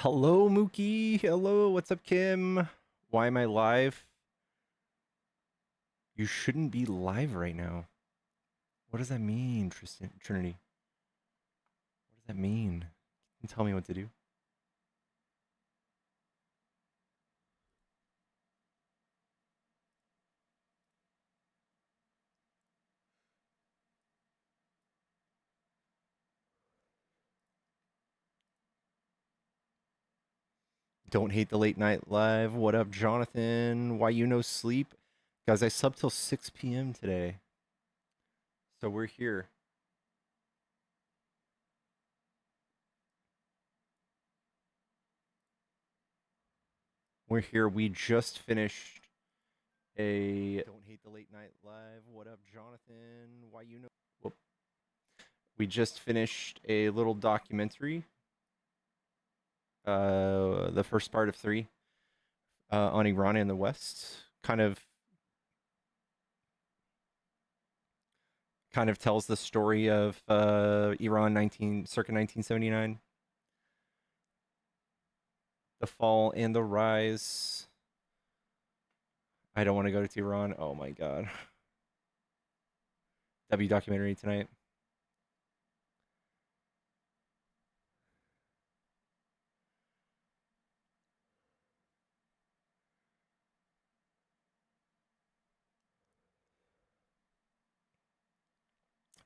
Hello, Mookie. Hello, what's up, Kim? Why am I live? You shouldn't be live right now. What does that mean, Trinity? What does that mean? Can you tell me what to do? Don't hate the late night live. What up, Jonathan? Why you no sleep? Guys, I slept till 6 p.m. today. So we're here. We're here. We just finished a Don't hate the late night live. What up, Jonathan? Why you no Whoop. We just finished a little documentary, the first part of 3, on Iran and the West. Kind of tells the story of Iran circa 1979, the fall and the rise. I don't want to go to Iran. Oh my god. W documentary tonight.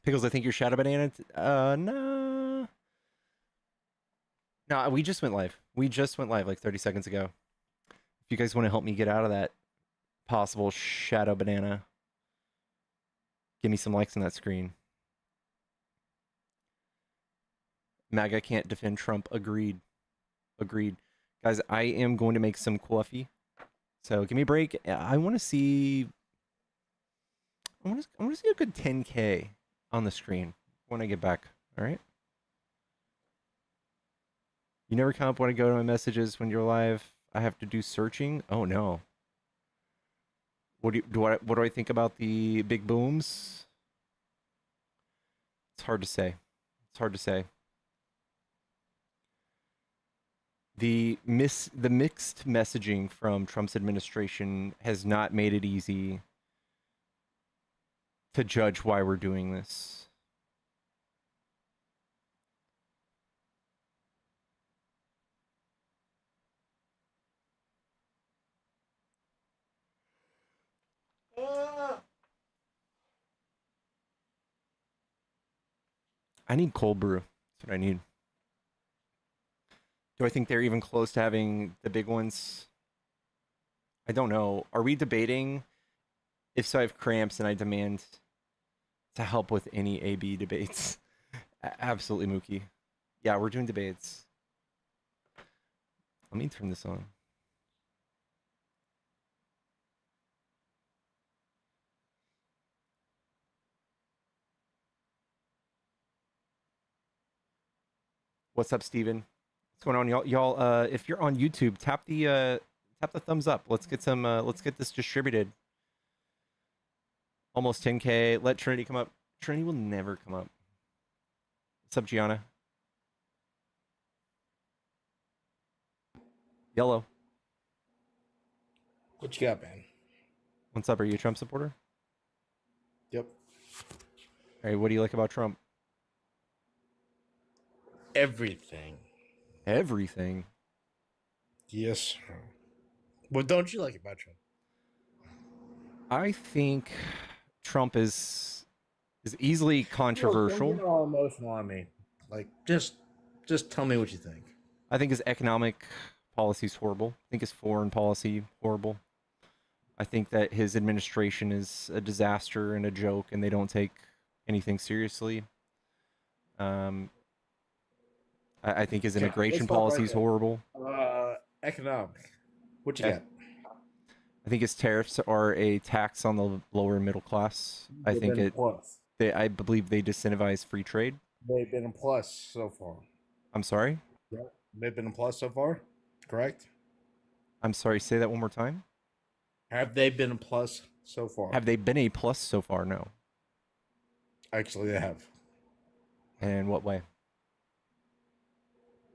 Pickles, I think you're Shadow Banana. Nah. No, we just went live. We just went live like 30 seconds ago. If you guys want to help me get out of that possible Shadow Banana, give me some likes on that screen. MAGA can't defend Trump. Agreed. Agreed. Guys, I am going to make some coffee. So give me a break. I want to see. I want to see a good 10K on the screen when I get back. All right. You never come up when I go to my messages when you're live. I have to do searching. Oh no. What do I think about the big booms? It's hard to say. It's hard to say. The mixed messaging from Trump's administration has not made it easy to judge why we're doing this. I need cold brew. That's what I need. Do I think they're even close to having the big ones? I don't know. Are we debating? If so, I have cramps and I demand to help with any AB debates. Absolutely, Mookie. Yeah, we're doing debates. Let me turn this on. What's up, Steven? What's going on, y'all? Y'all, if you're on YouTube, tap the thumbs up. Let's get some. Let's get this distributed. Almost 10K. Let Trinity come up. Trinity will never come up. What's up, Gianna? Yellow. What you got, man? What's up? Are you a Trump supporter? Yep. All right. What do you like about Trump? Everything. Everything. Yes. What don't you like about Trump? I think Trump is easily Don't controversial. get all emotional on me. Like, just tell me what you think. I think his economic policy is horrible. I think his foreign policy horrible. I think that his administration is a disaster and a joke, and they don't take anything seriously. I think his Okay, let's immigration stop policy right is there. horrible. Economic. What you Okay. got? I think his tariffs are a tax on the lower middle class. I They've think been a plus. I believe they disincentivize free trade. They've been a plus so far. I'm sorry. Yeah. They've been a plus so far. Correct. I'm sorry. Say that one more time. Have they been a plus so far? Have they been a plus so far? No. Actually, they have. And in what way?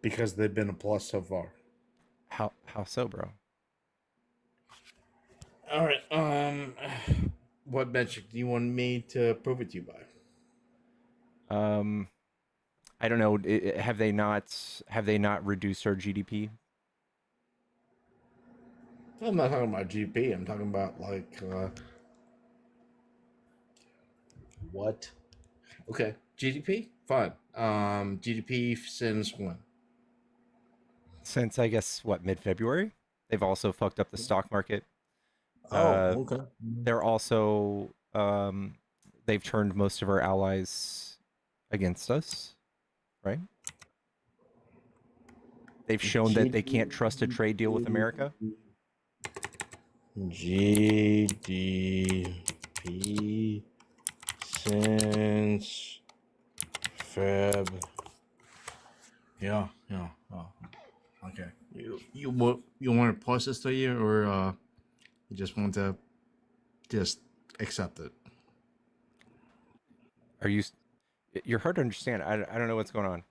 because they've been a plus so far. How so, bro? All right. What metric do you want me to prove it to you by? I don't know. Have they not reduced our GDP? I'm not talking about GP. I'm talking about what? Okay, GDP. Fine. GDP since when? Since I guess what, mid-February? They've also fucked up the stock market. Oh, Uh, okay. they're also they've turned most of our allies against us, right? They've shown that they can't trust a trade deal with America. GDP since Feb. Yeah. Oh, okay. You want to pause this to you, or you just want to just accept it? Are you? You're hard to understand. I don't know what's going on.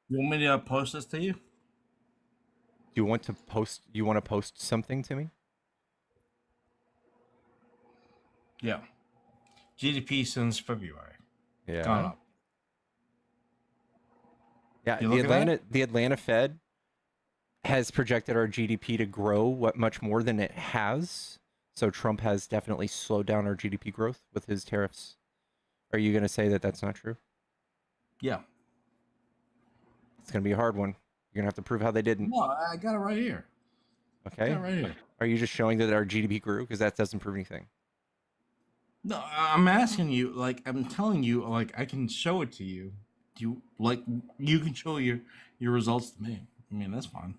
You want me to post this to you? Do you want to post? You want to post something to me? Yeah. GDP since February. Yeah. Gone up. Yeah. You look at that? The Atlanta Fed has projected our GDP to grow much more than it has. So Trump has definitely slowed down our GDP growth with his tariffs. Are you going to say that that's not true? Yeah. It's going to be a hard one. You're going to have to prove how they didn't. No, I got it right here. Okay. Got it right here. Are you just showing that our GDP grew? Because that doesn't prove anything. No, I'm asking you. Like, I'm telling you. Like, I can show it to you. Do you like? You can show your results to me. I mean, that's fine.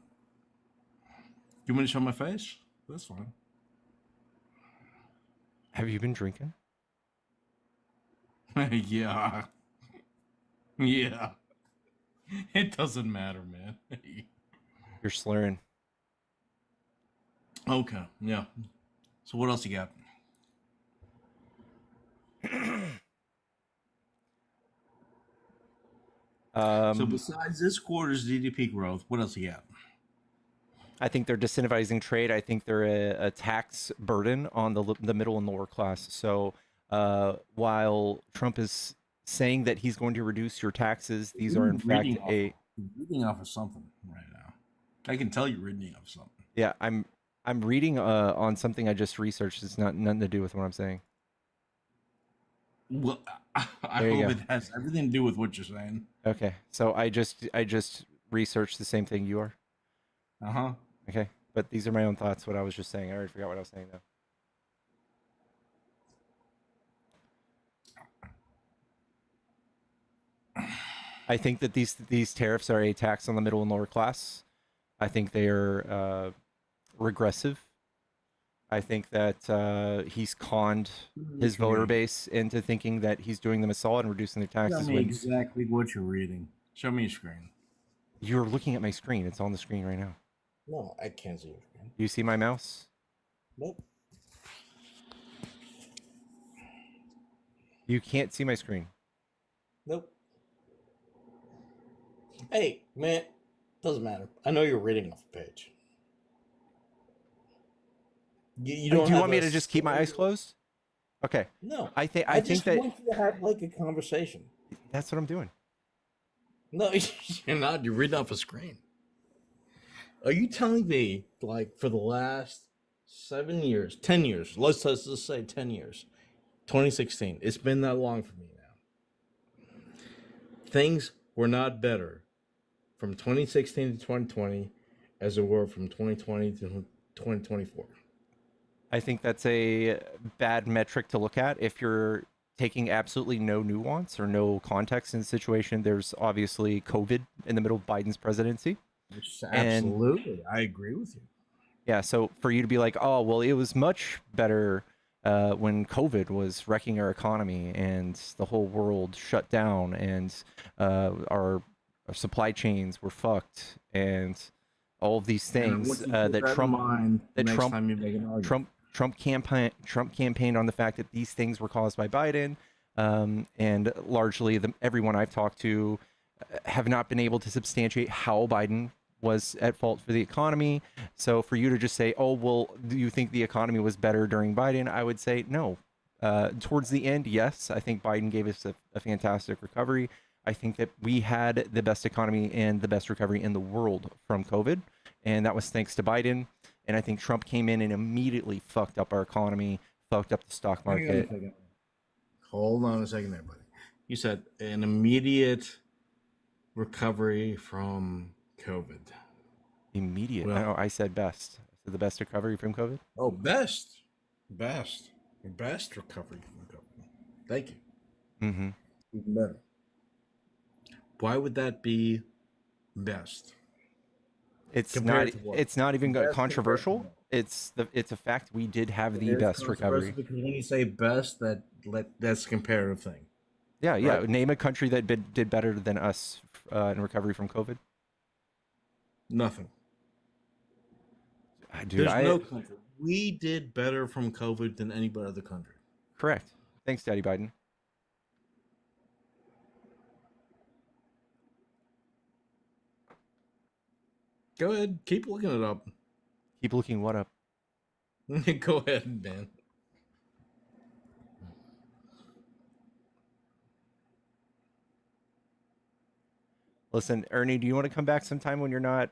You want me to show my face? That's fine. Have you been drinking? Yeah. Yeah. It doesn't matter, man. You're slurring. Okay. Yeah. So what else you got? So besides this quarter's GDP growth, what else you got? I think they're disincentivizing trade. I think they're a tax burden on the middle and lower class. So while Trump is saying that he's going to reduce your taxes, these are in fact reading off of something right now. I can tell you're reading off something. Yeah, I'm reading on something I just researched. It's nothing to do with what I'm saying. Well, I hope it has everything to do with what you're saying. Okay, so I just researched the same thing you are. Okay, but these are my own thoughts. What I was just saying. I already forgot what I was saying though. I think that these tariffs are a tax on the middle and lower class. I think they are regressive. I think that he's conned his voter base into thinking that he's doing them a solid and reducing their taxes. Show me exactly what you're reading. Show me your screen. You're looking at my screen. It's on the screen right now. No, I can't see your screen. Do you see my mouse? Nope. You can't see my screen. Nope. Hey, man, doesn't matter. I know you're reading off a page. You don't. Do you want me to just keep my eyes closed? Okay. No. I think that want you to have like a conversation. That's what I'm doing. No, you're not. You're reading off a screen. Are you telling me, like, for the last 7 years, 10 years, let's just say 10 years, 2016, it's been that long for me now. Things were not better from 2016 to 2020 as they were from 2020 to 2024. I think that's a bad metric to look at if you're taking absolutely no nuance or no context in the situation. There's obviously COVID in the middle of Biden's presidency. Absolutely. I agree with you. Yeah, so for you to be like, oh, well, it was much better when COVID was wrecking our economy and the whole world shut down and our supply chains were fucked and all of these things Trump campaigned on the fact that these things were caused by Biden, and largely everyone I've talked to have not been able to substantiate how Biden was at fault for the economy. So for you to just say, oh, well, do you think the economy was better during Biden? I would say no. Towards the end, yes, I think Biden gave us a fantastic recovery. I think that we had the best economy and the best recovery in the world from COVID, and that was thanks to Biden. And I think Trump came in and immediately fucked up our economy, fucked up the stock Hang on a market. second. Hold on a second there, buddy. You said an immediate recovery from COVID. Immediate. Well, No, I said best. I said the best recovery from COVID. oh, best recovery from COVID. Thank you. Mm-hmm. Even better. Why would that be best? It's not. Compared to what? It's not even Best compared to controversial. what? It's a fact. We did have It the is best controversial recovery. because when you say best, that's a comparative thing, Yeah, yeah. right? Name a country that did better than us in recovery from COVID. Nothing. Dude, There's no country. We did better from COVID than any other country. correct. Thanks, Daddy Biden. Go ahead, keep looking it up. Keep looking what up. Go ahead, man. Listen, Ernie, do you want to come back sometime when you're not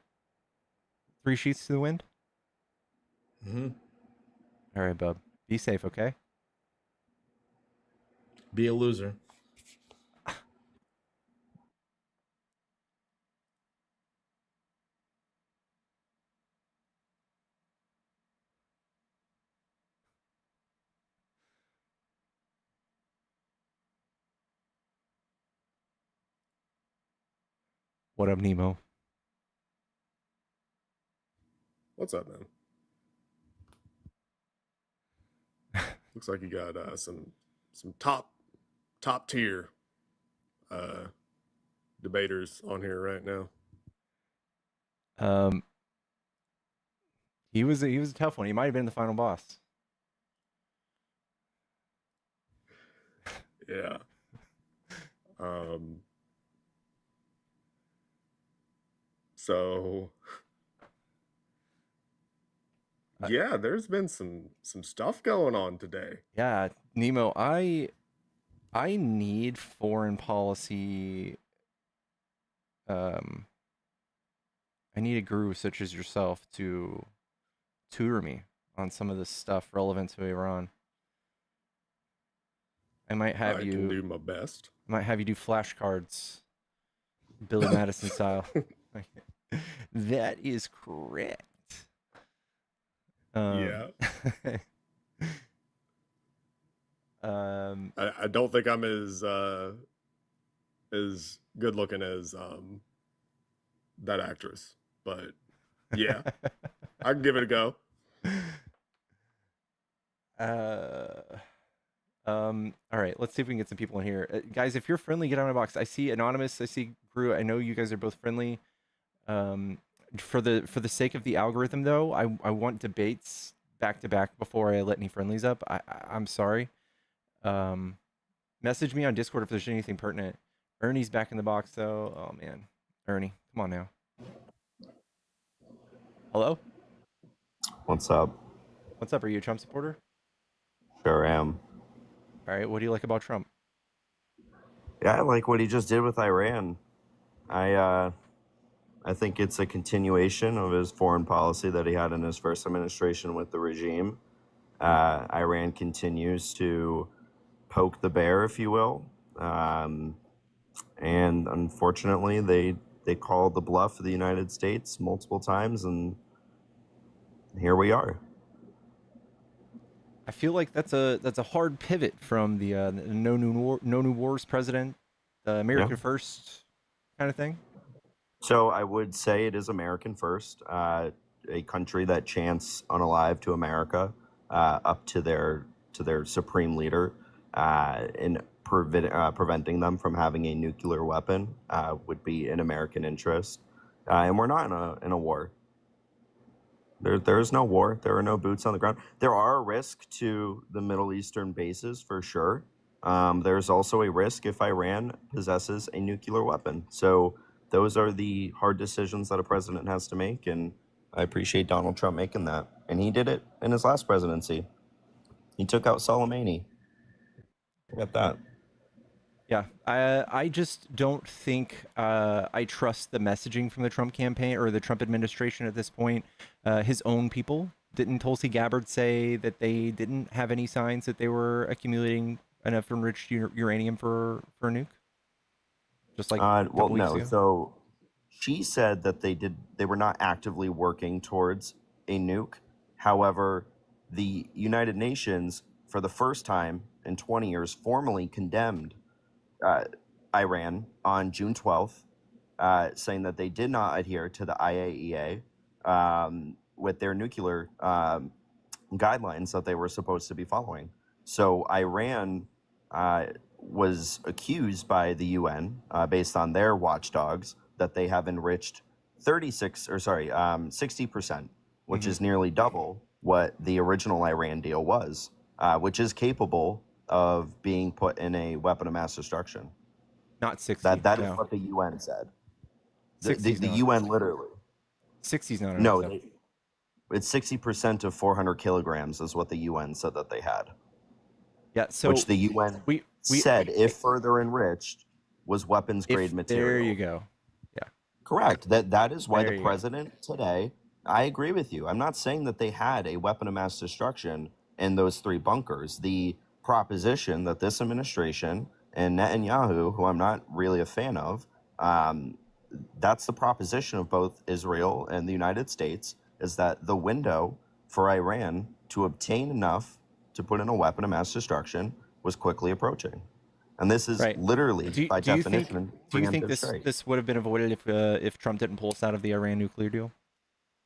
three sheets to the wind? Mm-hmm. All right, bub. Be safe, okay? Be a loser. What up, Nemo? What's up, man? Looks like you got some top tier debaters on here right now. Um, he was a tough one. He might have been the final boss. Yeah. So yeah, there's been some stuff going on today. Yeah, Nemo, I need foreign policy. I need a guru such as yourself to tutor me on some of this stuff relevant to Iran. I might have I you can do my best. I might have you do flashcards, Billy Madison style. That is correct. Yeah. I don't think I'm as good looking as that actress, but yeah, I can give it a go. All right, let's see if we can get some people in here. Guys, if you're friendly, get on my box. I see Anonymous, I see Gru. I know you guys are both friendly. For the sake of the algorithm, though, I want debates back to back before I let any friendlies up. I'm sorry. Message me on Discord if there's anything pertinent. Ernie's back in the box, though. Oh man, Ernie, come on now. Hello? What's up? What's up? Are you a Trump supporter? Sure am. All right, what do you like about Trump? Yeah, I like what he just did with Iran. I think it's a continuation of his foreign policy that he had in his first administration with the regime. Iran continues to poke the bear, if you will. And unfortunately, they called the bluff of the United States multiple times, and here we are. I feel like that's a hard pivot from the no new wars president, American first kind of thing. So I would say it is American first, a country that chants unalive to America, up to their supreme leader, and preventing them from having a nuclear weapon would be in American interest. And we're not in a war. There is no war. There are no boots on the ground. There are a risk to the Middle Eastern bases for sure. There's also a risk if Iran possesses a nuclear weapon. So those are the hard decisions that a president has to make, and I appreciate Donald Trump making that. And he did it in his last presidency. He took out Soleimani. Look at that. Yeah, I just don't think I trust the messaging from the Trump campaign or the Trump administration at this point. His own people, didn't Tulsi Gabbard say that they didn't have any signs that they were accumulating enough enriched uranium for a nuke? Just like a Well, couple weeks no. ago. So she said that they were not actively working towards a nuke. However, the United Nations, for the first time in 20 years, formally condemned uh, Iran on June 12th, saying that they did not adhere to the IAEA with their nuclear guidelines that they were supposed to be following. So Iran was accused by the UN, based on their watchdogs, that they have enriched 60%, which is nearly double what the original Iran deal was, which is capable of being put in a weapon of mass destruction. Not 60. That is no. what the UN said. 60's The not. UN literally. 60's not enough. No, though. it's 60% of 400 kilograms is what the UN said that they had. Yeah, so Which the UN we said, if further enriched, was weapons grade material. There you go. Yeah. Correct. That is why There the you go. president today, I agree with you. I'm not saying that they had a weapon of mass destruction in those 3 bunkers. The proposition that this administration and Netanyahu, who I'm not really a fan of, that's the proposition of both Israel and the United States, is that the window for Iran to obtain enough to put in a weapon of mass destruction was quickly approaching. And this is Right. literally, by definition, do you think preemptive strike. this would have been avoided if Trump didn't pull us out of the Iran nuclear deal?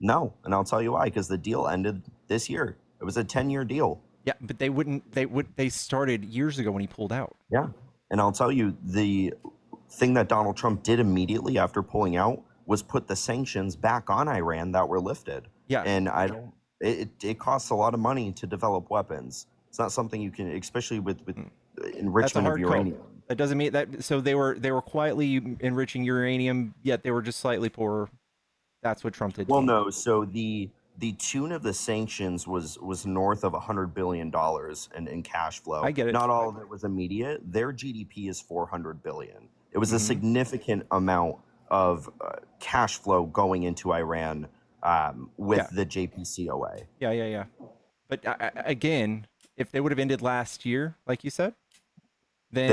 No, and I'll tell you why. Because the deal ended this year. It was a 10-year deal. Yeah, but they started years ago when he pulled out. Yeah, and I'll tell you, the thing that Donald Trump did immediately after pulling out was put the sanctions back on Iran that were lifted. Yeah. And I don't. It costs a lot of money to develop weapons. It's not something you can, especially with enrichment of uranium. That doesn't mean that. So they were quietly enriching uranium, yet they were just slightly poorer. That's what Trump did. Well, no. So the tune of the sanctions was north of $100 billion in cash flow. I get it. Not all of it was immediate. Their GDP is $400 billion. It was a significant amount of cash flow going into Iran with the JPCOA. Yeah. But again, if they would have ended last year, like you said, then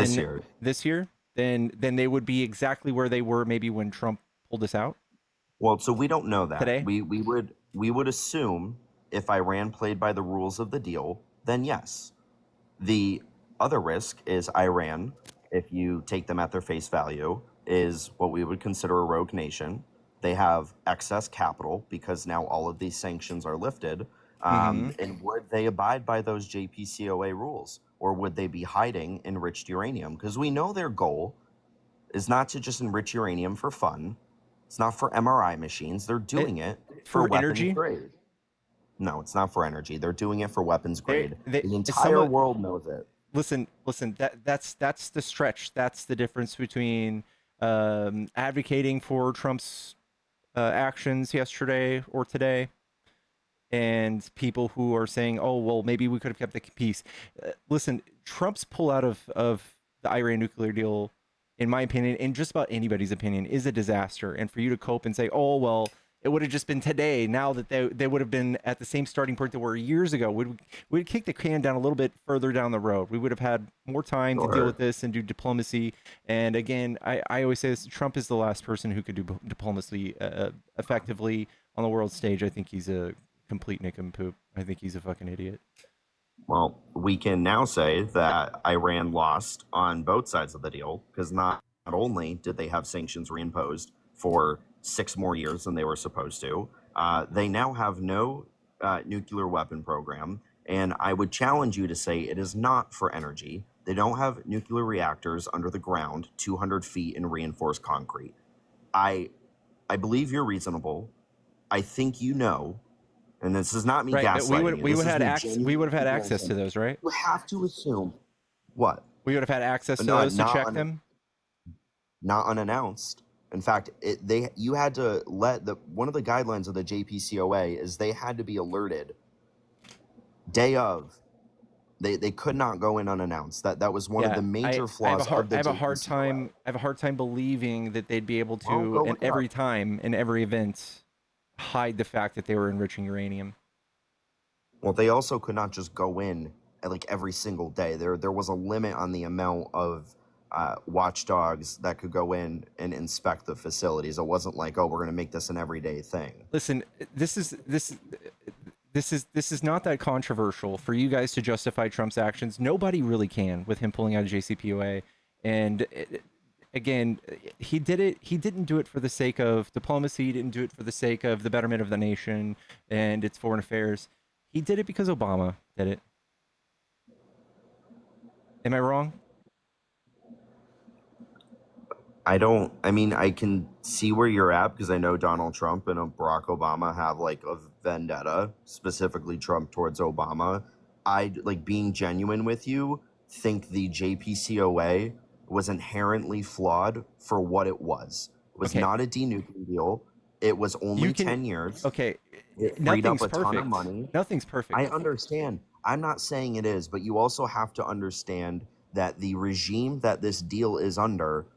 this year, then they would be exactly where they were maybe when Trump pulled us out. Well, so we don't know that. Today? We would assume if Iran played by the rules of the deal, then yes. The other risk is Iran, if you take them at their face value, is what we would consider a rogue nation. They have excess capital because now all of these sanctions are lifted. And would they abide by those JPCOA rules? Or would they be hiding enriched uranium? Because we know their goal is not to just enrich uranium for fun. It's not for MRI machines. They're doing it for weapons energy? grade. No, it's not for energy. They're doing it for weapons grade. The it's entire world knows it. Listen. That's the stretch. That's the difference between advocating for Trump's actions yesterday or today, and people who are saying, "Oh, well, maybe we could have kept the peace." Listen, Trump's pull out of the Iran nuclear deal, in my opinion, in just about anybody's opinion, is a disaster. And for you to cope and say, "Oh, well, it would have just been today," now that they would have been at the same starting point that were years ago, we'd kick the can down a little bit further down the road. We would have had more time to deal with this and do diplomacy. And again, I always say this: Trump is the last person who could do diplomacy effectively on the world stage. I think he's a complete nincompoop. I think he's a fucking idiot. Well, we can now say that Iran lost on both sides of the deal, because not only did they have sanctions reimposed for 6 more years than they were supposed to, they now have no nuclear weapon program. And I would challenge you to say it is not for energy. They don't have nuclear reactors under the ground, 200 feet in reinforced concrete. I believe you're reasonable. I think you know. And this is not me gaslighting you. We would have had access to those, right? You have to assume what? We would have had access to No, those to check them. not unannounced. In fact, you had to let one of the guidelines of the JPCOA is they had to be alerted day of. They could not go in unannounced. That was one of the major flaws of the JPCOA. I have a hard time believing that they'd be able Well, to, go in look it every up. time, in every event, hide the fact that they were enriching uranium. Well, they also could not just go in like every single day. There was a limit on the amount of watchdogs that could go in and inspect the facilities. It wasn't like, oh, we're going to make this an everyday thing. Listen, this is not that controversial for you guys to justify Trump's actions. Nobody really can with him pulling out of JCPOA. And again, he did it. He didn't do it for the sake of diplomacy. He didn't do it for the sake of the betterment of the nation and its foreign affairs. He did it because Obama did it. Am I wrong? I mean, I can see where you're at because I know Donald Trump and Barack Obama have like a vendetta, specifically Trump towards Obama. I, like, being genuine with you, think the JPCOA was inherently flawed for what it was. It was Okay. not a denuclear deal. It was only 10 years. Okay. It freed up Nothing's a ton perfect. of money. Nothing's perfect. I understand. I'm not saying it is, but you also have to understand that the regime that this deal is under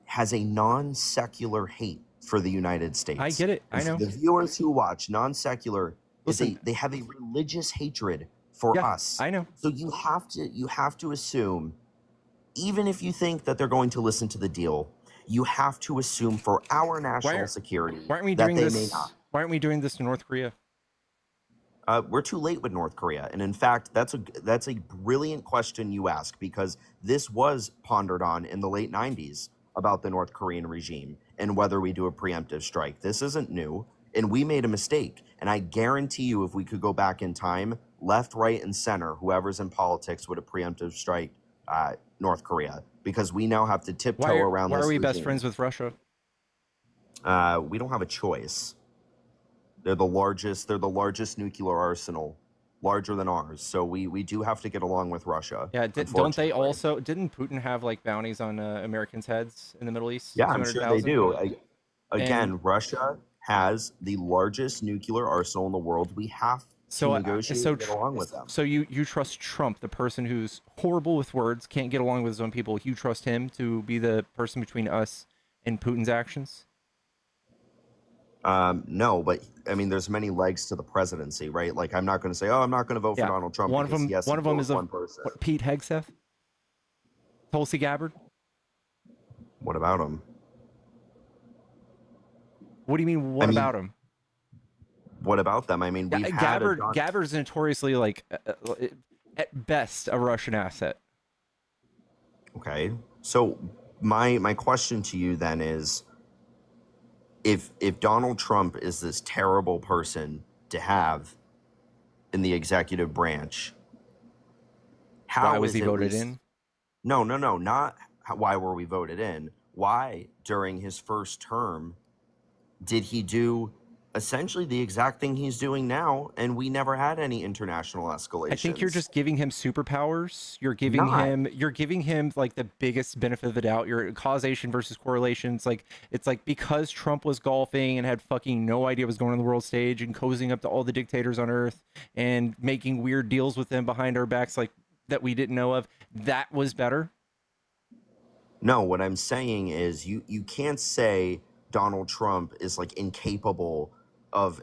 has a non-secular hate for the United States. I get it. And I know. for the viewers who watch, non-secular Listen, they have a religious hatred for us. I know. So you have to assume, even if you think that they're going to listen to the deal, you have to assume for our national security Why aren't we that doing they this? may not. Why aren't we doing this to North Korea? We're too late with North Korea, and in fact, that's a brilliant question you ask, because this was pondered on in the late '90s about the North Korean regime and whether we do a preemptive strike. This isn't new, and we made a mistake. And I guarantee you, if we could go back in time, left, right, and center, whoever's in politics would have preemptive strike North Korea, because we now have to tiptoe around. Why this are we regime. best friends with Russia? We don't have a choice. They're the largest nuclear arsenal, larger than ours. So we do have to get along with Russia. Yeah, don't they also? Didn't Putin have like bounties on Americans' heads in the Middle East? Yeah, I'm sure they do. Again, And- Russia has the largest nuclear arsenal in the world. We have to negotiate and get along with them. So you trust Trump, the person who's horrible with words, can't get along with his own people. You trust him to be the person between us and Putin's actions? No, but I mean, there's many legs to the presidency, right? Like, I'm not going to say, oh, I'm not going to vote for Donald Trump. One of them is one person. Pete Hegseth, Tulsi Gabbard. What about him? What do you mean? What about him? What about them? I mean, we've had Gabbard's notoriously, like, at best, a Russian asset. Okay, so my question to you then is, if Donald Trump is this terrible person to have in the executive branch, why was he voted in? No, not why were we voted in. Why, during his first term, did he do essentially the exact thing he's doing now, and we never had any international escalations? I think you're just giving him superpowers. You're giving him like the biggest benefit of the doubt. Your causation versus correlation. It's like because Trump was golfing and had fucking no idea what was going on the world stage and cozying up to all the dictators on earth and making weird deals with them behind our backs, like, that we didn't know of, that was better. No, what I'm saying is you can't say Donald Trump is like incapable of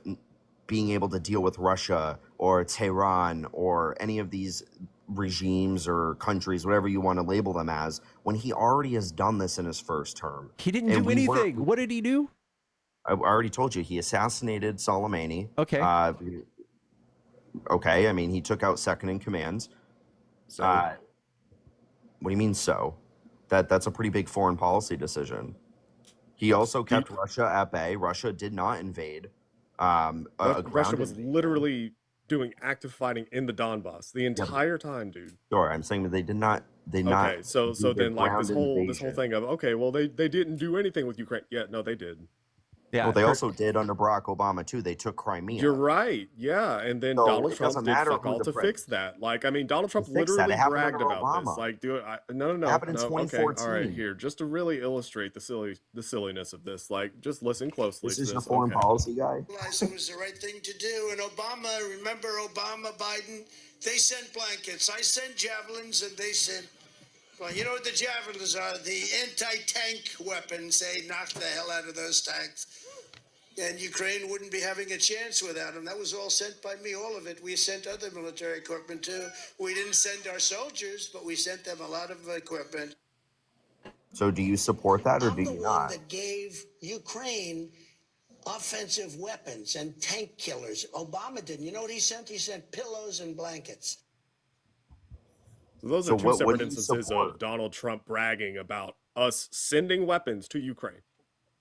being able to deal with Russia or Tehran or any of these regimes or countries, whatever you want to label them as, when he already has done this in his first term. He didn't do anything. What did he do? I already told you, he assassinated Soleimani. Okay. Okay, I mean, he took out second in command. So, what do you mean so? That's a pretty big foreign policy decision. He also kept Russia at bay. Russia did not invade. Russia was literally doing active fighting in the Donbass the entire time, dude. Sure, I'm saying that they did not. Okay, so then like this whole thing of, okay, well they didn't do anything with Ukraine. Yeah, no, they did. Yeah, Well, they Kurt- also did under Barack Obama too. They took Crimea. You're right. Yeah. And then So Donald it Trump doesn't did matter fuck who all the to pres- fix that. Like, I mean, Donald Trump fix that. literally It happened bragged under about this. Obama. Like, do it. No. Happened in Okay. All right. 2014. Here, just to really illustrate the silliness of this, like, just listen closely This to is your this. foreign Okay. policy guy. Realized it was the right thing to do. And Obama, remember Obama, Biden, they sent blankets. I sent javelins, and they said, well, you know what the javelins are? The anti-tank weapons. They knocked the hell out of those tanks. And Ukraine wouldn't be having a chance without them. That was all sent by me, all of it. We sent other military equipment too. We didn't send our soldiers, but we sent them a lot of equipment. So do you support that or I'm do the you one not? that gave Ukraine offensive weapons and tank killers. Obama didn't. You know what he sent? He sent pillows and blankets. So those So are two what separate do you instances support? of Donald Trump bragging about us sending weapons to Ukraine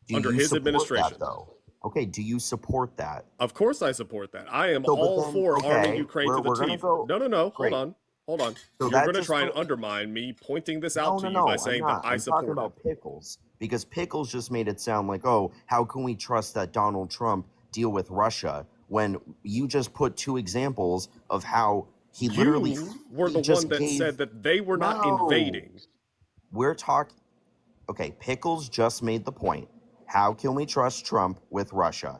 Do under you his support administration. that though? Okay, do you support that? Of course, I support that. I am So, but all then, for arming okay, Ukraine to the we're gonna teeth. go. No. Great. Hold on. So You're that going to just try and goes- undermine me pointing this No, out to no, you no. by I'm saying not. that I I'm talking support it. about Pickles because Pickles just made it sound like, oh, how can we trust that Donald Trump deal with Russia when you just put two examples of how he literally You were he the just one that gave- said that they were not No. invading. We're talking. Okay, Pickles just made the point. How can we trust Trump with Russia?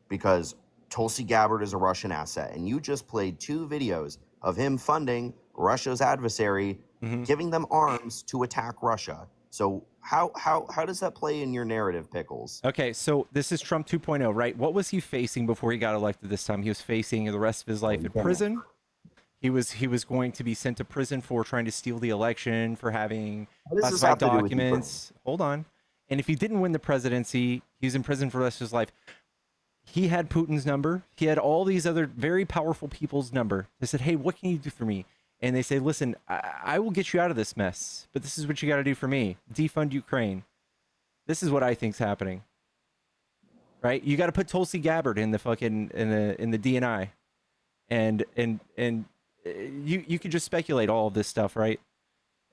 Because Tulsi Gabbard is a Russian asset, and you just played two videos of him funding Russia's adversary, Mhm. giving them arms to attack Russia. So how does that play in your narrative, Pickles? Okay, so this is Trump 2.0, right? What was he facing before he got elected this time? He was facing the rest of his life in prison. He was going to be sent to prison for trying to steal the election, for having What does this classified have to do with documents. Hold on. And if he didn't win the presidency, he was in prison for the rest of his life. He had Putin's number. He had all these other very powerful people's number. They said, hey, what can you do for me? And they say, listen, I will get you out of this mess, but this is what you got to do for me. Defund Ukraine. This is what I think's happening. Right? You got to put Tulsi Gabbard in the fucking in the DNI. And you could just speculate all of this stuff, right?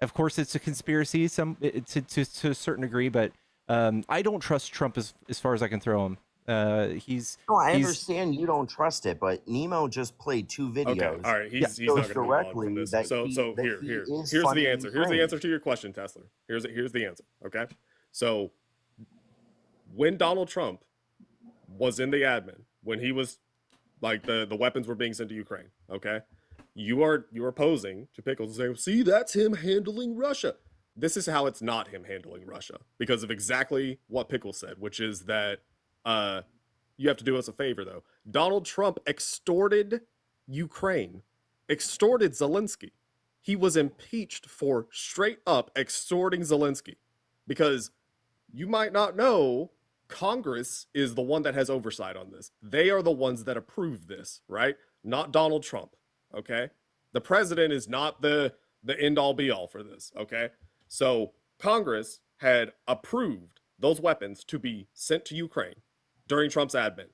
Of course, it's a conspiracy, to a certain degree, but I don't trust Trump as far as I can throw him. No, I he's- understand you don't trust it, but Nemo just played two videos. Okay, all right. He's Yeah, not shows going to move on directly from this. that So he- so that here he here's is the funding answer. Here's the Ukraine. answer to your question, Tesla. Here's the answer. Okay, so when Donald Trump was in the admin, when he was like the weapons were being sent to Ukraine, okay, you are posing to Pickles and saying, see, that's him handling Russia. This is how it's not him handling Russia because of exactly what Pickles said, which is that you have to do us a favor though. Donald Trump extorted Ukraine, extorted Zelensky. He was impeached for straight up extorting Zelensky because you might not know Congress is the one that has oversight on this. They are the ones that approve this, right? Not Donald Trump, okay? The president is not the end all be all for this, okay? So Congress had approved those weapons to be sent to Ukraine during Trump's admin.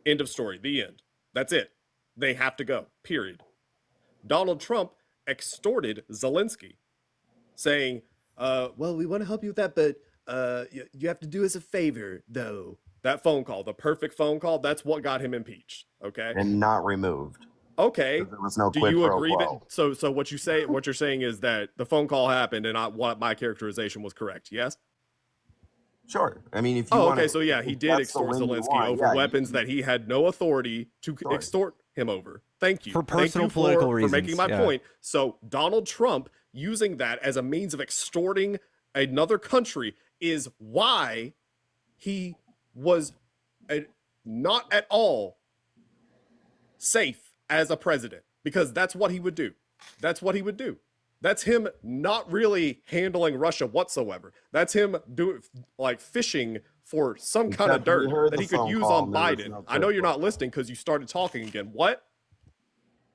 End of story. The end. That's it. They have to go. Period. Donald Trump extorted Zelensky, saying, well, we want to help you with that, but you have to do us a favor, though. That phone call, the perfect phone call, that's what got him impeached. Okay. And not removed. Okay. There was no Do quid you pro agree quo. that so what you're saying is that the phone call happened and what my characterization was correct? Yes. Sure. I mean, if you Oh, wanna, okay. So yeah, he if did that's the extort lane you Zelensky want, over yeah, you- weapons that he had no authority to Sure. extort him over. Thank you. For Thank personal you political for reasons, making my yeah. point. So Donald Trump using that as a means of extorting another country is why he was not at all safe as a president, because that's what he would do. That's what he would do. That's him not really handling Russia whatsoever. That's him fishing for some kind of Except we dirt heard that the he could phone use call on and there was Biden. no I know quid you're pro not quo. listening because you started talking again. What?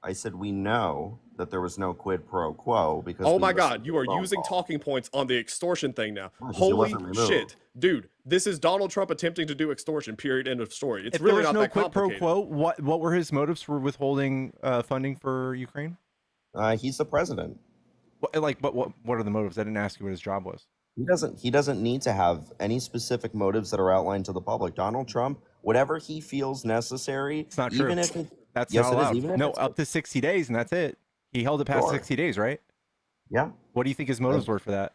I said we know that there was no quid pro quo because. Oh we my listened God, to you the are phone using call. talking points on the extortion thing now. Yeah, 'cause it Holy wasn't removed. shit. Dude, this is Donald Trump attempting to do extortion, period, end of story. It's if really there was not no that quid pro complicated. quo, what were his motives for withholding funding for Ukraine? He's the president. But what are the motives? I didn't ask you what his job was. He doesn't need to have any specific motives that are outlined to the public. Donald Trump, whatever he feels necessary, It's not true. even if it, That's yes, not it is. allowed. Even if No, it's up to 60 days, and that's it. He held it past sure, 60 days, right? yeah. What do you think his motives were for that?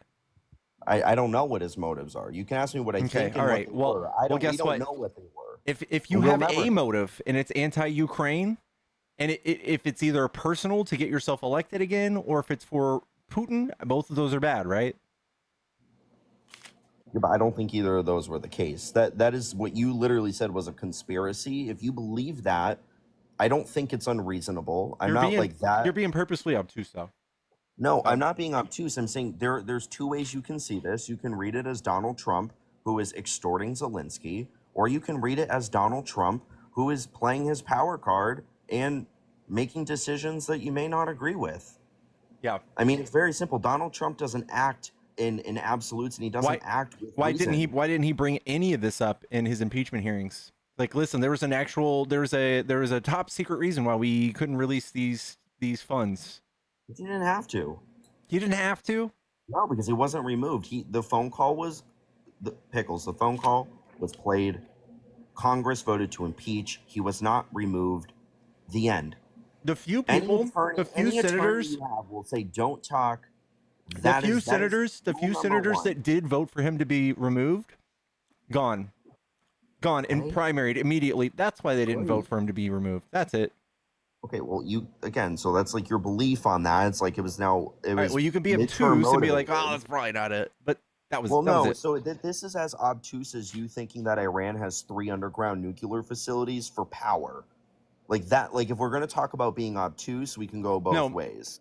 I don't know what his motives are. You can ask me what I Okay, think and all what right. they Well, were. well, We guess don't what? know what they were. If you And we'll have never a know. motive and it's anti-Ukraine, and if it's either personal to get yourself elected again, or if it's for Putin, both of those are bad, right? Yeah, but I don't think either of those were the case. That is what you literally said was a conspiracy. If you believe that, I don't think it's unreasonable. I'm not like You're that. being purposely obtuse, though. No, So I'm not being obtuse. I'm saying there's two ways you can see this. You can read it as Donald Trump, who is extorting Zelensky, or you can read it as Donald Trump, who is playing his power card and making decisions that you may not agree with. yeah. I mean, it's very simple. Donald Trump doesn't act in absolutes, and he doesn't Why act with why reason. didn't he bring any of this up in his impeachment hearings? Like, listen, there was a top secret reason why we couldn't release these funds. He didn't have to. He didn't have to. No, because he wasn't removed. The phone call was the pickles. The phone call was played. Congress voted to impeach. He was not removed. The end. The few Any people, attorney, the few any attorney senators, you have will say, "Don't talk." the few senators rule number one. that did vote for him to be removed, gone and Okay. primaried immediately. That's why they didn't vote Great. for him to be removed. That's it. Okay, well, you again. So that's like your belief on that. It's like it was now. It All was right, well, you can be midterm obtuse and be like, motivated. "Oh, that's probably not it," but that was Well, that was no. it. So this is as obtuse as you thinking that Iran has 3 underground nuclear facilities for power. Like that. Like if we're going to talk about being obtuse, we can go both No, ways.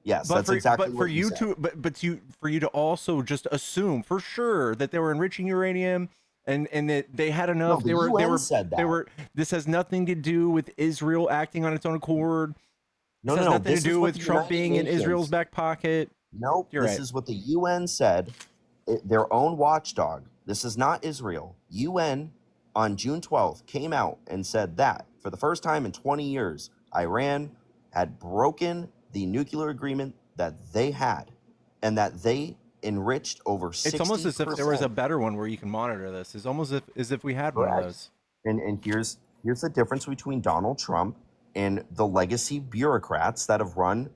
Yes, that's exactly for what you you said. to for you to also just assume for sure that they were enriching uranium and that they had No, enough. the UN said They that. were. This has nothing to do with Israel acting on its own accord. No, This has no, no. nothing to This is do what with the Trump United being in Israel's Nations. back pocket. Nope. You're This right. is what the UN said. Their own watchdog. This is not Israel. UN on June 12th came out and said that for the first time in 20 years, Iran had broken the nuclear agreement that they had, and that they enriched over 60%. It's almost as if there was a better one where you can monitor this. It's almost as if we had one of Correct. those. And here's the difference between Donald Trump and the legacy bureaucrats that have run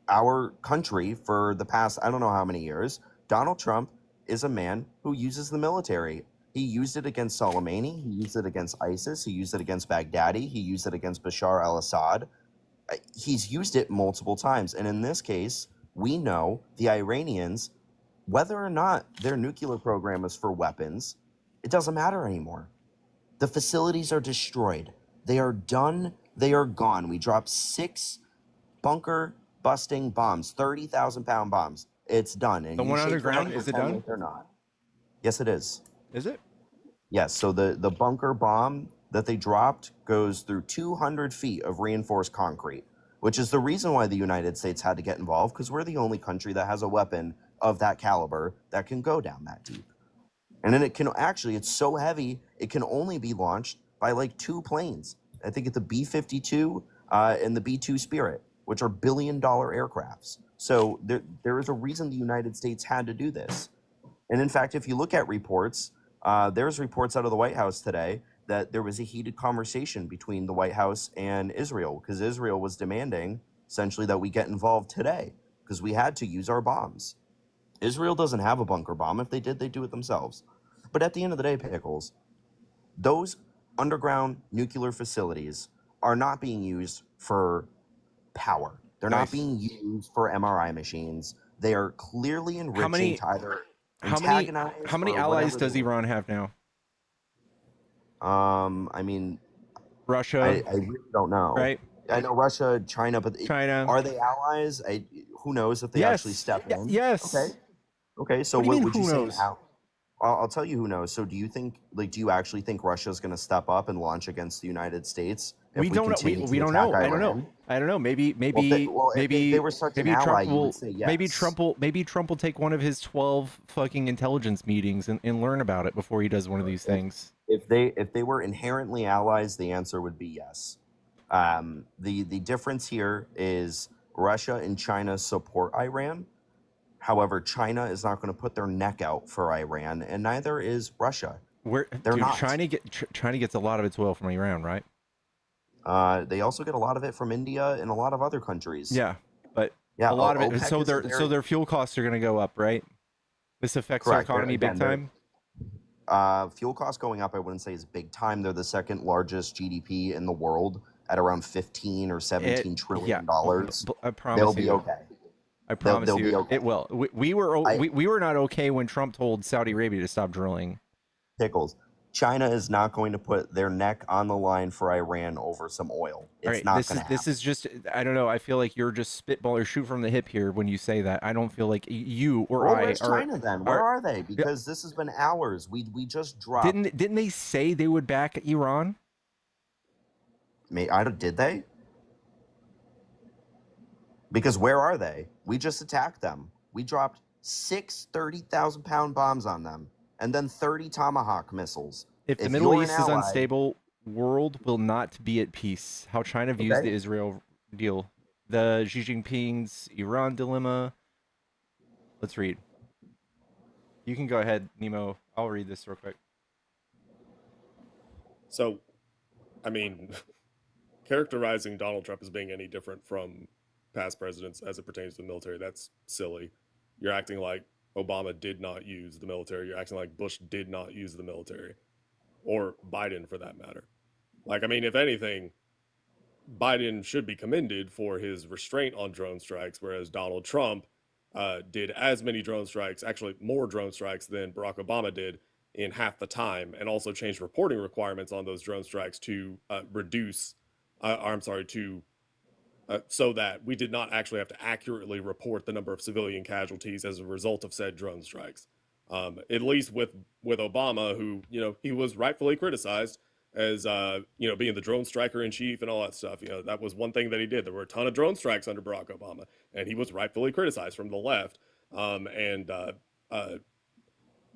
our country for the past I don't know how many years. Donald Trump is a man who uses the military. He used it against Soleimani. He used it against ISIS. He used it against Baghdadi. He used it against Bashar al-Assad. He's used it multiple times. And in this case, we know the Iranians, whether or not their nuclear program is for weapons, it doesn't matter anymore. The facilities are destroyed. They are done. They are gone. We dropped 6 bunker busting bombs, 30,000-pound bombs. It's done. And The you one shake your underground, head and is it pretend done? like they're not. Yes, it is. Is it? Yes. So the bunker bomb that they dropped goes through 200 feet of reinforced concrete, which is the reason why the United States had to get involved, because we're the only country that has a weapon of that caliber that can go down that deep. And then it's so heavy, it can only be launched by like 2 planes. I think it's the B-52 and the B-2 Spirit, which are billion-dollar aircrafts. So there is a reason the United States had to do this. And in fact, if you look at reports, there's reports out of the White House today that there was a heated conversation between the White House and Israel, because Israel was demanding essentially that we get involved today because we had to use our bombs. Israel doesn't have a bunker bomb. If they did, they'd do it themselves. But at the end of the day, Pickles, those underground nuclear facilities are not being used for power. They're not Nice. being used for MRI machines. They are clearly enriching many- to either How many antagonize or allies whatever does they Iran have now? I mean, Russia, I really don't know. right? I know Russia, China, but China. are they allies? Who knows if they Yes. actually step Yeah, in? yes. Okay. Okay. So What do you mean, would you who say knows? now? I'll tell you who knows. So do you actually think Russia's going to step up and launch against the United States? If We don't know. continue We to don't know. attack I don't know. Iran? I don't know. Maybe if they were such an ally, Trump you will would say maybe yes. Trump will take one of his 12 fucking intelligence meetings and learn about it before he does one of these things. If they were inherently allies, the answer would be yes. The difference here is Russia and China support Iran. However, China is not going to put their neck out for Iran, and neither is Russia. Where, They're dude, not. China gets a lot of its oil from Iran, right? They also get a lot of it from India and a lot of other countries. Yeah, but Yeah, a lot of it. OPEC So is a so their fuel costs are going to go up, right? This affects Correct. their economy big time. Fuel costs going up, I wouldn't say is big time. They're the second largest GDP in the world at around 15 or 17 trillion dollars. I promise They'll be you. okay. I promise they'll you, be okay. it will. We were not okay when Trump told Saudi Arabia to stop drilling. Pickles. China is not going to put their neck on the line for Iran over some oil. It's All right, not this going to happen. This is just, I don't know. I feel like you're just spitball or shoot from the hip here when you say that. I don't feel like you or Well, I where's are. China then? Where are they? Because this has been hours. We just dropped. Didn't they say they would back Iran? Did they? Because where are they? We just attacked them. We dropped 6 30,000-pound bombs on them, and then 30 Tomahawk missiles. If the Middle you're an East is ally- unstable, world will not be at peace. How China views Okay. the Israel deal, the Xi Jinping's Iran dilemma. Let's read. You can go ahead, Nemo. I'll read this real quick. So, I mean, characterizing Donald Trump as being any different from past presidents as it pertains to the military, that's silly. You're acting like Obama did not use the military. You're acting like Bush did not use the military, or Biden for that matter. Like, I mean, if anything, Biden should be commended for his restraint on drone strikes, whereas Donald Trump did as many drone strikes, actually more drone strikes than Barack Obama did in half the time, and also changed reporting requirements on those drone strikes to so that we did not actually have to accurately report the number of civilian casualties as a result of said drone strikes. At least with Obama, who, he was rightfully criticized as, being the drone striker in chief and all that stuff. That was one thing that he did. There were a ton of drone strikes under Barack Obama, and he was rightfully criticized from the left, and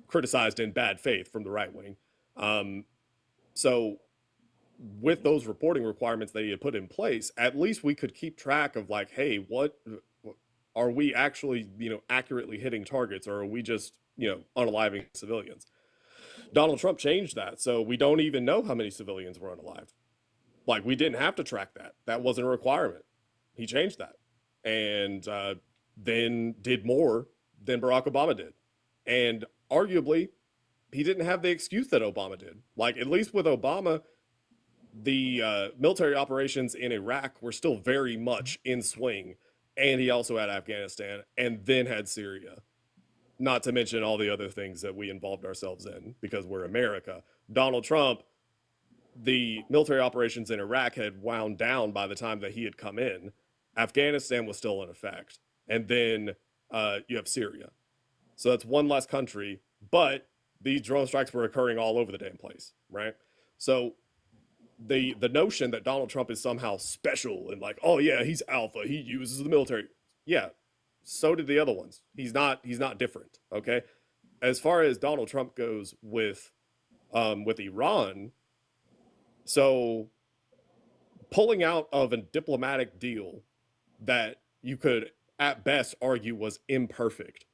criticized in bad faith from the right wing. So with those reporting requirements that he had put in place, at least we could keep track of, like, hey, what are we actually, accurately hitting targets, or are we just, unaliving civilians? Donald Trump changed that, so we don't even know how many civilians were unalived. Like, we didn't have to track that. That wasn't a requirement. He changed that, and then did more than Barack Obama did. And arguably, he didn't have the excuse that Obama did. Like, at least with Obama, the military operations in Iraq were still very much in swing, and he also had Afghanistan, and then had Syria. Not to mention all the other things that we involved ourselves in because we're America. Donald Trump, the military operations in Iraq had wound down by the time that he had come in. Afghanistan was still in effect. And then you have Syria. So that's one less country, but these drone strikes were occurring all over the damn place, right? So the notion that Donald Trump is somehow special and like, oh yeah, he's alpha, he uses the military. Yeah, so did the other ones. He's not different, okay? As far as Donald Trump goes with Iran, so pulling out of a diplomatic deal that you could at best argue was imperfect,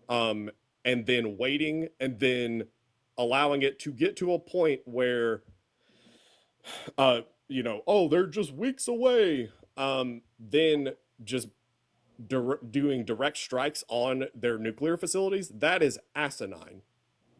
and then waiting and then allowing it to get to a point where they're just weeks away, then just doing direct strikes on their nuclear facilities, that is asinine.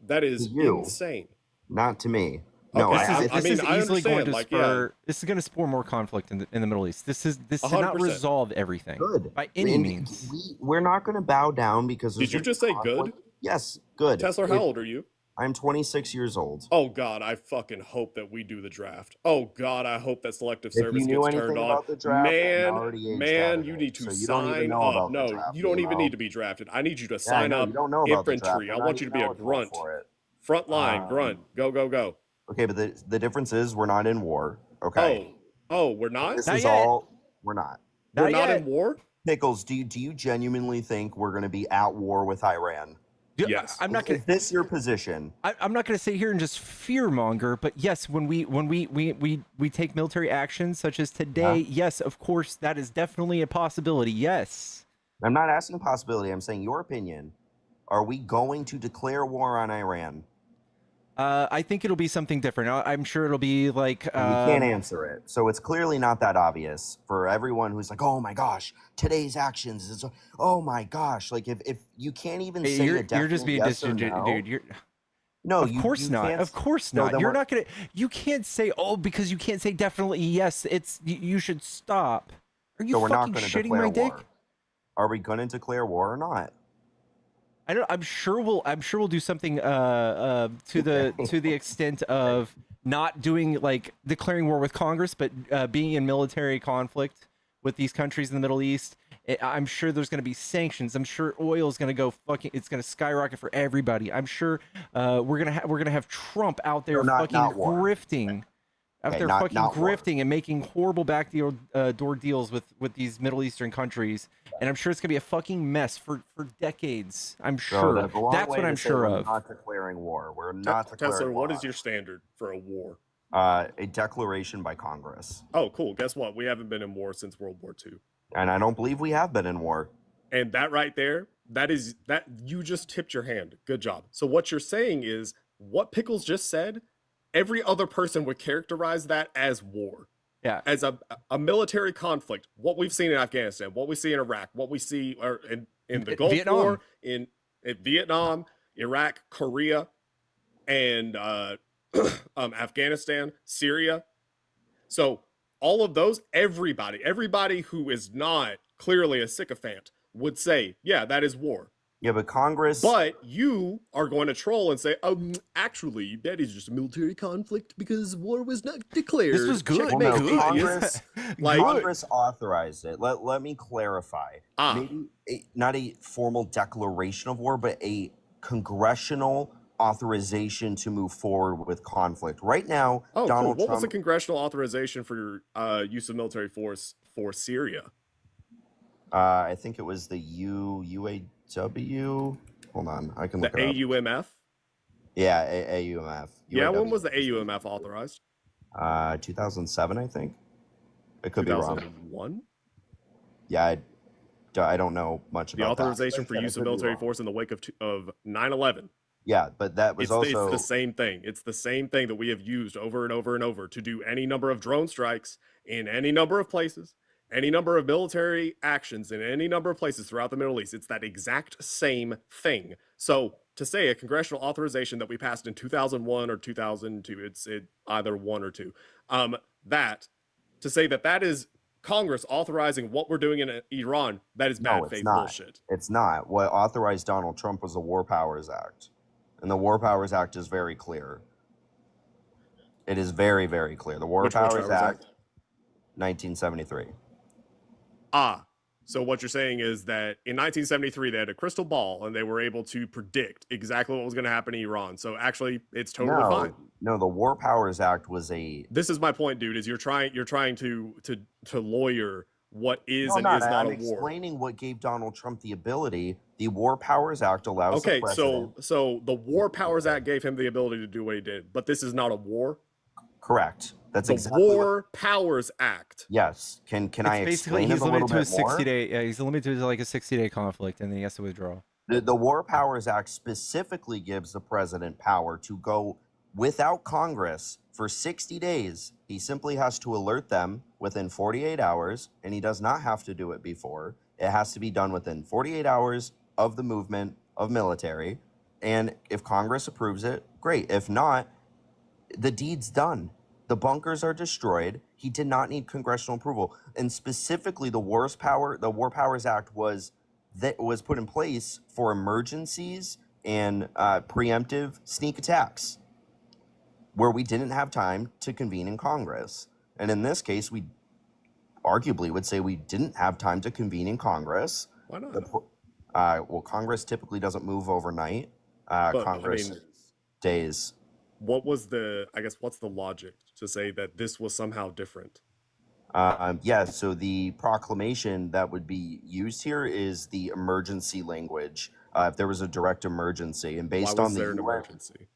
That is insane. Not to me. Okay, No, this is easily going to spur. Yeah. This is going to spur more conflict in the Middle East. This did not 100%. resolve everything. Good. By any means. We're not going to bow down because. Did you just say good? Yes, good. Tesla, how old are you? I'm 26 years old. Oh God, I fucking hope that we do the draft. Oh God, I hope that selective service knew gets turned anything on. about the draft, I'm already aged out of You it, need to so you don't even sign know up. about the No, draft, you don't even Nemo. need to be drafted. I need you to Yeah, I sign know, up you don't know about the draft. infantry. You're I not want you to even be a eligible grunt. for it. Front line, grunt. Go, go, go. Okay, but the difference is we're not in war. Okay. Oh, we're not? This Not is yet. all. We're not. We're Not not yet. in war? Pickles, do you genuinely think we're going to be at war with Iran? Yes. I'm not going Is this your position? I'm not going to sit here and just fearmonger, but yes, when we take military action such as today, yes, of course, that is definitely a possibility. Yes. I'm not asking possibility. I'm saying your opinion. Are we going to declare war on Iran? I think it'll be something different. I'm sure it'll be like And we can't answer it. So it's clearly not that obvious for everyone who's like, oh my gosh, today's actions is, oh my gosh. Like if you can't even hey, say a you're just definite being yes or disingenuous, no. dude. You're No, of course you not. can't. Of course No, not. then You're we're, not gonna. You can't say because you can't say definitely yes. You should stop. Are you so we're not fucking going to shitting declare my dick? war. Are we going to declare war or not? I don't. I'm sure we'll do something to the extent of not doing like declaring war with Congress, but being in military conflict with these countries in the Middle East. I'm sure there's going to be sanctions. I'm sure oil is going to go fucking. It's going to skyrocket for everybody. I'm sure we're gonna have Trump out there No, fucking not war. grifting. Out Okay, there not fucking war. grifting and making horrible door deals with these Middle Eastern countries, and I'm sure it's gonna be a fucking mess for decades. I'm So sure. that's a long That's way what to I'm say sure we're of. not declaring war. We're not declaring Tesla, war. what is your standard for a war? A declaration by Congress. Oh, cool. Guess what? We haven't been in war since World War II. And I don't believe we have been in war. And that right there, that you just tipped your hand. Good job. So what you're saying is what Pickles just said, every other person would characterize that as war. Yeah. As a military conflict. What we've seen in Afghanistan, what we see in Iraq, what we see in the Gulf Vietnam. War, in Vietnam, Iraq, Korea, and Afghanistan, Syria. So all of those, everybody who is not clearly a sycophant would say, yeah, that is war. Yeah, but Congress. But you are going to troll and say, actually, that is just a military conflict because war was not declared. This was good. Well, no, Good. Congress, Like- Congress authorized it. Let me clarify. Ah. Maybe not a formal declaration of war, but a congressional authorization to move forward with conflict. Right now, Oh, Donald cool. What was the Trump. congressional authorization for use of military force for Syria? I think it was the UAW. Hold on, I can The look it up. AUMF? Yeah, AUMF. Yeah, when UAW. was the AUMF authorized? 2007, I think. It could be wrong. 2001? Yeah, I don't know much The about that. authorization for Like I said, use I of could be military wrong. force in the wake of 9/11. Yeah, but that was It's also the same thing. It's the same thing that we have used over and over and over to do any number of drone strikes in any number of places, any number of military actions in any number of places throughout the Middle East. It's that exact same thing. So to say a congressional authorization that we passed in 2001 or 2002, it's either one or two. That to say that is Congress authorizing what we're doing in Iran, that is bad No, it's faith not. bullshit. It's not. What authorized Donald Trump was the War Powers Act. And the War Powers Act is very clear. It is very, very clear. The War Which Powers Act, 1973. So what you're saying is that in 1973 they had a crystal ball and they were able to predict exactly what was going to happen in Iran. So actually, it's totally fine. No, the War Powers Act was This is my point, dude. Is you're trying to lawyer what is No, and not. is not I'm a war. explaining what gave Donald Trump the ability. The War Powers Act allows the Okay, president. so the War Powers Act gave him the ability to do what he did, but this is not a war. Correct. That's The exactly what, War Powers Act. Yes. Can I Basically, explain it he's a little limited to a bit more? 60-day. Yeah, he's limited to like a 60-day conflict, and then he has to withdraw. The War Powers Act specifically gives the president power to go without Congress for 60 days. He simply has to alert them within 48 hours, and he does not have to do it before. It has to be done within 48 hours of the movement of military. And if Congress approves it, great. If not, the deed's done. The bunkers are destroyed. He did not need congressional approval. And specifically, the War Powers Act was put in place for emergencies and preemptive sneak attacks, where we didn't have time to convene in Congress. And in this case, we arguably would say we didn't have time to convene in Congress. Why not? Well, Congress typically doesn't move overnight. But, Congress days. What's the logic to say that this was somehow different? Yeah, so the proclamation that would be used here is the emergency language. If there was a direct emergency, and Why was there an emergency?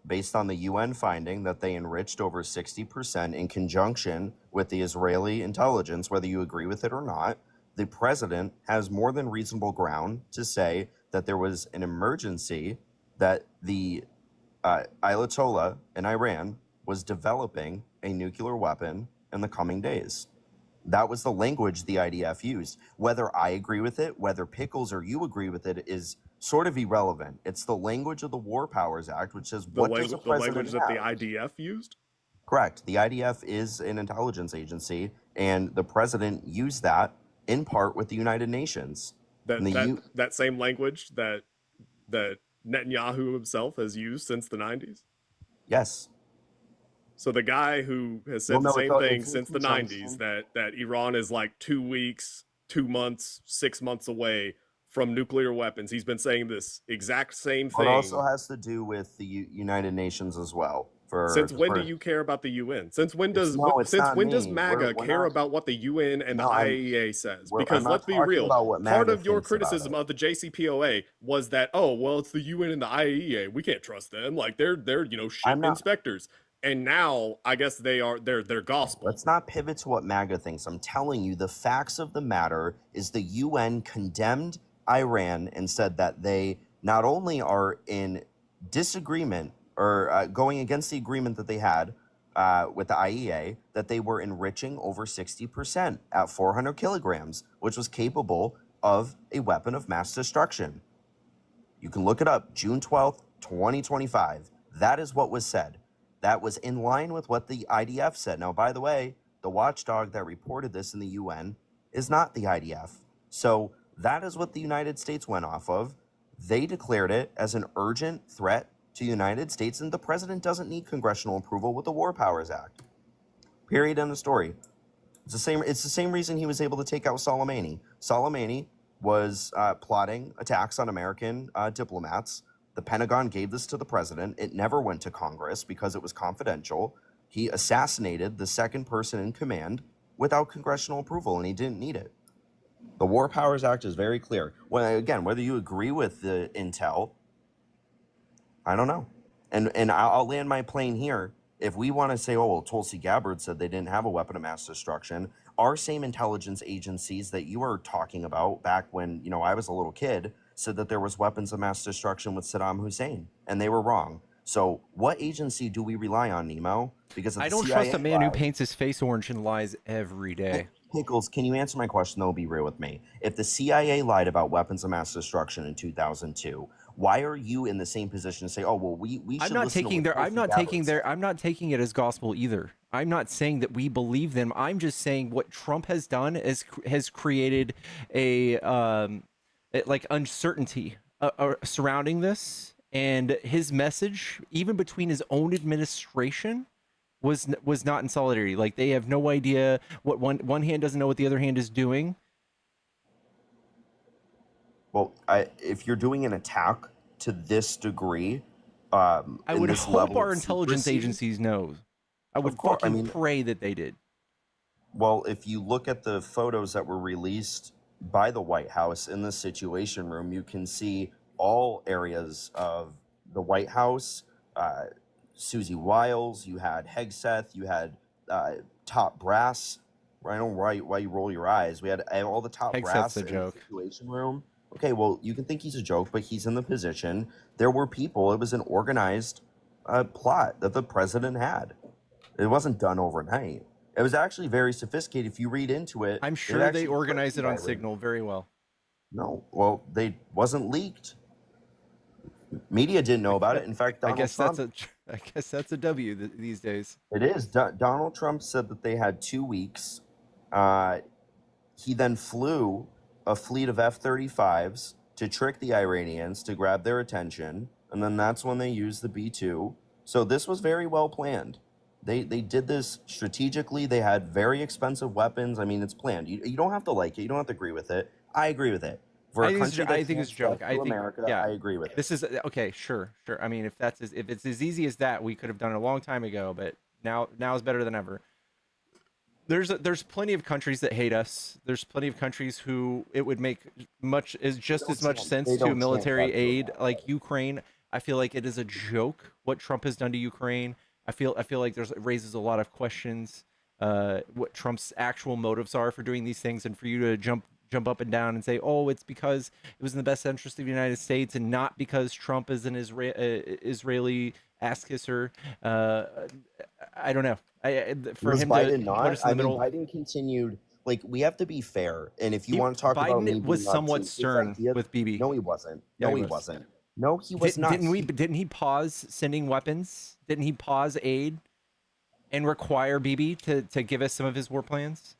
based on the UN finding that they enriched over 60% in conjunction with the Israeli intelligence, whether you agree with it or not, the president has more than reasonable ground to say that there was an emergency, that the Ayatollah in Iran was developing a nuclear weapon in the coming days. That was the language the IDF used. Whether I agree with it, whether Pickles or you agree with it, is sort of irrelevant. It's the language of the War Powers Act, which says, The what does a language, the president language that the have? IDF used. Correct. The IDF is an intelligence agency, and the president used that in part with the United Nations. That And the that U- that same language that Netanyahu himself has used since the 90s. yes. So the guy who has said Well, the no, same it's thing in since the conjunction. 90s, that Iran is like 2 weeks, 2 months, 6 months away from nuclear weapons. He's been saying this exact same Well, it also thing. has to do with the United Nations as well. Since when do you care about the UN? Since when does it's since not when does me. MAGA We're care not- about what the UN and No, the I'm- IAEA says? I'm Because not let's be talking real, about what part MAGA of your thinks about criticism it. of the JCPOA was that, oh well, it's the UN and the IAEA. We can't trust them. Like they're shit I'm not- inspectors. And now I guess they're gospel. Let's not pivot to what MAGA thinks. I'm telling you, the facts of the matter is the UN condemned Iran and said that they not only are in disagreement or going against the agreement that they had with the IEA, that they were enriching over 60% at 400 kilograms, which was capable of a weapon of mass destruction. You can look it up, June 12th, 2025. That is what was said. That was in line with what the IDF said. Now, by the way, the watchdog that reported this in the UN is not the IDF. So that is what the United States went off of. They declared it as an urgent threat to the United States, and the president doesn't need congressional approval with the War Powers Act. Period. End of story. It's the same reason he was able to take out Soleimani. Soleimani was plotting attacks on American diplomats. The Pentagon gave this to the president. It never went to Congress because it was confidential. He assassinated the second person in command without congressional approval, and he didn't need it. The War Powers Act is very clear. Well, again, whether you agree with the intel, I don't know. And I'll land my plane here. If we want to say, oh, well, Tulsi Gabbard said they didn't have a weapon of mass destruction, our same intelligence agencies that you were talking about back when, I was a little kid, said that there was weapons of mass destruction with Saddam Hussein, and they were wrong. So what agency do we rely on, Nemo? Because if I the don't CIA trust a man who lied- paints his face orange and lies every day. Pickles, can you answer my question, though? Be real with me. If the CIA lied about weapons of mass destruction in 2002, why are you in the same position to say, oh, well, we should I'm not listen to taking what their I'm Tulsi not Gabbard taking said? their I'm not taking it as gospel either. I'm not saying that we believe them. I'm just saying what Trump has done has created a like uncertainty surrounding this, and his message even between his own administration was not in solidarity. Like they have no idea what one hand doesn't know what the other hand is doing. Well, if you're doing an attack to this degree, I in would this hope level our of intelligence secrecy- agencies know. I would course, I fucking mean- pray that they did. Well, if you look at the photos that were released by the White House in the Situation Room, you can see all areas of the White House. Susie Wiles, you had Hegseth, you had top brass. I don't know why you roll your eyes. We had all the top Hegseth's brass a in the joke. Situation Room. Okay, well, you can think he's a joke, but he's in the position. There were people. It was an organized plot that the president had. It wasn't done overnight. It was actually very sophisticated. If you read into it, I'm it sure actually they organized it on could be Signal very well. No, well, they wasn't leaked. Media didn't know about it. In fact, I Donald guess Trump. that's a W these days. It is. Donald Trump said that they had 2 weeks. He then flew a fleet of F-35s to trick the Iranians to grab their attention, and then that's when they used the B-2. So this was very well planned. They did this strategically. They had very expensive weapons. I mean, it's planned. You don't have to like it. You don't have to agree with it. I agree with it. For a country I think it's a joke. I think America, yeah. I agree with it. This is okay. Sure. I mean, if it's as easy as that, we could have done it a long time ago. But now is better than ever. There's plenty of countries that hate us. There's plenty of countries who it would make just as much sense to military aid, like Ukraine. I feel like it is a joke what Trump has done to Ukraine. I feel like it raises a lot of questions. What Trump's actual motives are for doing these things, and for you to jump jump up and down and say, oh, it's because it was in the best interest of the United States and not because Trump is an Israeli ass kisser. I don't know. For Was him Biden to not? put us in I the mean, middle, Biden continued. Like, we have to be fair. And if you want to talk about me Biden was being somewhat obtuse, stern ideas, with Bibi. no, he wasn't. Yeah, No, he he was. wasn't. No, he was not. Didn't he pause sending weapons? Didn't he pause aid and require Bibi to give us some of his war plans?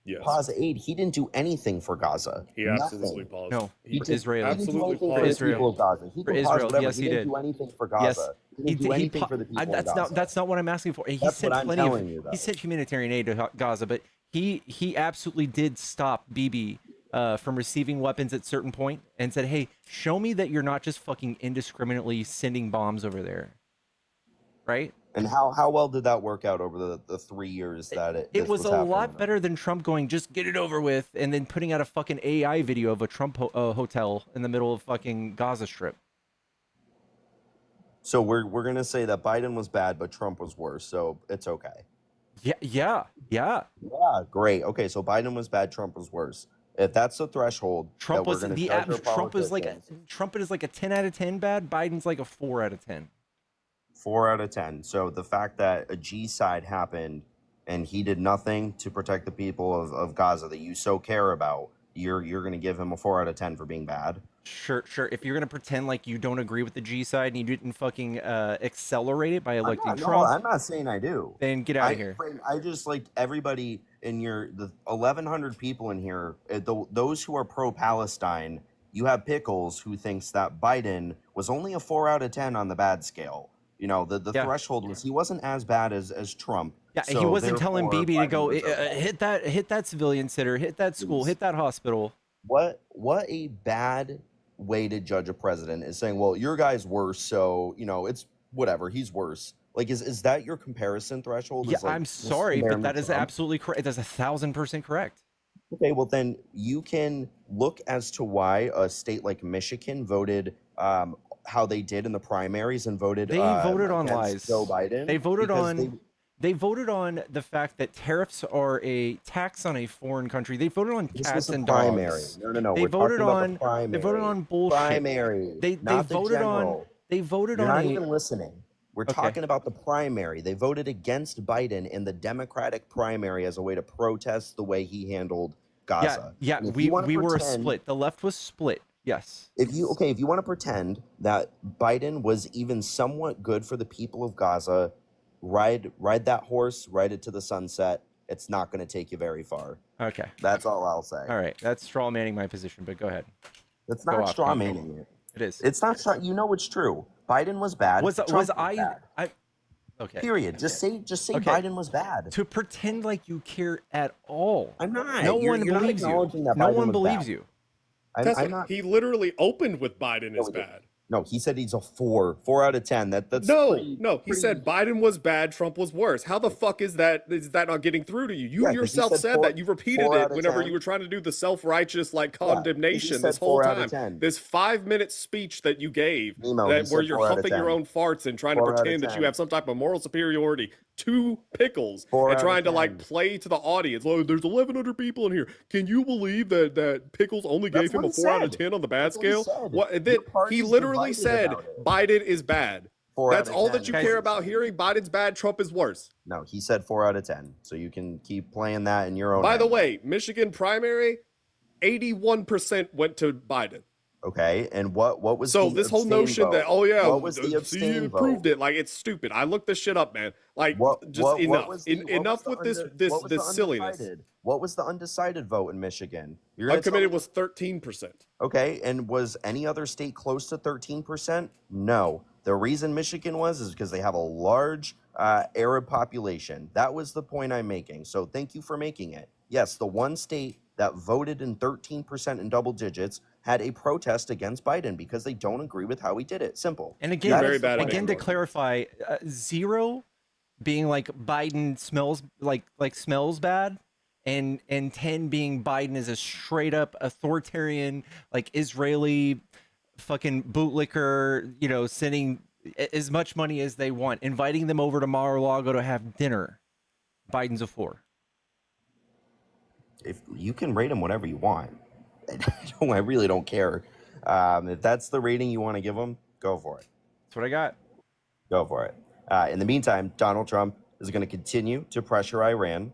Yes. Pause aid. He didn't do anything for Gaza. He Nothing. absolutely paused. No, He for Israel. He didn't do absolutely anything for paused. the Israel. people of Gaza. He For can pause Israel, whatever. yes, he he didn't did. do anything for Yes, Gaza. He didn't do anything for the people that's in Gaza. that's not what I'm asking for. He That's sent what I'm plenty telling of you, though. he sent humanitarian aid to Gaza, but he absolutely did stop Bibi from receiving weapons at certain point and said, "Hey, show me that you're not just fucking indiscriminately sending bombs over there." Right? And how well did that work out over the 3 years that It this was a happening? lot better than Trump going, just get it over with, and then putting out a fucking AI video of a Trump hotel in the middle of fucking Gaza Strip. So we're gonna say that Biden was bad, but Trump was worse. So it's okay. Yeah. Yeah, great. Okay, so Biden was bad, Trump was worse. If that's the threshold, Trump that we're was gonna the judge our Trump is like politicians, Trump is like a 10 out of 10 bad. Biden's like a 4 out of 10. 4 out of 10. So the fact that a G side happened and he did nothing to protect the people of Gaza that you so care about, you're gonna give him a 4 out of 10 for being bad. Sure. If you're gonna pretend like you don't agree with the G side and you didn't fucking accelerate it by electing Trump, I'm not saying I do. then get out of here. I just like everybody in the 1,100 people in here, those who are pro-Palestine. You have Pickles who thinks that Biden was only a 4 out of 10 on the bad scale. You know, the threshold was he wasn't as bad as Trump. Yeah, so he wasn't telling therefore, Bibi to Biden go was okay. hit that civilian center, hit that school, hit that hospital. What a bad way to judge a president is saying, well, your guy's worse, so it's whatever, he's worse. Like, is that your comparison threshold? Yeah, Is like, I'm just sorry, compare but him that to is Trump? absolutely correct. That's 1,000% correct. Okay, well then you can look as to why a state like Michigan voted how they did in the primaries and voted They voted on against lies. Joe Biden. They voted because on they voted on the fact that tariffs are a tax on a foreign country. They voted on this was cats the and primary. dogs. No. They We're voted talking about on the primary. they voted on bullshit. Primary. They not the voted general. on they voted You're on not a even listening. We're talking about the primary. They voted against Biden in the Democratic primary as a way to protest the way he handled Gaza. Yeah, And if we you wanna were pretend- split. The left was split. Yes. If you want to pretend that Biden was even somewhat good for the people of Gaza, ride that horse, ride it to the sunset. It's not going to take you very far. Okay. That's all I'll say. All right. That's straw manning my position, but go ahead. It's Go not off, straw Tom. manning it. It is. It's not straw. You know it's true. Biden was bad. Was Trump I bad. okay. Period. Just say Okay. Biden was bad. To pretend like you care at all. I'm not. No You're one not believes you. acknowledging that No Biden one was believes bad. you. I'm not. He literally opened with Biden is he didn't. bad. No, he said he's a 4 out of 10. That's No. pretty- He pretty- said Biden was bad, Trump was worse. How the fuck is that not getting through to you? You Yeah, 'cause he yourself said said four- that. You repeated 4 it out of whenever 10. you were trying to do the self-righteous like Yeah, he condemnation said this whole 4 out of time. 10. This 5-minute speech that you gave Nemo, he where said you're 4 out of huffing your 10. own farts and trying to 4 out of pretend that 10. you have some type of moral superiority to Pickles 4 and out of trying to 10. like play to the audience. Oh, there's 1,100 people in here. Can you believe that Pickles only That's gave him what a he 4 out of said. 10 on the bad That's what he scale? said. What Your that he party's literally divided said about it. Biden is bad. 4 out That's of all 10. that you care about hearing. Biden's bad, Trump is worse. No, he said 4 out of 10. So you can keep playing that in your own. By the head. way, Michigan primary, 81% went to Biden. Okay, and what was So the this whole abstain notion vote? that what was the see, abstain you vote? proved it, like it's stupid. I looked this shit up, man. Like just enough, enough with this silliness. What was the undecided vote in Michigan? You're gonna tell Uncommitted me- was 13%. Okay, and was any other state close to 13%? No. The reason Michigan is because they have a large Arab population. That was the point I'm making. So thank you for making it. Yes, the one state that voted in 13% in double digits had a protest against Biden because they don't agree with how he did it. Simple. And again, You're very bad at again making to clarify, 0 being like Biden smells smells bad, and 10 being Biden is a straight up authoritarian, like Israeli fucking bootlicker, sending as much money as they want, inviting them over to Mar-a-Lago to have dinner. Biden's a 4. If you can rate him whatever you want. I really don't care. If that's the rating you want to give them, go for it. That's what I got. Go for it. In the meantime, Donald Trump is going to continue to pressure Iran.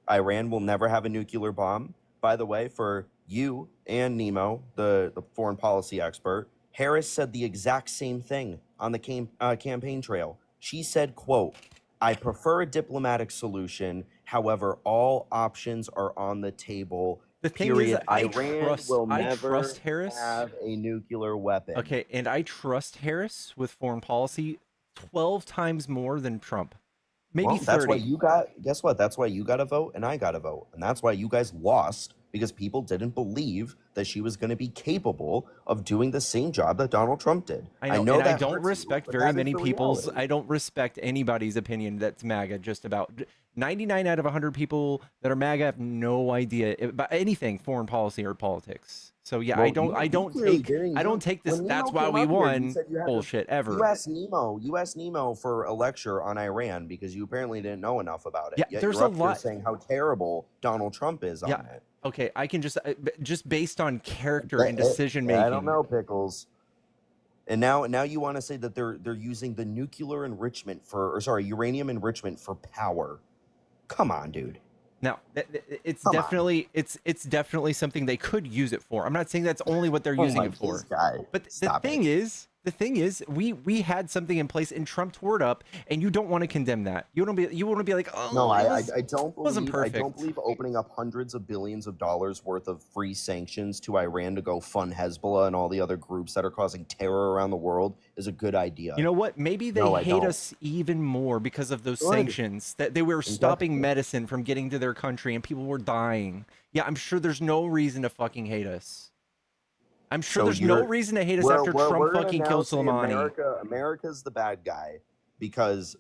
Iran will never have a nuclear bomb. By the way, for you and Nemo, the foreign policy expert, Harris said the exact same thing on the campaign trail. She said, quote, "I prefer a diplomatic solution. However, all options are on the table. The thing Period. is, I Iran will never trust Harris. have a nuclear weapon." Okay, and I trust Harris with foreign policy 12 times more than Trump. Maybe Well, 30. that's why you got, guess what? That's why you got a vote and I got a vote. And that's why you guys lost, because people didn't believe that she was going to be capable of doing the same job that Donald Trump did. I know, and that I don't hurts you, respect but very that is many the people's. reality. I don't respect anybody's opinion that's MAGA. Just about 99 out of 100 people that are MAGA have no idea about anything foreign policy or politics. So yeah, Well, I don't clearly take didn't. I don't take this. When That's Nemo why came we up here, you won said you had to- bullshit ever. You asked Nemo for a lecture on Iran because you apparently didn't know enough about it. Yeah, Yet there's you're a up here lot- saying how terrible Donald Trump is Yeah. on it. Okay, I can just based on character and decision making. I don't know, Pickles. And now you want to say that they're using the nuclear enrichment uranium enrichment for power. Come on, dude. Now, it's Come on. definitely it's definitely something they could use it for. I'm not saying that's only what they're Oh using my, it for. this guy. But the Stop thing it. is, we had something in place and Trump tore it up, and you don't want to condemn that. You want to be like, oh No, it I don't wasn't believe. I don't perfect. believe opening up hundreds of billions of dollars worth of free sanctions to Iran to go fund Hezbollah and all the other groups that are causing terror around the world is a good idea. You know what? Maybe they No, I hate don't. us even more because of those Good. sanctions, that they were stopping Exactly. medicine from getting to their country and people were dying. Yeah, I'm sure there's no reason to fucking hate us. I'm sure So there's no you're- reason to hate us We're- after we're- Trump we're gonna fucking now killed say Soleimani. America's the bad guy because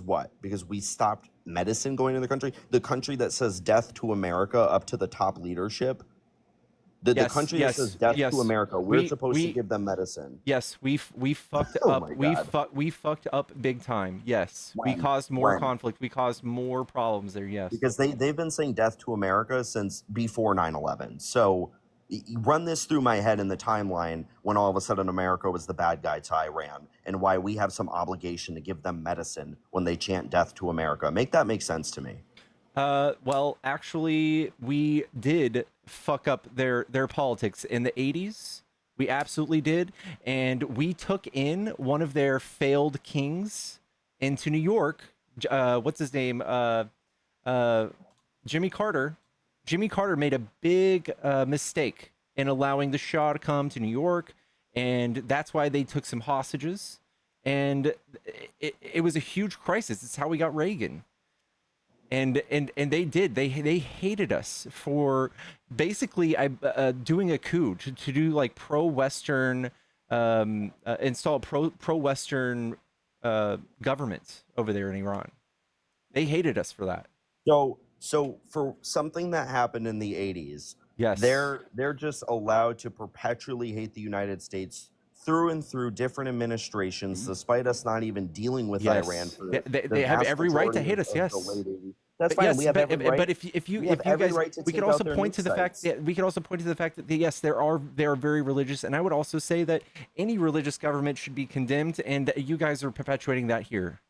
what? Because we stopped medicine going in the country. The country that says death to America up to the top leadership. The Yes, country yes, that says death yes. to America. We're We- supposed to we- give them medicine. Yes, we fucked Oh up. my We God. fucked up big time. Yes, we When? caused more When? conflict. We caused more problems there. Yes. Because they've been saying death to America since before 9/11. So run this through my head in the timeline when all of a sudden America was the bad guy to Iran and why we have some obligation to give them medicine when they chant death to America. Make that make sense to me. Well, actually, we did fuck up their politics in the 80s. We absolutely did, and we took in one of their failed kings into New York. What's his name? Jimmy Carter. Jimmy Carter made a big mistake in allowing the Shah to come to New York, and that's why they took some hostages. And it was a huge crisis. It's how we got Reagan. And they did. They hated us for basically doing a coup to do like pro-Western, install pro-Western government over there in Iran. They hated us for that. So for something that happened in the 80s, Yes. they're just allowed to perpetually hate the United States through and through different administrations, despite us not even dealing with Yes. Iran. For They have vast every right to majority hate of us. the Yes. lady. That's But fine. yes, we have every right. but if you we have every guys, right to we take could out also their point to news the fact sites. that we could also point to the fact that yes, they are very religious, and I would also say that any religious government should be condemned, and you guys are perpetuating that here.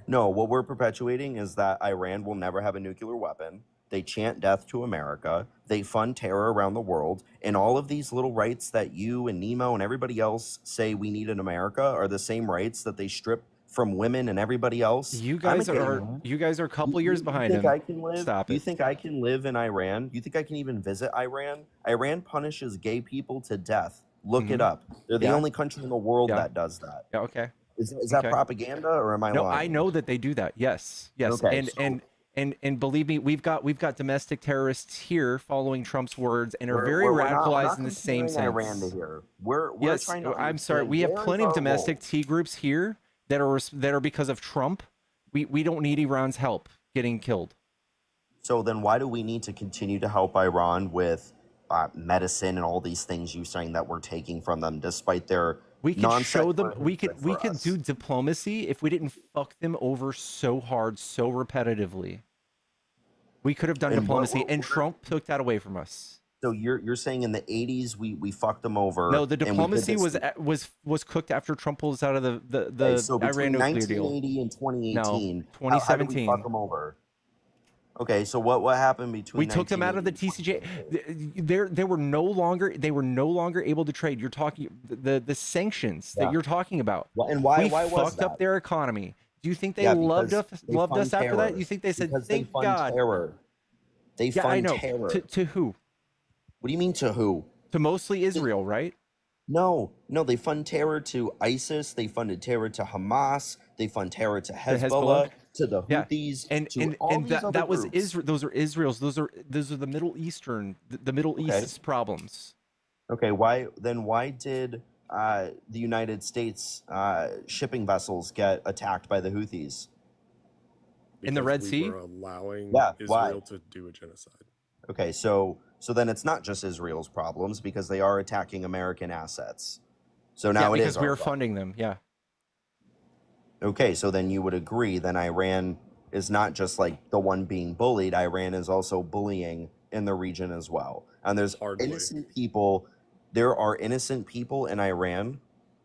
No, what we're perpetuating is that Iran will never have a nuclear weapon. They chant death to America. They fund terror around the world. And all of these little rights that you and Nemo and everybody else say we need in America are the same rights that they strip from women and everybody else. You I'm guys okay are with that. a couple years behind think him. I can live? Stop Do you it. think I can live in Iran? Do you think I can even visit Iran? Iran punishes gay people to death. Look it up. They're the Yeah. only country in the world Yeah. that does that. Yeah, okay. Is that Okay. propaganda or am I No, lying? I know that they do that. Yes, yes, Okay, and believe me, we've got domestic terrorists here following Trump's words and are very we're not radicalized in the same comparing sense. Iran to here. We're Yes, trying to I'm sorry. understand We have where plenty is of our domestic role? T groups here that are because of Trump. We don't need Iran's help getting killed. So then why do we need to continue to help Iran with medicine and all these things you're saying that we're taking from them despite their We could show them. non-sequitur We could hatred for us? do diplomacy if we didn't fuck them over so hard, so repetitively. We could have done And diplomacy, and what Trump took that away from us. so you're saying in the 80s we fucked them over. No, the and we did diplomacy this- was cooked after Trump pulls out of the Okay, so Iran between nuclear deal. 1980 and 2018, No, how did we 2017. fuck them over? Okay, so what happened between? We took them out of the 1980 TCJ. They were no longer able to trade. You're talking the sanctions Yeah. that you're talking about. and why We was fucked that? up their economy. Do you think they Yeah, loved because us? they Loved fund us after that? terror. You think they said, Because they "Thank fund God"? terror. They Yeah, fund I know. terror. To who? What do you mean to who? To mostly Israel, right? No, they fund terror to ISIS. They funded terror to Hamas. They fund terror to Hezbollah, to the Yeah. Houthis, And to all these other that was groups. Israel. Those are Israel's. Those are the Middle Eastern, the Middle Okay. East's problems. Okay, why did the United States shipping vessels get attacked by the Houthis? In the Because Red we Sea? were allowing Yeah, why? Israel to do a genocide. Okay, so then it's not just Israel's problems because they are attacking American assets. So now it because is we our were problem. funding them. Yeah. Okay, so then you would agree then Iran is not just like the one being bullied. Iran is also bullying in the region as well. And there's Hardly. innocent people. There are innocent people in Iran.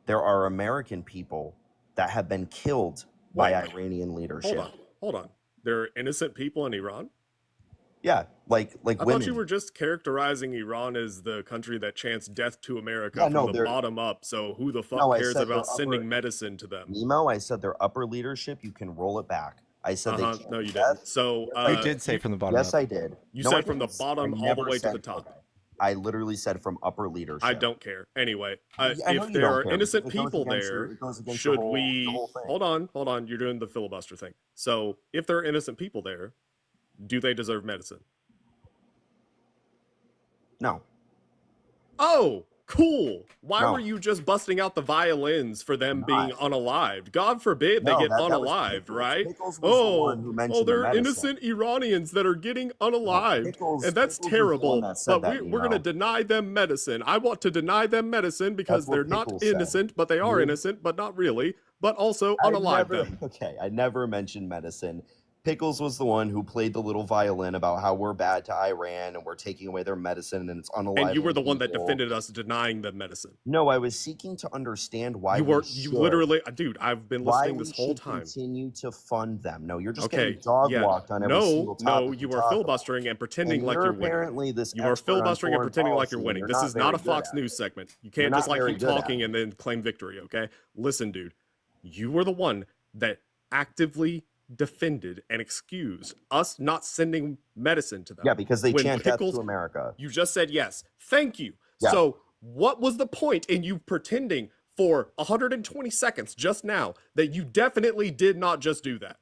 There are American people that have been killed by Wait. Iranian leadership. Hold on. There are innocent people in Iran? Yeah, like I women. thought you were just characterizing Iran as the country that chants death to America Yeah, from no, the they're- bottom up. So who the fuck No, I cares said about they're sending upper- medicine to them? Nemo, I said their upper leadership, you can roll it back. I said they can't No, you do didn't. that. So You did say from the bottom Yes, up. I did. You No, said I from the didn't. bottom I all the never way to said- the top. okay. I literally said from upper leadership. I don't care. Anyway, Yeah, I know if you there don't are care. innocent It goes people against there, it goes against should the whole thing. hold on, you're doing the filibuster thing. So if there are innocent people there, do they deserve medicine? No. Oh, cool. Why No. were you just busting out the violins for them I'm being not. unalived? God forbid they No, get that was unalived, Pickles. right? Pickles was the one who Oh, mentioned the they're medicine. innocent Iranians that are getting unalived. Pickles- and that's Pickles was the one terrible. that said But that, we're going to Nemo. deny them medicine. I want to deny them medicine because That's what they're not Pickles said. innocent, but they are You- innocent, but not really. But also I unalive never, them. Okay, I never mentioned medicine. Pickles was the one who played the little violin about how we're bad to Iran and we're taking away their medicine and it's unalive. And you were the one that defended us denying them medicine. No, I was seeking to understand why You literally, dude, I've been why listening we this whole should time. continue to fund them. No, you're just Okay, getting dog yeah. walked on every single topic. No, you talk are about. filibustering and pretending And like you're you're winning. apparently this You are expert on filibustering and foreign pretending like you're policy, winning. and This you're is not a very good Fox at News it. segment. You You're can't not just like very keep good at talking it. and then claim victory, okay? Listen, dude, you were the one that actively defended and excused us not sending medicine to them. Yeah, because they When chant Pickles- death to America. You just said yes. Thank you. Yeah. So, what was the point in you pretending for 120 seconds just now that you definitely did not just do that?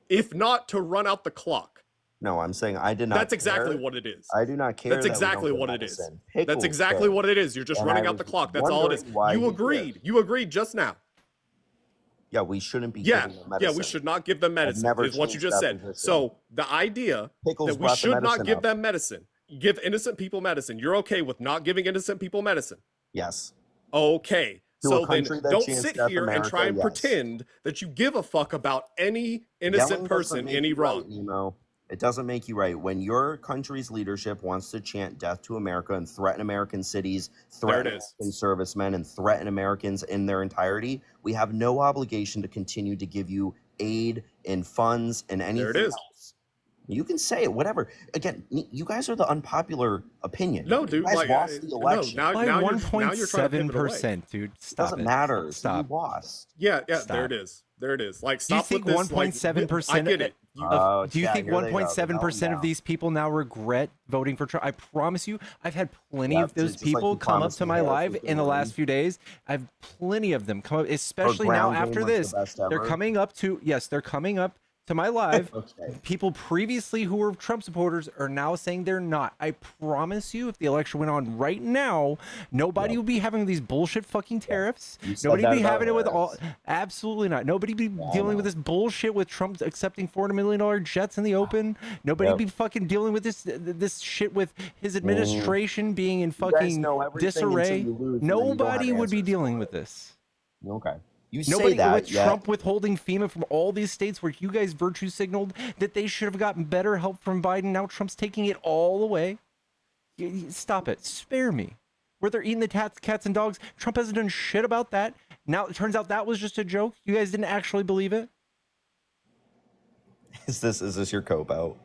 If not to run out the clock. No, I'm saying I did not. That's exactly care. what it is. I do not care. That's that we don't exactly get what it is. medicine. That's Pickles exactly cared. what it is. You're just And running I out the was clock. That's all it is. wondering why You he agreed. cared. You agreed just now. Yeah, we shouldn't be Yeah, giving them medicine. yeah, we should not give them medicine. never Is what you changed just that said. position. So the idea Pickles that we brought the should not medicine give up. them medicine, give innocent people medicine. You're okay with not giving innocent people medicine? Yes. Okay. To a So then country that don't chants sit death here and America, try and yes. pretend that you give a fuck about any innocent Yelling doesn't person make in you Iran. right, Nemo. It doesn't make you right. When your country's leadership wants to chant death to America and threaten American cities, threaten There it is. American servicemen, and threaten Americans in their entirety, we have no obligation to continue to give you aid and funds and anything There it is. else. You can say it, whatever. Again, you guys are the unpopular opinion. No, dude. You guys Like, lost the no, election. now By you're trying to pivot away. 1.7%, dude. It Stop doesn't it. matter. Stop. You lost. Yeah, there Stop. it is. There it is. Like, Do you stop think with this. 1.7%? I get it. You, Oh, Do you yeah, think here they go. They're 1.7% melting of these people now regret voting for Trump? I promise you, I've had plenty Yeah, of those just like people you come up promised to me my Harris live was in the gonna last win. few days. I've plenty of them come up, especially now ground game after was the this. best They're ever. coming up to, yes, they're coming up to my live. Okay. People previously who were Trump supporters are now saying they're not. I promise you, if the election went on right now, nobody would be having these bullshit fucking tariffs. You said Nobody that would be about having it with all. Harris. Absolutely not. Nobody be I dealing with know. this bullshit with Trump accepting $400 million jets in the open. Nobody Yep. be fucking dealing with this shit with his administration being in guys fucking know everything until disarray. you lose, and then you don't Nobody have would be answers dealing for with it. this. Okay. You say Nobody that, with yet Trump withholding FEMA from all these states where you guys virtue signaled that they should have gotten better help from Biden. Now Trump's taking it all away. Stop it. Spare me. Where they're eating the cats and dogs. Trump hasn't done shit about that. Now it turns out that was just a joke. You guys didn't actually believe it. is this your cope out?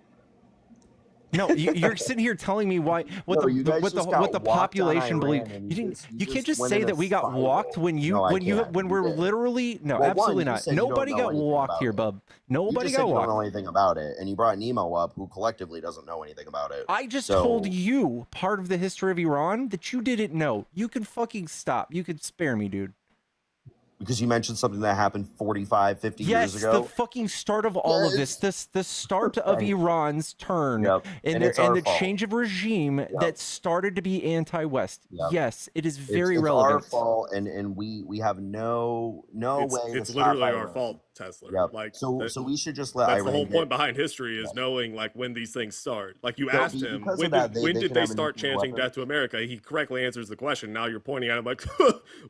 No, you're sitting here telling me why what No, you guys what the just got what the walked on population Iran believed. and You didn't. just- you You can't just just went say in that a we got spiral. walked when you No, I when can't. You we're did. literally no, Well, absolutely one, you not. said you don't Nobody know got anything walked about here, it. bub. You Nobody just said got you don't know walked. anything about it, and you brought Nemo up, who collectively doesn't know anything about it. I just So- told you part of the history of Iran that you didn't know. You can fucking stop. You could spare me, dude. Because you mentioned something that happened 45, 50 Yes, years the ago. fucking start of all of this. The start of Okay. Iran's turn Yep. and it's our the fault. change of regime that started to be anti-West. Yep. Yes, it is very it's relevant. our fault, and we have no way. It's to literally stop our Iran. fault, Tesla. Yep. Like so that- so we should just let that's Iran the whole get- point behind history is knowing like when these things start. Like you So asked him because of when that, did, when they did can they have a start nuclear chanting weapon. death to America? He correctly answers the question. Now you're pointing at him like,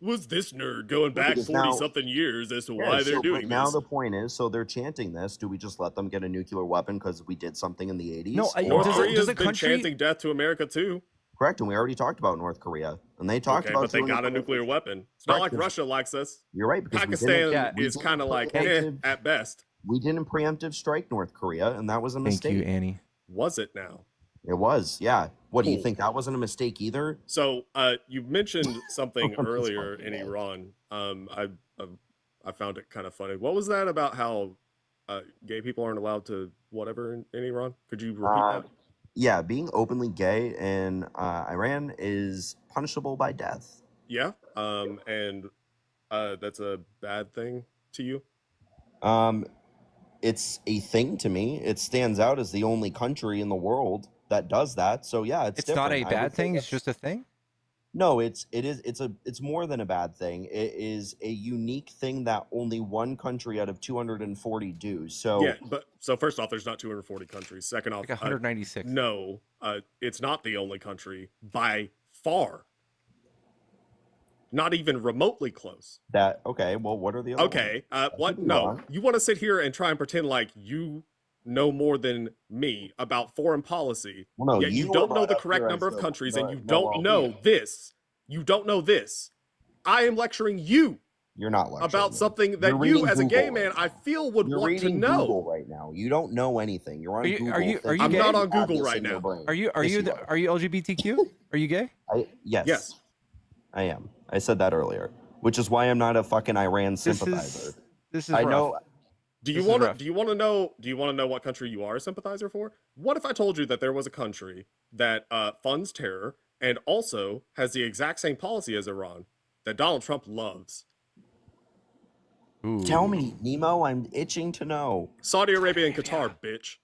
was this nerd going back because 40 now- something years as to Yeah, why they're so- doing but now this? the point is, so they're chanting this. Do we just let them get a nuclear weapon because we did something in the 80s? No, North does Korea's a been country- chanting death to America too. Correct, and we already talked about North Korea, and they talked Okay, about but they doing got a it- nuclear weapon. It's not Correct, like because- Russia likes us. You're right, because Pakistan Yeah, we is didn't kind of like preemptive- at best. we didn't preemptive strike North Korea, and that was a Thank mistake. you, Annie. Was it now? It was, yeah. What do you Cool. think? That wasn't a mistake either. So you mentioned something I'm just earlier fucking in mad. Iran. I found it kind of funny. What was that about? How gay people aren't allowed to whatever in Iran? Could you repeat that? Yeah, being openly gay in Iran is punishable by death. Yeah. And that's a bad thing to you. It's a thing to me. It stands out as the only country in the world that does that. So yeah, It's not a different. I bad would say thing. It's that's- just a thing. No, it's more than a bad thing. It is a unique thing that only one country out of 240 do. So Yeah. But so first off, there's not 240 countries. Second off, Like 196. no, it's not the only country by far. Not even remotely close. that okay. Well, what are the other Okay. What? could be No. wrong. You want to sit here and try and pretend like you know more than me about foreign policy. Well, no, yet you you don't were know brought the up correct here number as of the- countries, the- and you the don't well-being. know this. You don't know this. I am lecturing you You're not lecturing about me. something that You're you, reading as a gay Google man, right I feel would You're want to reading know. Google right now. You don't know anything. You're on Are you- Google. are you thinking I'm gay? not you on have Google this right in your now. brain. Are you Yes, are you LGBTQ? Are you gay? Yes. Yes. I am. I said that earlier, which is why I'm not a fucking Iran This sympathizer. is I rough. know. Do you This is want to? rough. Do you want to know? Do you want to know what country you are a sympathizer for? What if I told you that there was a country that funds terror and also has the exact same policy as Iran that Donald Trump loves? Ooh. Tell me, Nemo. I'm itching to know. Saudi Arabia and Qatar, bitch.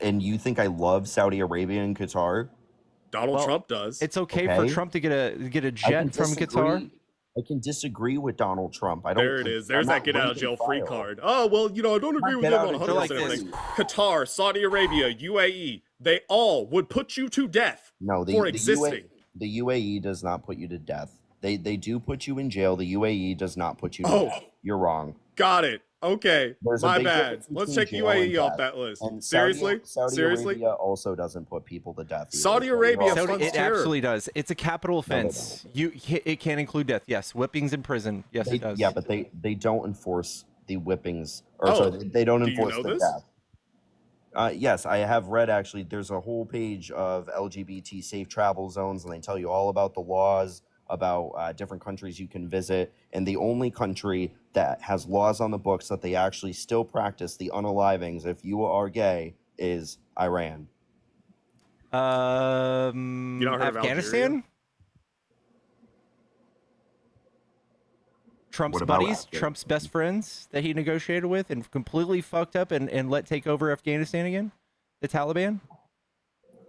And you think I love Saudi Arabia and Qatar? Donald Well, Trump does. It's okay, for Okay. Trump to get a I jet can from Qatar. disagree- I can disagree with Donald Trump. I don't. There it is. There's I'm that not get out of rank jail and free file. card. Oh well, you know I don't agree with get him out on of 100 jail percent of free. things. Qatar, Saudi Arabia, UAE, they all would put you to death No, for existing. The UAE does not put you to death. They do put you in jail. The UAE does not put you to Oh. death. You're wrong. Got it. Okay, There's a my big bad. difference Let's between take jail and UAE off death. that list. And Seriously, Saudi seriously. Arabia also doesn't put people to death. either. Saudi So you're Arabia all- funds It terror. absolutely does. It's a capital they don't. offense. It can include death. Yes, whippings in prison. Yes, They- it does. Yeah, but they don't enforce the whippings. Or Oh, sorry, they don't do you enforce know the this? death. Yes, I have read actually. There's a whole page of LGBT safe travel zones, and they tell you all about the laws, about different countries you can visit. And the only country that has laws on the books that they actually still practice the unalivings if you are gay is Iran. You not heard of Afghanistan. Algeria? Trump's What about buddies, Afghanistan? Trump's best friends that he negotiated with and completely fucked up and let take over Afghanistan again. The Taliban,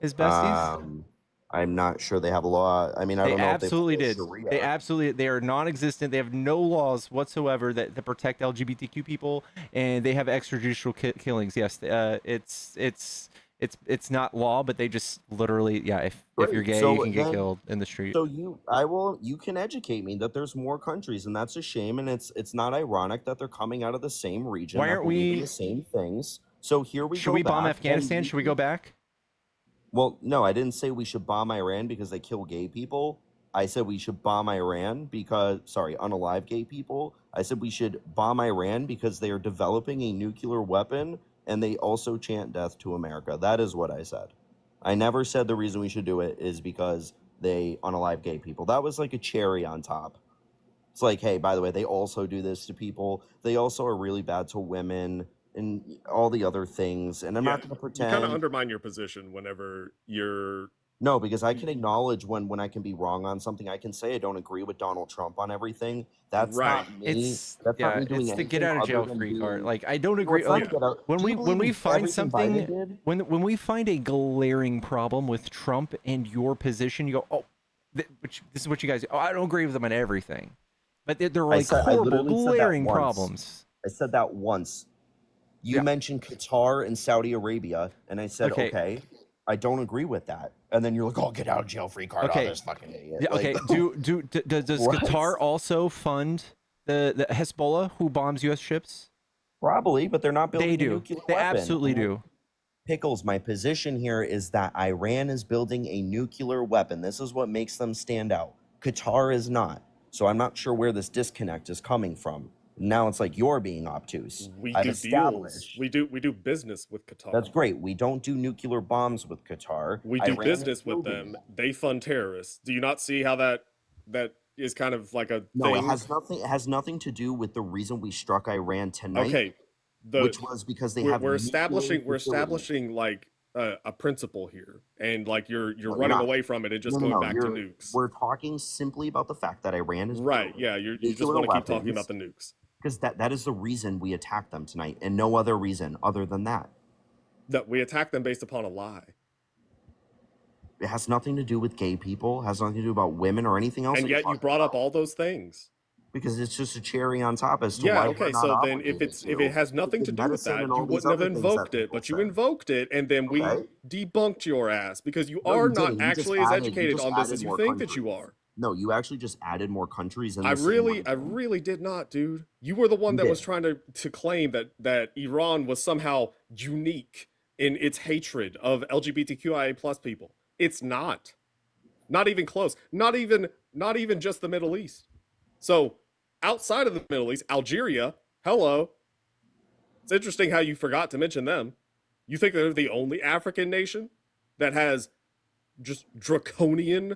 his besties. I'm not sure they have a law. I mean, I They don't know absolutely if they did. follow Sharia. They absolutely. They are non-existent. They have no laws whatsoever that protect LGBTQ people, and they have extrajudicial killings. Yes, it's it's not law, but they just literally, yeah, if you're Great. gay, you So can get then, killed in the street. so you can educate me that there's more countries, and that's a shame. And it's not ironic that they're coming out of the same region Why that aren't believe in we? the same things. So here we Should go we bomb back, and Afghanistan? we Should we go can. back? Well, no, I didn't say we should bomb Iran because they kill gay people. I said we should bomb Iran because, sorry, unalive gay people. I said we should bomb Iran because they are developing a nuclear weapon and they also chant death to America. That is what I said. I never said the reason we should do it is because they unalive gay people. That was like a cherry on top. It's like, hey, by the way, they also do this to people. They also are really bad to women and all the other things. And I'm Yeah, not going to you kind of pretend. undermine your position whenever you're. No, because I can acknowledge when I can be wrong on something. I can say I don't agree with Donald Trump on everything. That's Right. not me. It's That's not yeah, me doing it's the get anything out of other jail than free card. being. Like I don't No, agree. it's not Like to get out. when Do you when believe we in find everything Biden something, did? when we find a glaring problem with Trump and your position, you go, oh, which this is what you guys do. Oh, I don't agree with them on everything, but they're I like said I horrible, literally said that glaring once. problems. I said that once. You Yeah. mentioned Qatar and Saudi Arabia, and I said, Okay. okay, I don't agree with that. And then you're like, oh, get out of jail free card. Okay. Oh, this fucking idiot. Yeah, Like, okay. Does What? Qatar also fund the Hezbollah who bombs U.S. ships? probably, but they're not building They a do. nuclear They weapon. absolutely And do. Pickles, my position here is that Iran is building a nuclear weapon. This is what makes them stand out. Qatar is not. So I'm not sure where this disconnect is coming from. Now it's like you're being obtuse. We I've do deals. established. We do business with Qatar. That's great. We don't do nuclear bombs with Qatar. We do Iran is business with building them. They fund terrorists. Do you not see how that is kind of like a No, thing? it has nothing. It has nothing to do with the reason we struck Iran tonight, Okay, which was because they have. we're nuclear establishing facilities. like a principle here, and like you're No, you're running not. away from it and just No, no, going no. back to nukes. We're talking simply about the fact that Iran is Right? building Yeah, you just nuclear want to keep talking weapons about the nukes. because that is the reason we attacked them tonight, and no other reason other than that. That we attack them based upon a lie, It has nothing to do with gay people. Has nothing to do about women or anything else. and that you're yet you talking brought up about. all those things. Because it's just a cherry on top as to Yeah, why okay, we're not so then if obligated if it has nothing to Freaking do with medicine that, and you all these wouldn't have other things that invoked it, people but you say. invoked it, and then we Okay. debunked your ass because you No, are you not didn't. You just actually as added. You educated just on this added as you more think that you countries. are. No, you actually just added more countries in I the same really region. did not, dude. You were the one You that was did. trying to claim that Iran was somehow unique in its hatred of LGBTQIA plus people. It's not. Not even close. Not even just the Middle East. So outside of the Middle East, Algeria, hello. It's interesting how you forgot to mention them. You think they're the only African nation that has just draconian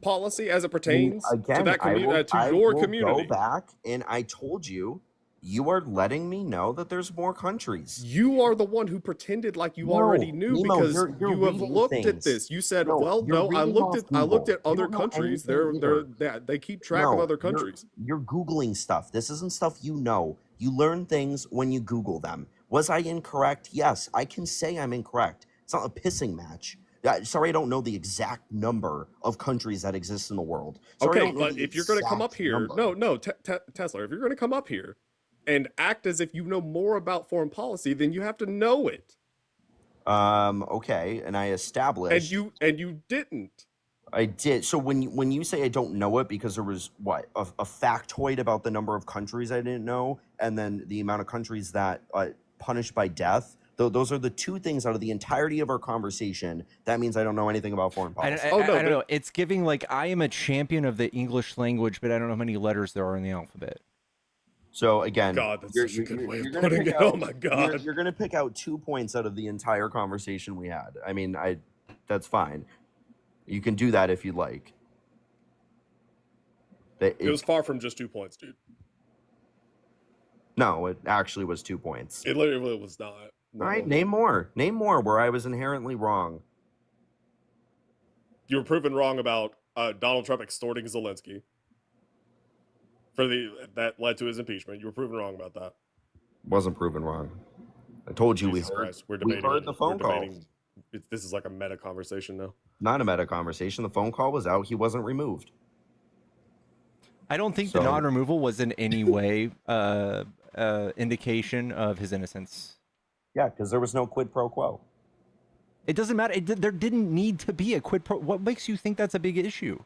policy as it pertains to Again, that I will, to I your will community? go back and I told you, you are letting me know that there's more countries. You are the one who pretended like you No, already knew Nemo, because you're you have reading looked at things. this. You said, No, "Well, you're no, I reading looked off at Google. other You don't know countries. anything either. They keep track of No, other countries." you're Googling stuff. This isn't stuff you know. You learn things when you Google them. Was I incorrect? Yes, I can say I'm incorrect. It's not a pissing match. Sorry, I don't know the exact number of countries that exist in the world. Sorry, I Okay, don't know but the if you're going to come up exact here, number. Tesla, if you're going to come up here and act as if you know more about foreign policy, then you have to know it. Okay, and I established. And you didn't. I did. So when you say I don't know it because there was what a factoid about the number of countries I didn't know, and then the amount of countries that punished by death. Those are the two things out of the entirety of our conversation. That means I don't know anything about foreign policy. Oh, no, I don't but- know. It's giving like I am a champion of the English language, but I don't know how many letters there are in the alphabet. So again, God, that's such a good way of gonna putting pick it. Oh my God. You're going to pick out 2 points out of the entire conversation we had. I mean, that's fine. You can do that if you'd like. It was far from just 2 points, dude. No, it actually was 2 points. It literally was not. No. All right, name more. Name more where I was inherently wrong. You were proven wrong about Donald Trump extorting Zelensky. That led to his impeachment. You were proven wrong about that. Wasn't proven wrong. I told you Jesus we heard. Christ, we're We debating. heard the phone call. This is like a meta conversation now. Not a meta conversation. The phone call was out. He wasn't removed. I don't think the So- non-removal was in any way indication of his innocence. Yeah, because there was no quid pro quo. It doesn't matter. There didn't need to be a quid pro. What makes you think that's a big issue?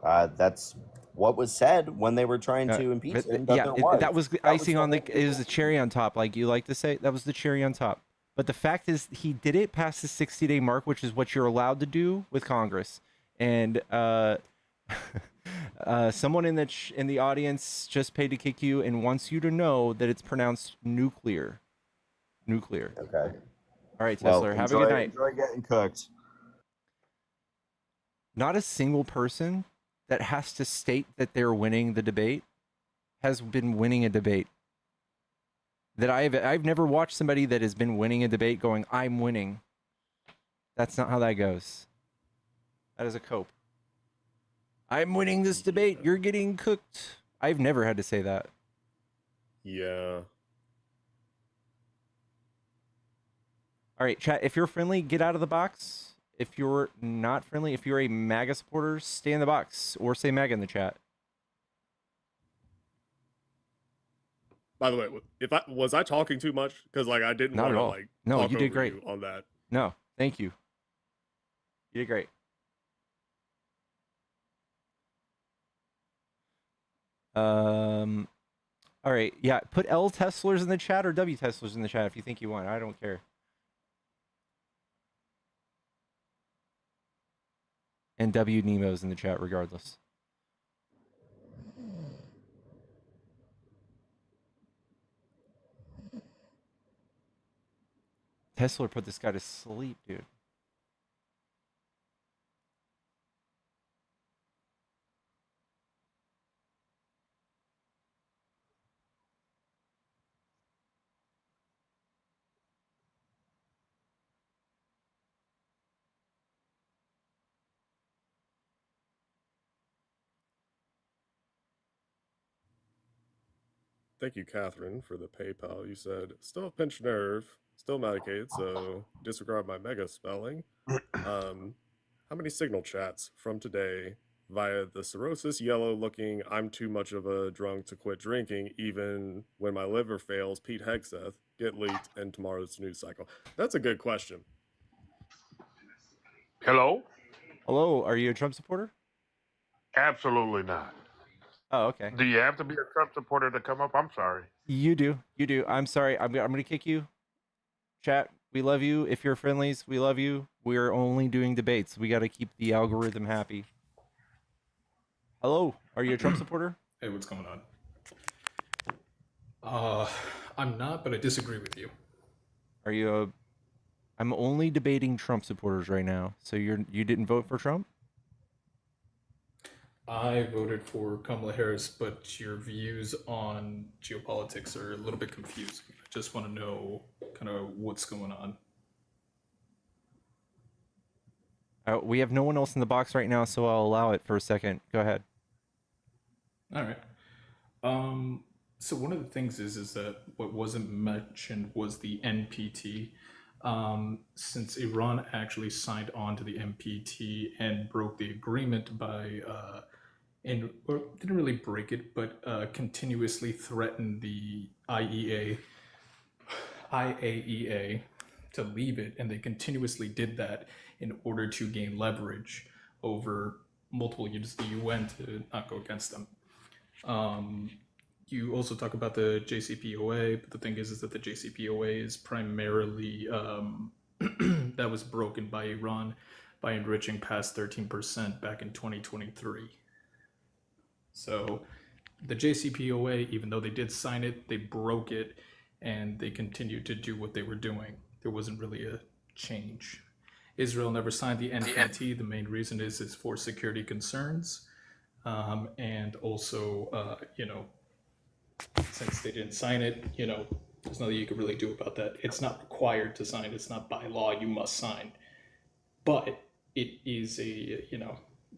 That's what was said when they were trying to impeach him. That Yeah, there was. that was the icing on the. It was the cherry on top, like you like to say. That was the cherry on top. But the fact is, he did it past the 60-day mark, which is what you're allowed to do with Congress. And someone in the audience just paid to kick you and wants you to know that it's pronounced nuclear. Nuclear. Okay. All right, Well, Tesla. Have a good night. Enjoy getting cooked. Not a single person that has to state that they're winning the debate has been winning a debate. That I've never watched somebody that has been winning a debate going, I'm winning. That's not how that goes. That is a cope. I'm winning this debate. You're getting cooked. I've never had to say that. Yeah. All right, chat. If you're friendly, get out of the box. If you're not friendly, if you're a MAGA supporter, stay in the box or say MAGA in the chat. By the way, was I talking too much? Because like I didn't Not want at to all. like No, talk you did over great. you on that. No, thank you. You did great. All right, yeah. Put L Teslers in the chat or W Teslers in the chat if you think you want. I don't care. And W Nemo's in the chat regardless. Tesla put this guy to sleep, dude. Thank you, Catherine, for the PayPal. You said, still a pinched nerve, still Medicaid, so disregard my mega spelling. How many signal chats from today via the cirrhosis yellow looking, I'm too much of a drunk to quit drinking, even when my liver fails, Pete Hegseth, get leaked, and tomorrow's news cycle? That's a good question. Hello? Hello, are you a Trump supporter? Absolutely not. Oh, okay. Do you have to be a Trump supporter to come up? I'm sorry. You do. You do. I'm sorry. I'm going to kick you. Chat, we love you. If you're friendlies, we love you. We're only doing debates. We got to keep the algorithm happy. Hello, are you a Trump supporter? Hey, what's going on? I'm not, but I disagree with you. Are you a... I'm only debating Trump supporters right now. So you didn't vote for Trump? I voted for Kamala Harris, but your views on geopolitics are a little bit confusing. I just want to know kind of what's going on. We have no one else in the box right now, so I'll allow it for a second. Go ahead. All right. So one of the things is that what wasn't mentioned was the NPT. Since Iran actually signed on to the NPT and broke the agreement by, or didn't really break it, but continuously threatened the IAEA to leave it, and they continuously did that in order to gain leverage over multiple units of the UN to not go against them. You also talk about the JCPOA, but the thing is that the JCPOA is primarily that was broken by Iran by enriching past 13% back in 2023. So the JCPOA, even though they did sign it, they broke it and they continued to do what they were doing. There wasn't really a change. Israel never signed the NPT. The main reason is for security concerns. And also, since they didn't sign it, there's nothing you can really do about that. It's not required to sign. It's not by law you must sign. But it is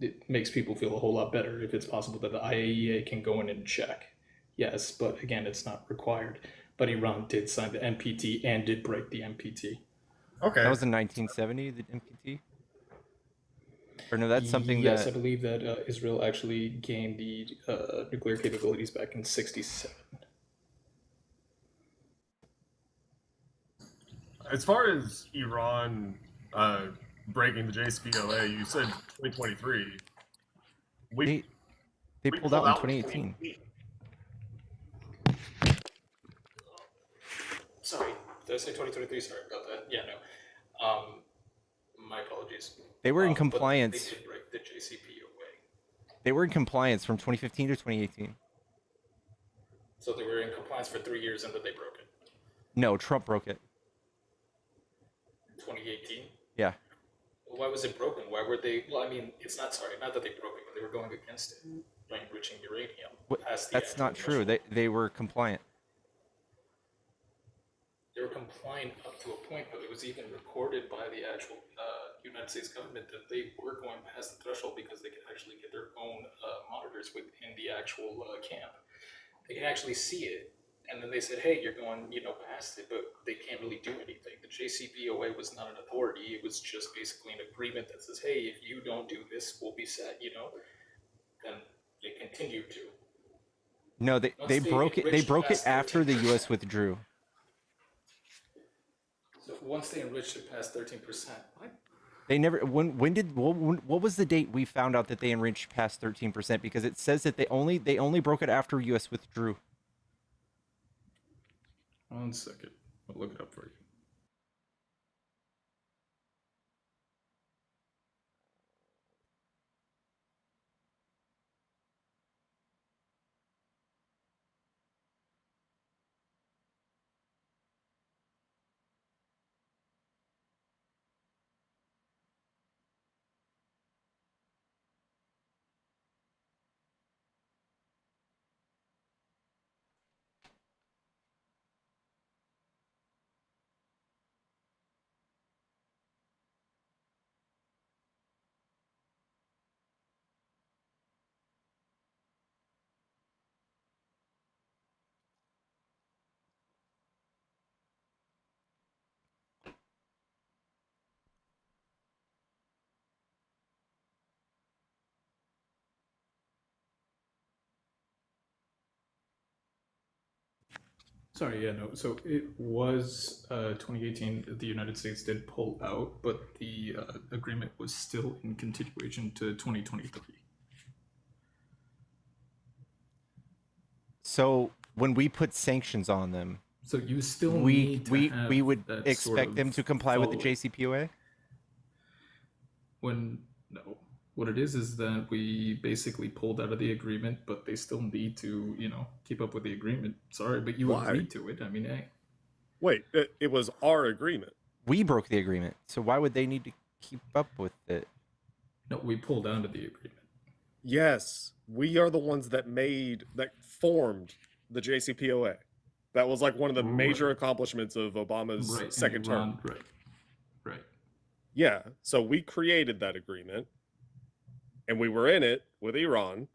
it makes people feel a whole lot better if it's possible that the IAEA can go in and check. Yes, but again, it's not required. But Iran did sign the NPT and did break the NPT. Okay. That was in 1970, the NPT? Or no, that's something yes, that... I believe that Israel actually gained the nuclear capabilities back in 1967. as far as Iran breaking the JCPOA, you said 2023. They pulled out in 2018. Sorry, did I say 2023? Sorry about that. Yeah, no. My apologies. They were in But compliance. They did break the JCPOA. They were in compliance from 2015 to 2018. So they were in compliance for 3 years and then they broke it. No, Trump broke it. 2018? Yeah. Why was it broken? Why were they? Well, I mean, it's not not that they broke it, but they were going against it by enriching uranium. That's not true. They were compliant. They were compliant up to a point, but it was even recorded by the actual United States government that they were going past the threshold because they could actually get their own monitors within the actual camp. They can actually see it, and then they said, "Hey, you're going, past it," but they can't really do anything. The JCPOA was not an authority; it was just basically an agreement that says, "Hey, if you don't do this, we'll be set." Then they continued to. No, they broke it. They broke it after the U.S. withdrew. So once they enriched it past 13%, what? They never. What was the date we found out that they enriched past 13%? Because it says that they only broke it after U.S. withdrew. 1 second. I'll look it up for you. Sorry, yeah, no. So it was 2018. The United States did pull out, but the agreement was still in continuation to 2023. So when we put sanctions on them, So you still we need to we have we would that expect sort them of to comply with the following. JCPOA. No, what it is that we basically pulled out of the agreement, but they still need to, keep up with the agreement. Sorry, but you Why? agreed to it. I mean, hey. Wait, it was our agreement. We broke the agreement, so why would they need to keep up with it? No, we pulled out of the agreement. Yes, we are the ones that formed the JCPOA. That was like one of the major accomplishments of Obama's second term. Right. Yeah, so we created that agreement, and we were in it with Iran,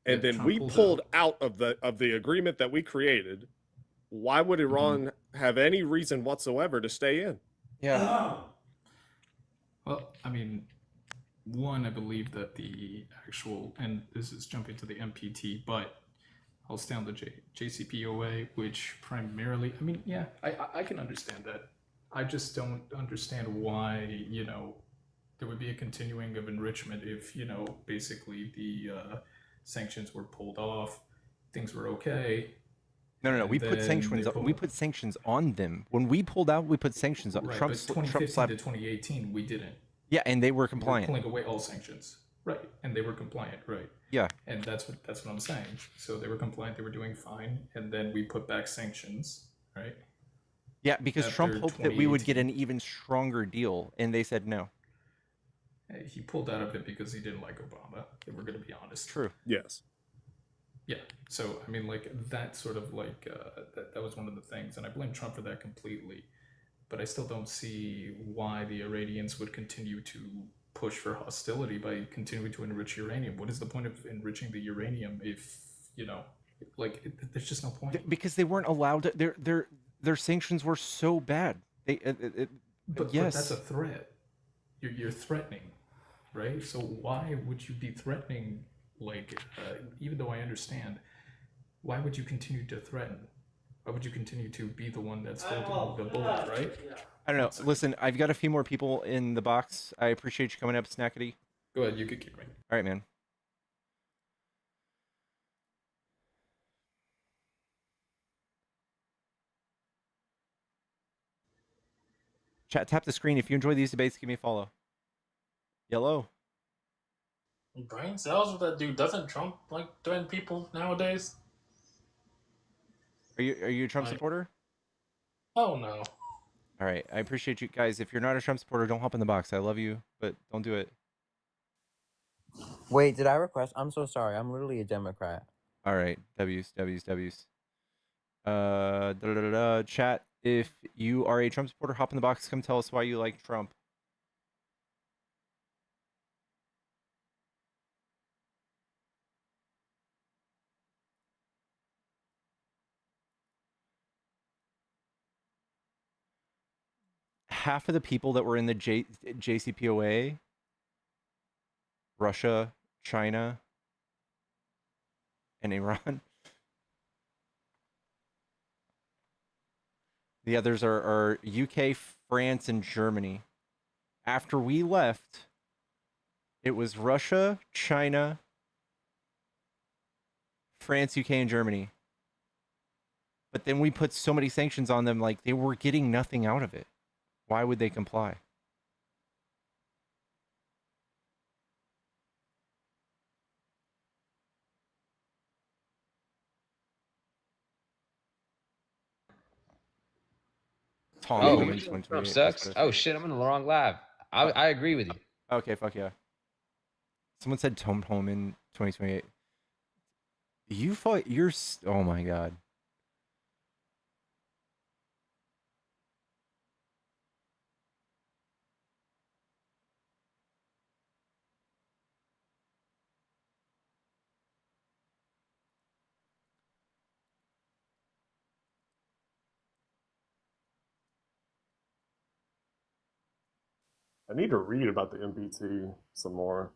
and then Trump we pulled out of the agreement that we created. Why would Iran have any reason whatsoever to stay in? Yeah. Well, I mean, one, I believe that the actual, and this is jumping to the MPT, but I'll stay on the JCPOA, which primarily, I mean, yeah, I can understand that. I just don't understand why, there would be a continuing of enrichment if, basically the sanctions were pulled off, things were okay. No. We put sanctions. We put sanctions on them. When we pulled out, we put sanctions on. Right, Trump but 2015 slapped. to 2018, we didn't. Yeah, and they were We were compliant. pulling away all sanctions. Right, and they were compliant, right? Yeah. And that's what I'm saying. So they were compliant, they were doing fine, and then we put back sanctions, right? Yeah, because Trump After hoped that we would get 2018. an even stronger deal, and they said no. He pulled out of it because he didn't like Obama. If we're going to be honest. True. Yes. Yeah. So I mean, like that sort of like that was one of the things, and I blame Trump for that completely. But I still don't see why the Iranians would continue to push for hostility by continuing to enrich uranium. What is the point of enriching the uranium if there's just no point? Because they weren't allowed to. Their sanctions were so bad. But yes, that's a threat. You're threatening, right? So why would you be threatening? Even though I understand, why would you continue to threaten? Why would you continue to be the one that's holding the bullet, right? I don't know. One second. Listen, I've got a few more people in the box. I appreciate you coming up, Snackety. Go ahead, you could keep me. All right, man. Chat, tap the screen. If you enjoy these debates, give me a follow. Yellow. Brain cells with that dude. Doesn't Trump like threaten people nowadays? Are you a Trump Like- supporter? Oh no. All right. I appreciate you guys. If you're not a Trump supporter, don't hop in the box. I love you, but don't do it. Wait, did I request? I'm so sorry. I'm literally a Democrat. All right. W's. Chat. If you are a Trump supporter, hop in the box. Come tell us why you like Trump. Half of the people that were in the JCPOA, Russia, China, and Iran. The others are UK, France, and Germany. After we left, it was Russia, China, France, UK, and Germany. But then we put so many sanctions on them, like they were getting nothing out of it. Why would they comply? Tom Oh, Homan you're saying Trump 2028. sucks? Oh shit, I'm in the wrong live. I agree with you. Okay, fuck yeah. Someone said Tom Homan 2028. You fought. Oh my god. I need to read about the MPT some more.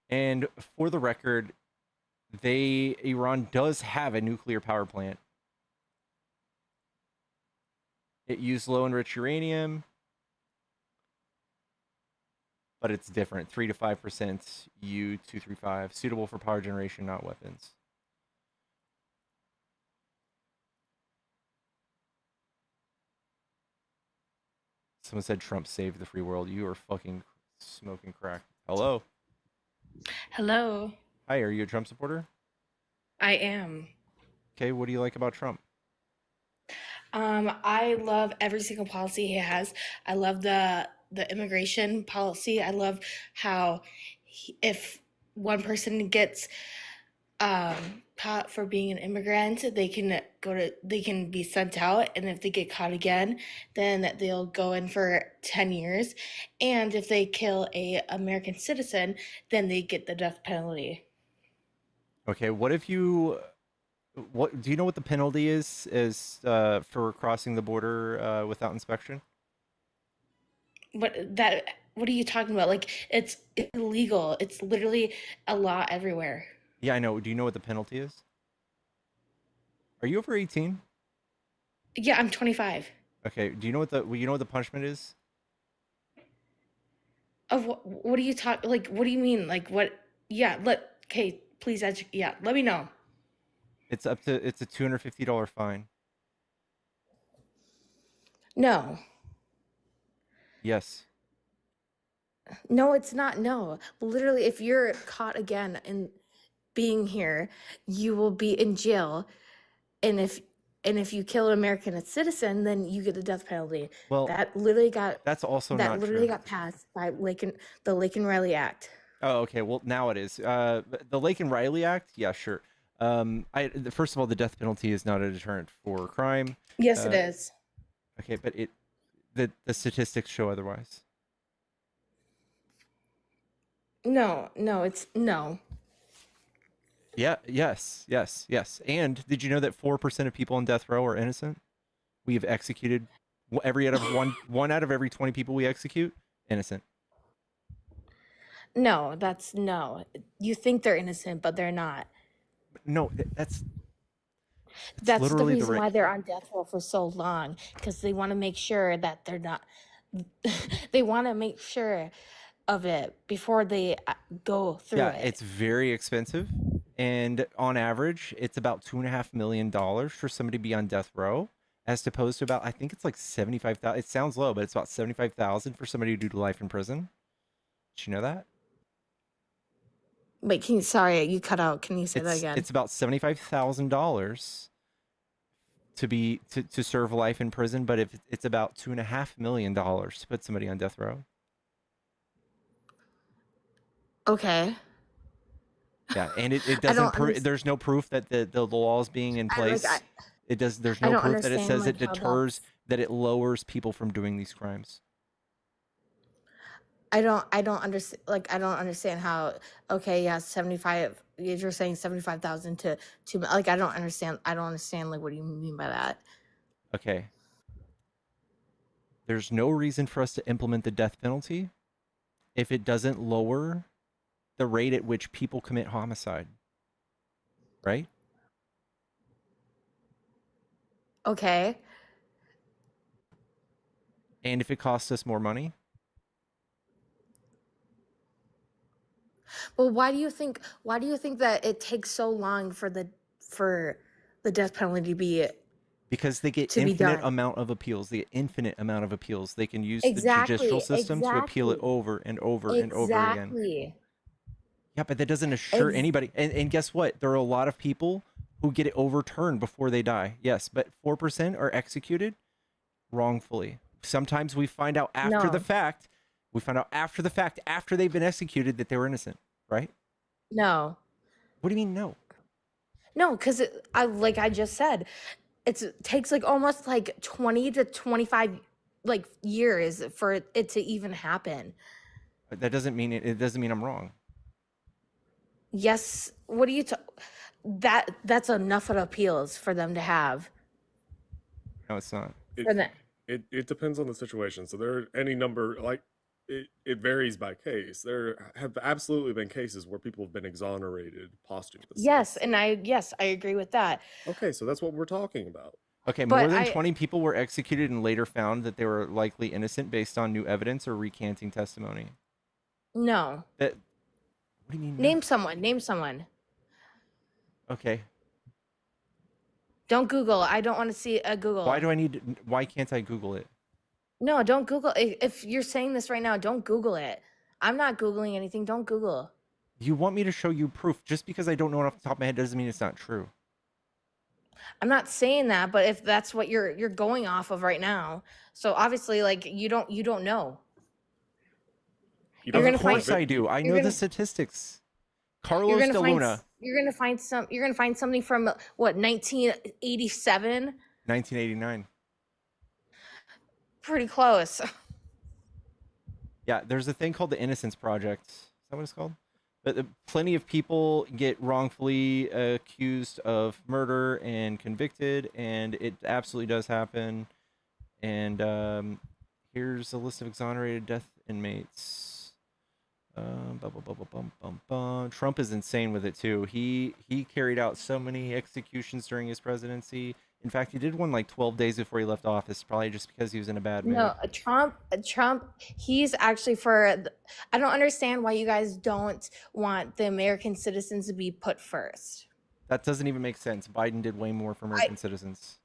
And for the record, Iran does have a nuclear power plant. It used low enriched uranium, but it's different. 3 to 5% U-235, suitable for power generation, not weapons. Someone said Trump saved the free world. You are fucking smoking crack. Hello. Hello, Hi, are you a Trump supporter? I am. Okay, what do you like about Trump? I love every single policy he has. I love the immigration policy. I love how if one person gets caught for being an immigrant, they can be sent out, and if they get caught again, then they'll go in for 10 years. And if they kill a American citizen, then they get the death penalty. Okay, what if you what do you know what the penalty is for crossing the border without inspection? What are you talking about? Like it's illegal. It's literally a law everywhere. Yeah, I know. Do you know what the penalty is? Are you over 18? Yeah, I'm 25. Okay, do you know what the punishment is? Of what are you talking, like what do you mean? Like what? Yeah, okay, please yeah, let me know. It's a $250 fine. No. Yes. No, it's not. No. Literally, if you're caught again in being here, you will be in jail. And if you kill an American citizen, then you get the death penalty. Well, That's not true. got passed by the Lake and Riley Act. Oh, okay. Well, now it is. The Lake and Riley Act. Yeah, sure. First of all, the death penalty is not a deterrent for crime. Yes, it is. Okay, but the statistics show otherwise. No, it's no. Yeah. Yes. And did you know that 4% of people on death row are innocent? We have executed one out of every 20 people we execute innocent. No, that's no. You think they're innocent, but they're not. No, that's It's That's the literally the reason rate. why they're on death row for so long, because they want to make sure that they're not. They want to make sure of it before they go through Yeah, it. it's very expensive. And on average, it's about $2.5 million for somebody to be on death row, as opposed to about, I think it's like 75,000. It sounds low, but it's about 75,000 for somebody to do life in prison. Did you know that? Wait, sorry, you cut out. Can you say that again? It's about $75,000 to serve life in prison, but if it's about $2.5 million to put somebody on death row. Okay. Yeah, and it I don't doesn't there's no proof that the law is being in place. There's I no don't proof that it understand says like it how deters, that's. that it lowers people from doing these crimes. I don't understand. Like, I don't understand how. Okay, yeah, 75. You're saying 75,000 to like, I don't understand. I don't understand. Like, what do you mean by that? Okay. There's no reason for us to implement the death penalty if it doesn't lower the rate at which people commit homicide. Right? Okay. And if it costs us more money. Well, why do you think that it takes so long for the death penalty to be Because they get to be infinite done? amount of appeals. They get infinite amount of appeals. They can use the judicial Exactly. system to appeal it over and over and over again. Exactly. Yeah, but that doesn't assure Ex- anybody. And guess what? There are a lot of people who get it overturned before they die. Yes, but 4% are executed wrongfully. Sometimes we find out after the no. fact. We find out after the fact, after they've been executed, that they were innocent. Right? No. What do you mean no? No, because like I just said, it takes like almost like 20 to 25 like years for it to even happen. That doesn't mean it doesn't mean I'm wrong. Yes, what do you that's enough of appeals for them to have. No, it's not. For them. It depends on the situation. So there are any number, like it varies by case. There have absolutely been cases where people have been exonerated posthumously. Yes, and I agree with that. Okay, so that's what we're talking about. Okay, But more than 20 people were executed and later found that they were likely innocent based on new evidence or recanting testimony. No. That, what do you mean? Name someone. Okay. Don't Google. I don't want to see a Google. Why can't I Google it? No, don't Google. If you're saying this right now, don't Google it. I'm not Googling anything. Don't Google. You want me to show you proof? Just because I don't know it off the top of my head doesn't mean it's not true. I'm not saying that, but if that's what you're going off of right now, so obviously, like, you don't know. Of course I do. I know the statistics. Carlos de Luna. You're gonna find something from what, 1987? 1989. Pretty close. Yeah, there's a thing called the Innocence Project. Is that what it's called? But plenty of people get wrongfully accused of murder and convicted, and it absolutely does happen. And here's a list of exonerated death inmates. Trump is insane with it too. He carried out so many executions during his presidency. In fact, he did one like 12 days before he left office, probably just because he was in a bad mood. No, Trump, he's actually I don't understand why you guys don't want the American citizens to be put first. That doesn't even make sense. Biden did way more for American citizens.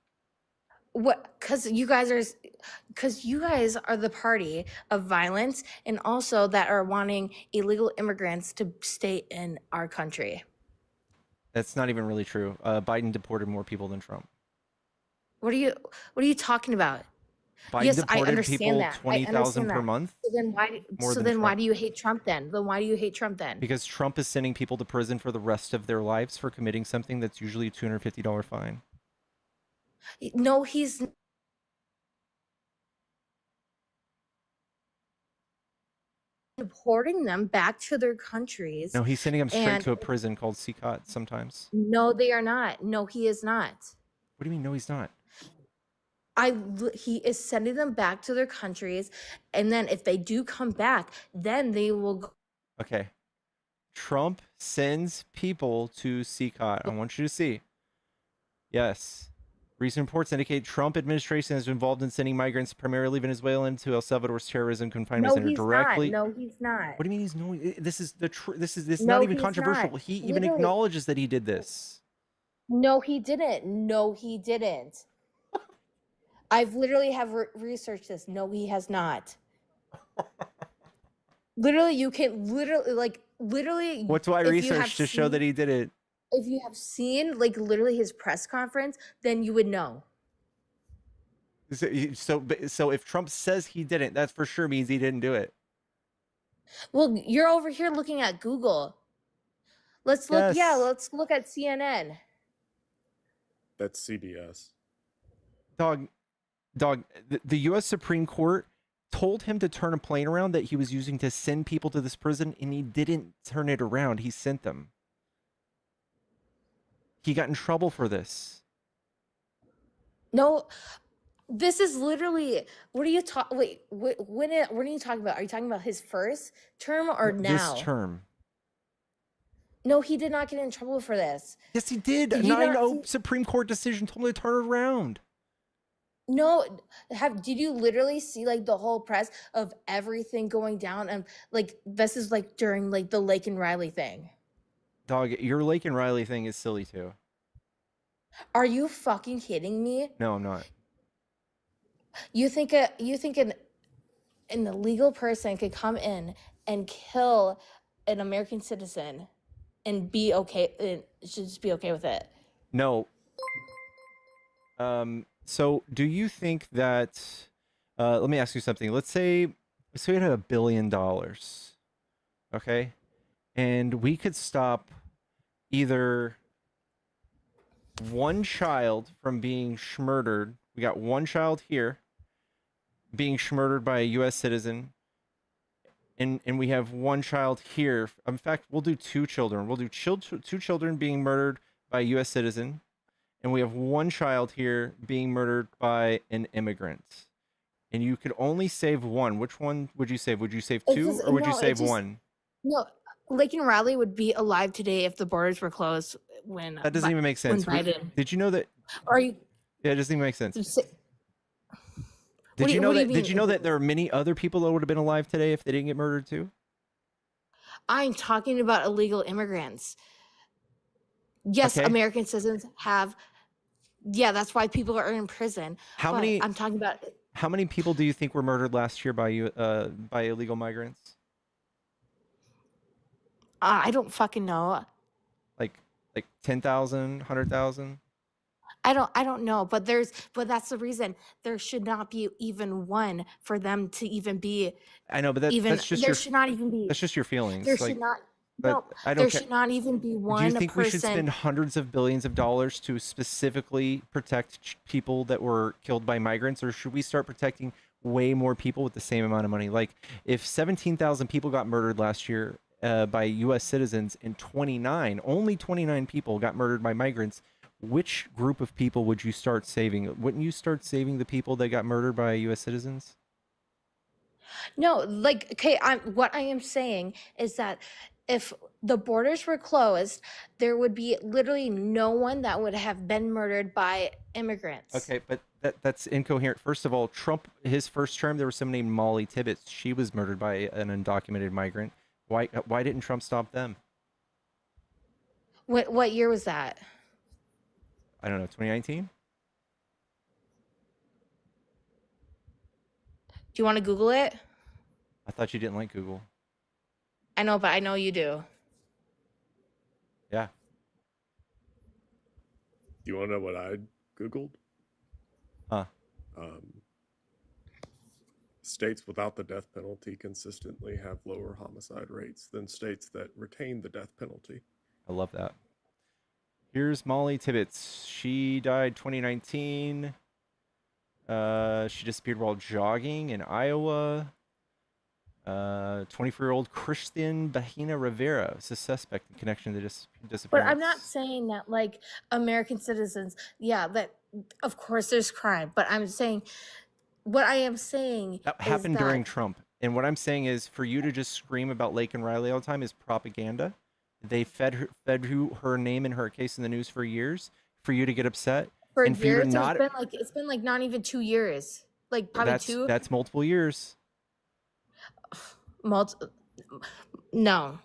What? Because you guys are the party of violence, and also that are wanting illegal immigrants to stay in our country. That's not even really true. Biden deported more people than Trump. What are you talking about? Biden Yes, I deported understand people that. 20,000 per month. So then why do you hate Trump then? Because Trump is sending people to prison for the rest of their lives for committing something that's usually a $250 fine. No, he's deporting them back to their countries. No, he's sending them straight to a prison called CCOT sometimes. No, they are not. No, he is not. What do you mean? No, he's not. He is sending them back to their countries, and then if they do come back, then they will go. Okay. Trump sends people to CCOT. I want you to see. Yes. Recent reports indicate Trump administration is involved in sending migrants, primarily Venezuelan, to El Salvador's terrorism confinement No, center he's not. directly. No, he's not. What do you mean he's no? This is the this is not No, even he's not. controversial. He even Literally. acknowledges that he did this. No, he didn't. No, he didn't. I've literally have researched this. No, he has not. Literally, you can literally. What do I if you research have to show that seen- he did it? If you have seen like literally his press conference, then you would know. So if Trump says he didn't, that for sure means he didn't do it. Well, you're over here looking at Google. Let's look. Yeah, Yes. let's look at CNN. That's CBS. Dog, the U.S. Supreme Court told him to turn a plane around that he was using to send people to this prison, and he didn't turn it around. He sent them. He got in trouble for this. No, this is literally. What are you talking? Wait, what are you talking about? Are you talking about his first term or now? This term. No, he did not get in trouble for this. Yes, he did. Did you not 9-0 see- Supreme Court decision told him to turn it around. No, did you literally see like the whole press of everything going down and like this is like during like the Lake and Riley thing? Dog, your Lake and Riley thing is silly too. Are you fucking kidding me? No, I'm not. You think an illegal person could come in and kill an American citizen and be okay and should just be okay with it? No. So do you think that let me ask you something. Let's say we had $1 billion. Okay? And we could stop either one child from being murdered. We got one child here being murdered by a US citizen. And we have one child here. In fact, we'll do two children. We'll do two children being murdered by a US citizen. And we have one child here being murdered by an immigrant. And you could only save one. Which one would you save? Would you save It's two just- or would you no, it save just- one? No, Lake and Riley would be alive today if the borders were closed when That doesn't even make sense. Biden. Did you know that? Are you Yeah, it doesn't even make sense. What Did do you you- know what do that? you Did mean? you know that there are many other people that would have been alive today if they didn't get murdered too? I'm talking about illegal immigrants. Yes, Okay. American citizens have. Yeah, that's why people are in prison. How but many? I'm talking about. How many people do you think were murdered last year by illegal migrants? I don't fucking know. Like 10,000, 100,000? I don't know. But that's the reason there should not be even one for them to even be. I know, but that's just there your should not even be. that's just your feelings. There like, should not. but No, I there don't care. should not even be one Do you think we should person. spend hundreds of billions of dollars to specifically protect people that were killed by migrants, or should we start protecting way more people with the same amount of money? Like, if 17,000 people got murdered last year by U.S. citizens, and only 29 people got murdered by migrants, which group of people would you start saving? Wouldn't you start saving the people that got murdered by U.S. citizens? No, like, okay, what I am saying is that if the borders were closed, there would be literally no one that would have been murdered by immigrants. Okay, but that's incoherent. First of all, Trump, his first term, there was someone named Molly Tibbetts. She was murdered by an undocumented migrant. Why didn't Trump stop them? What year was that? I don't know, 2019? Do you want to Google it? I thought you didn't like Google. I know, but I know you do. Yeah. Do you want to know what I Googled? Huh. States without the death penalty consistently have lower homicide rates than states that retain the death penalty. I love that. Here's Molly Tibbetts. She died 2019. She disappeared while jogging in Iowa. 24-year-old Christian Bahina Rivera is a suspect in connection to this disappearance. But I'm not saying that like American citizens, yeah, that of course there's crime, but I'm saying what I am saying That is happened during that- Trump. And what I'm saying is, for you to just scream about Lake and Riley all the time is propaganda. They fed her name and her case in the news for years. for you to get upset For and for you to years, not. it's been like not even 2 years, like probably two. That's multiple years. No,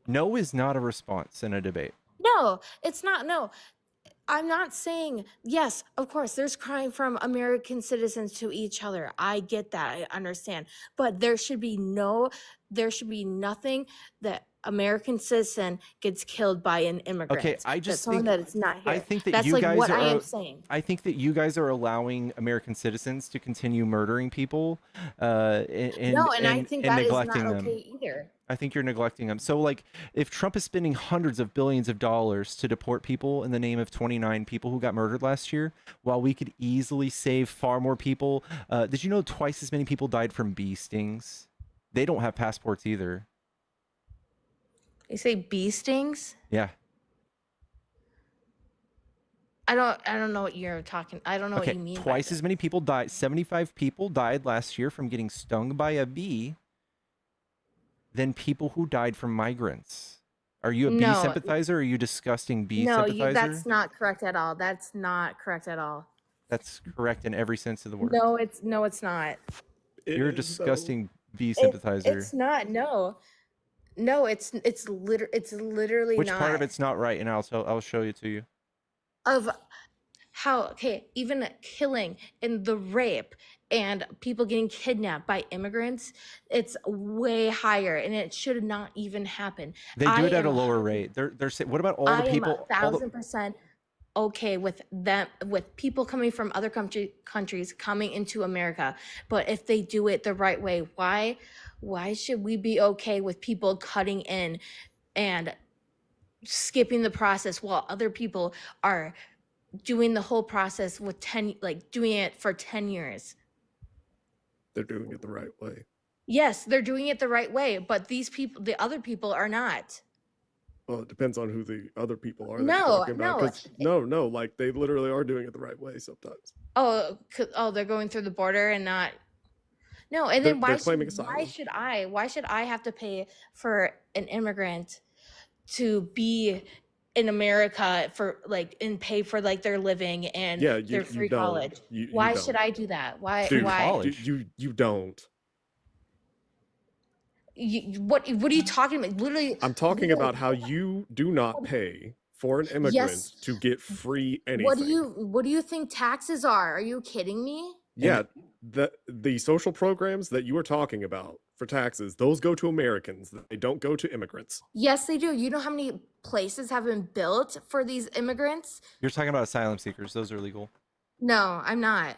No is not a response in a debate. no, it's not. No, I'm not saying, yes, of course, there's crime from American citizens to each other. I get that. I understand. But there should be nothing that American citizen gets killed by an immigrant. Okay, I That's just someone think that is not here. I think that That's you like guys what are. I am saying. I think that you guys are allowing American citizens to continue murdering people, and No, and I think that is neglecting not them. okay either. I think you're neglecting them. So, like, if Trump is spending hundreds of billions of dollars to deport people in the name of 29 people who got murdered last year, while we could easily save far more people, did you know twice as many people died from bee stings? They don't have passports either. You say bee stings? Yeah. I don't know what you're talking. I don't know what Okay, you mean by twice this. as many people died. 75 people died last year from getting stung by a bee than people who died from migrants. Are you a bee No, sympathizer or are you disgusting bee no, sympathizer? that's not correct at all. That's not correct at all. That's correct in every sense of the word. No, it's not. You're a It is, though. disgusting bee sympathizer. It's not. No, it's literally Which not. part of it's not right? And I'll show it to you. Of how, okay, even killing and the rape and people getting kidnapped by immigrants, it's way higher and it should not even happen. They do I it at a am lower rate. What about all I the am people? 1,000% okay with them, with people coming from other countries coming into America. But if they do it the right way, why should we be okay with people cutting in and skipping the process while other people are doing the whole process with doing it for 10 years? They're doing it the right way. Yes, they're doing it the right way, but the other people are not. Well, it depends on who the other people are that No, you're talking about. no. 'Cause no, like they literally are doing it the right way sometimes. Oh, they're going through the border and not. No, and then They're claiming asylum. why should I have to pay for an immigrant to be in America for and pay for their living and Yeah, their you free don't. college? You Why don't. should I do that? Why? Dude, Why? college? You don't. What are you talking about? Literally, I'm talking about how you do not pay for an immigrant Yes. to get free anything. What do you think taxes are? Are you kidding me? Yeah, the social programs that you are talking about for taxes, those go to Americans. They don't go to immigrants. Yes, they do. You know how many places have been built for these immigrants? You're talking about asylum seekers. Those are legal. No, I'm not.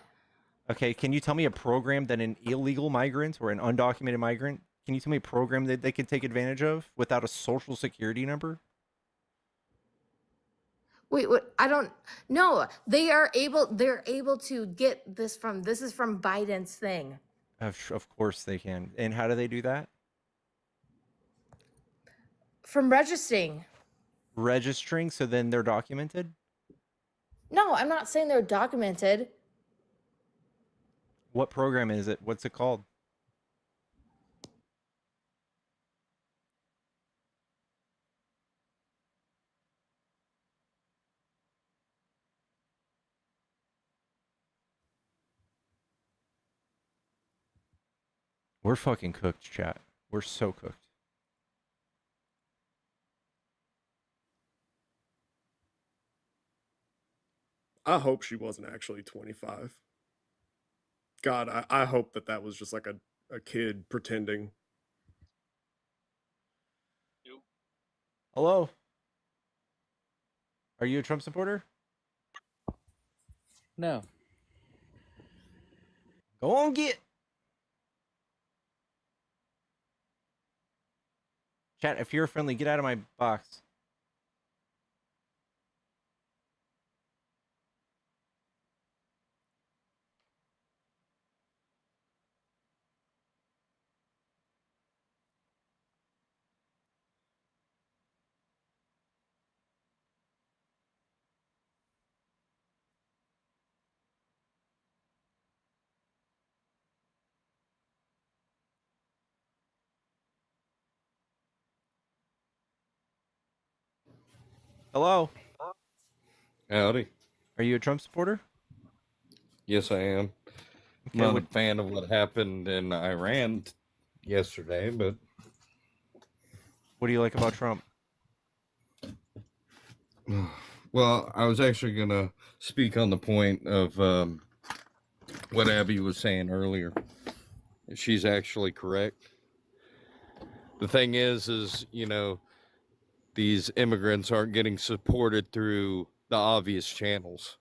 Okay, can you tell me a program that an illegal migrant or an undocumented migrant, can you tell me a program that they can take advantage of without a social security number? Wait, what? I don't know. They're able to get this is from Biden's thing. Of course they can. And how do they do that? From registering. Registering, so then they're documented? No, I'm not saying they're documented. What program is it? What's it called? We're fucking cooked, chat. We're so cooked. I hope she wasn't actually 25. God, I hope that was just like a kid pretending. Hello? Are you a Trump supporter? No. Go on, get. Chat, if you're friendly, get out of my box. Hello? Howdy. Are you a Trump supporter? Yes, I am. Okay, Not what, a fan of what happened in Iran yesterday, but what do you like about Trump? well, I was actually gonna speak on the point of what Abby was saying earlier. She's actually correct. The thing is these immigrants aren't getting supported through the obvious channels.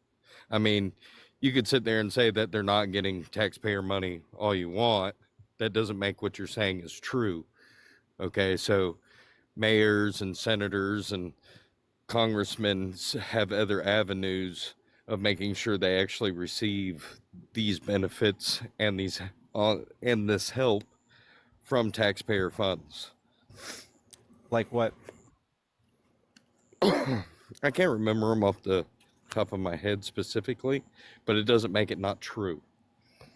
I mean, you could sit there and say that they're not getting taxpayer money all you want. That doesn't make what you're saying is true. Okay, so mayors and senators and congressmen have other avenues of making sure they actually receive these benefits and this help from taxpayer funds. Like what? I can't remember them off the top of my head specifically, but it doesn't make it not true.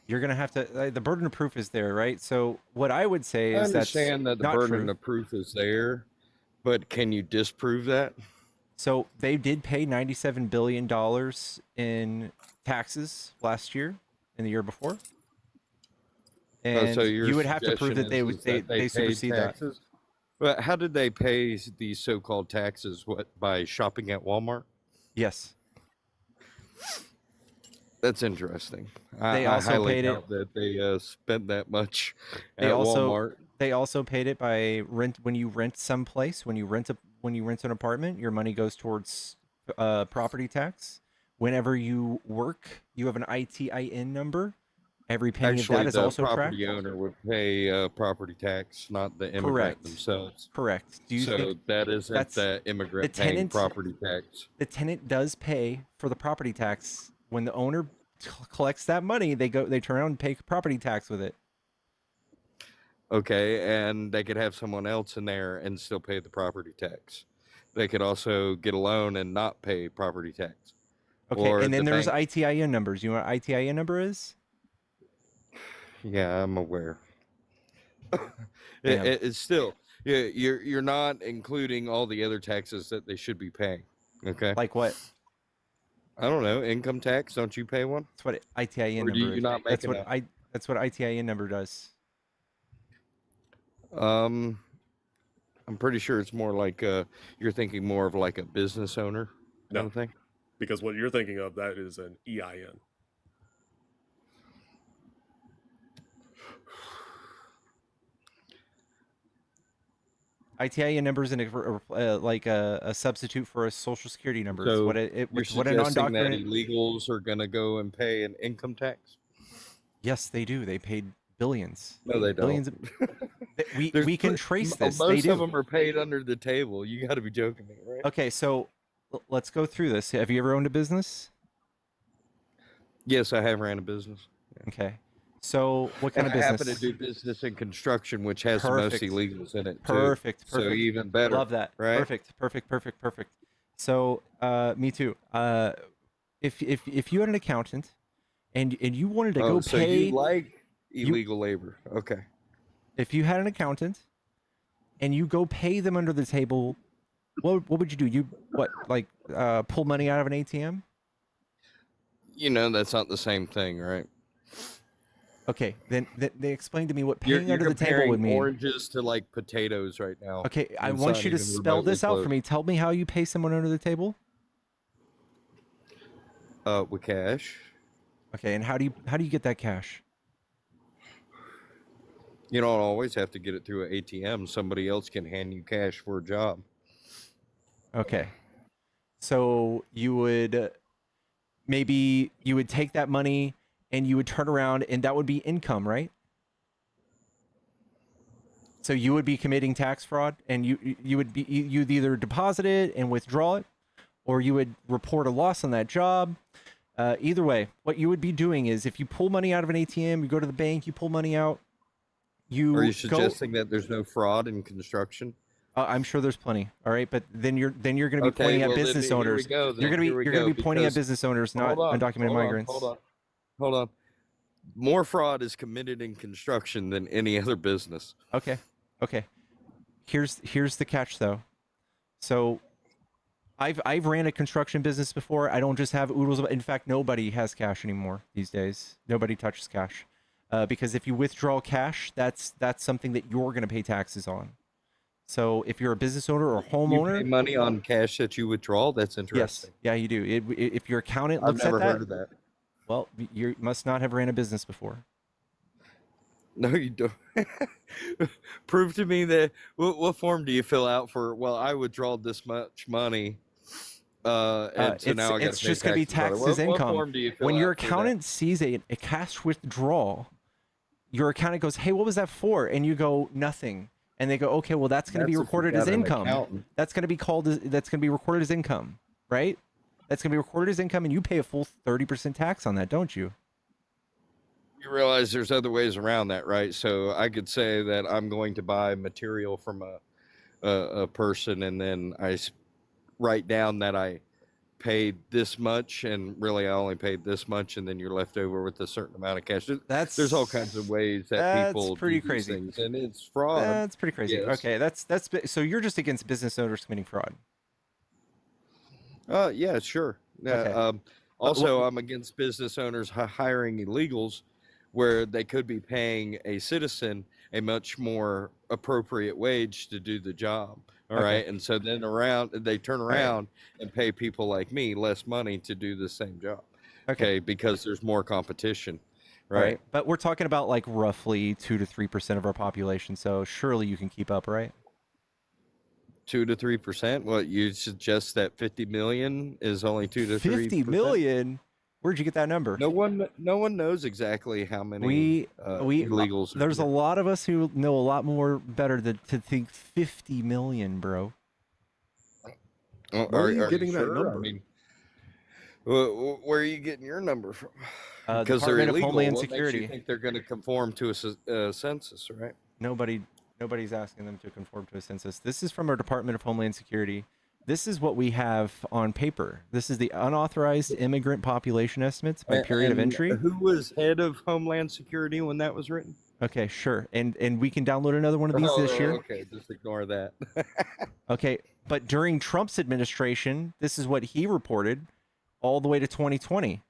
You're gonna have to. The burden of proof is there, right? So what I would say I is that's understand that the not burden true. of proof is there, but can you disprove that? So they did pay $97 billion in taxes last year and the year before, and So your you would have to prove suggestion that is that they paid supersede that. taxes? But how did they pay these so-called taxes? What, by shopping at Walmart? Yes, That's interesting. they I also highly paid it. doubt that they spent that much They at also Walmart. they also paid it by rent. When you rent someplace, when you rent an apartment, your money goes towards property tax. Whenever you work, you have an ITIN number. Every penny of Actually, that is the also tracked. property owner would pay property tax, not the immigrant Correct. themselves. Correct. Do you So think that isn't that's the immigrant the paying tenant? property tax. The tenant does pay for the property tax. When the owner collects that money, they turn around and pay property tax with it. Okay, and they could have someone else in there and still pay the property tax. They could also get a loan and not pay property tax. Okay, Or and then the there's bank. ITIN numbers. You know what ITIN number is? Yeah, I'm aware. Damn. It's still you're not including all the other taxes that they should be paying. Okay. Like what? I don't know, income tax. Don't you pay one? That's what ITIN Or do number you is. not make enough? That's what ITIN number does. I'm pretty sure it's more like you're thinking more of like a business owner No. kind of thing. Because what you're thinking of, that is an EIN. ITIN number is like a substitute for a social security number. It's So what you're what a suggesting that non-documented. illegals are going to go and pay an income tax? Yes, they do. They paid billions. No, they don't. Billions. We can trace this. They Most do. of them are paid under the table. You got to be joking me, right? Okay, so let's go through this. Have you ever owned a business? Yes, I have ran a business. Okay. So what kind And of I business? happen to do business in construction, which has Perfect. the most illegals in it too. Perfect. So even better. Love that. Right? Perfect. So, me too. If you had an accountant, and you wanted to go so pay, you like illegal labor? Okay. if you had an accountant, and you go pay them under the table, what would you do? You pull money out of an ATM? You know that's not the same thing, right? Okay, then they explain to me what You're paying under the table comparing would mean. oranges to like potatoes right now. Okay, I It's want not you to even spell this out remotely for me. Tell me how you pay someone under the table. With cash. Okay, and how do you get that cash? You don't always have to get it through an ATM. Somebody else can hand you cash for a job. Okay, so you would maybe take that money and you would turn around and that would be income, right? So you would be committing tax fraud, and you'd either deposit it and withdraw it, or you would report a loss on that job. Either way, what you would be doing is if you pull money out of an ATM, you go to the bank, you pull money out. Are you suggesting that there's no fraud in construction? I'm sure there's plenty. All right, but then you're going to be pointing at business owners. You're going to be pointing at business owners, not undocumented migrants. Hold on. More fraud is committed in construction than any other business. Okay. Here's the catch though. So I've ran a construction business before. I don't just have oodles of. In fact, nobody has cash anymore these days. Nobody touches cash, because if you withdraw cash, that's something that you're going to pay taxes on. So if you're a business owner or You pay homeowner, money on cash that you withdraw. That's yes, interesting. yeah, you do. If your accountant I've looks at never that, heard of that. well, you must not have ran a business before. No, you don't. Prove to me that. What form do you fill out for? Well, I withdrawed this much money, and so now I got It's to pay just going to be taxes on it. taxed as What income. form do you fill When your out for that? accountant sees a cash withdrawal, your accountant goes, "Hey, what was that for?" And you go, "Nothing." And they go, "Okay, well, that's going to be That's if you recorded as got an income. accountant. That's going to be that's going to be recorded as income, right? That's going to be recorded as income, and you pay a full 30% tax on that, don't you?" You realize there's other ways around that, right? So I could say that I'm going to buy material from a person, and then write down that I paid this much, and really I only paid this much, and then you're left over with a certain amount of cash. There's all kinds of ways that people pretty do these crazy. things, and it's fraud. That's pretty crazy. Yes. Okay, that's so you're just against business owners committing fraud. Yeah, sure. Okay. Also, I'm against business owners hiring illegals, where they could be paying a citizen a much more appropriate wage to do the job. All Okay. right, and so then they turn around and pay people like me less money to do the same job. Okay, because there's more competition. Right. But we're talking about like roughly 2 to 3% of our population, so surely you can keep up, right? 2 to 3%. What, you suggest that 50 million is only 2 to 3%? 50 million? Where'd you get that number? No one knows exactly how many illegals. There's a lot of us who know a lot more better than to think 50 million, bro. Where are you getting that number? I mean, where are you getting your number from? Because they're Department of illegal. Homeland What makes Security. you think they're going to conform to a census, right? Nobody's asking them to conform to a census. This is from our Department of Homeland Security. This is what we have on paper. This is the unauthorized immigrant population estimates by period of entry. Who was head of Homeland Security when that was written? Okay, sure. And we can download another one of these this year. Okay, just ignore that. Okay, but during Trump's administration, this is what he reported all the way to 2020.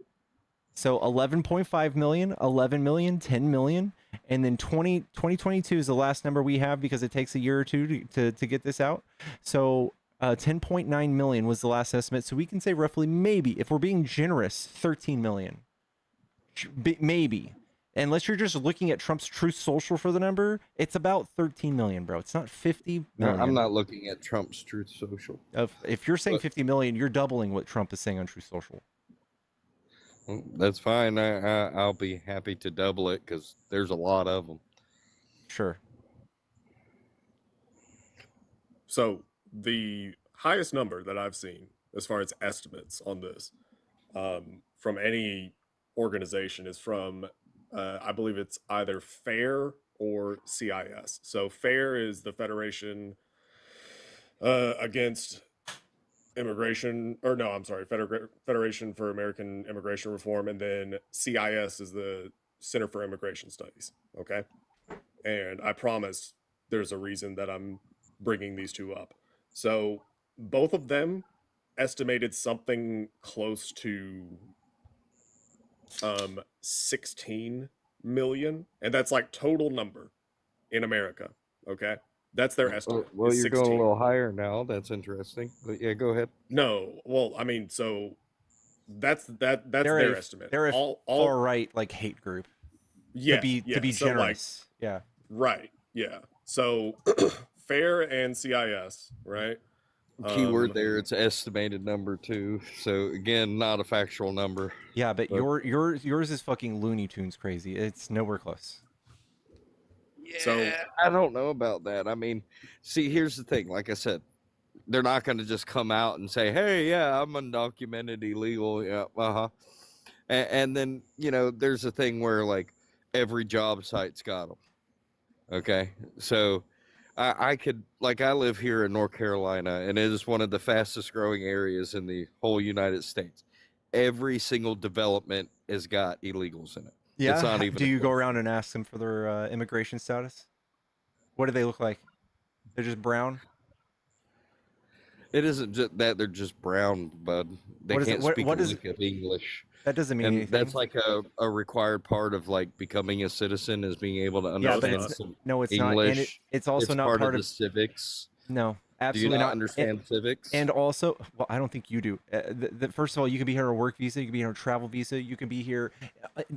So 11.5 million, 11 million, 10 million, and then 2022 is the last number we have because it takes a year or two to get this out. So 10.9 million was the last estimate. So we can say roughly, maybe, if we're being generous, 13 million. Maybe. Unless you're just looking at Trump's Truth Social for the number, it's about 13 million, bro. It's not 50 million. No, I'm not looking at Trump's Truth Social. If you're saying 50 million, you're doubling what Trump is saying on Truth Social. Well, that's fine. I'll be happy to double it because there's a lot of them. Sure. So the highest number that I've seen as far as estimates on this from any organization is from, I believe it's either FAIR or CIS. So FAIR is the Federation against immigration, or no, I'm sorry, Federation for American Immigration Reform, and then CIS is the Center for Immigration Studies. Okay, and I promise there's a reason that I'm bringing these two up. So both of them estimated something close to 16 million, and that's like total number in America. Okay, that's their estimate. Well, is you're 16. going a little higher now. That's interesting. But yeah, go ahead. No, well, I mean, so that's their estimate. They're all far right like hate group. Yeah, To be so generous. like, right. Yeah. So FAIR and CIS, right? Keyword there, it's estimated number too. So again, not a factual number. Yeah, but yours is fucking Looney Tunes crazy. It's nowhere close. Yeah, So I don't know about that. I mean, see, here's the thing. Like I said, they're not going to just come out and say, "Hey, yeah, I'm undocumented, illegal." Yeah, and then there's a thing where like every job site's got them. Okay, so I could, like, I live here in North Carolina, and it is one of the fastest growing areas in the whole United States. Every single development has got illegals in it. Yeah. It's not even Do you go around and ask them for their immigration status? What do they look like? They're just brown. It isn't just that they're just brown, bud. They What is it? can't What speak a what is lick of English. that? Doesn't mean And anything. that's like a required part of like becoming a citizen is being able to Yeah, but understand not. some no, it's not, and English. it's also It's not part part of of. the civics. No, Do you absolutely not not. understand civics? And also, well, I don't think you do. First of all, you can be here on a work visa, you can be here on a travel visa, you can be here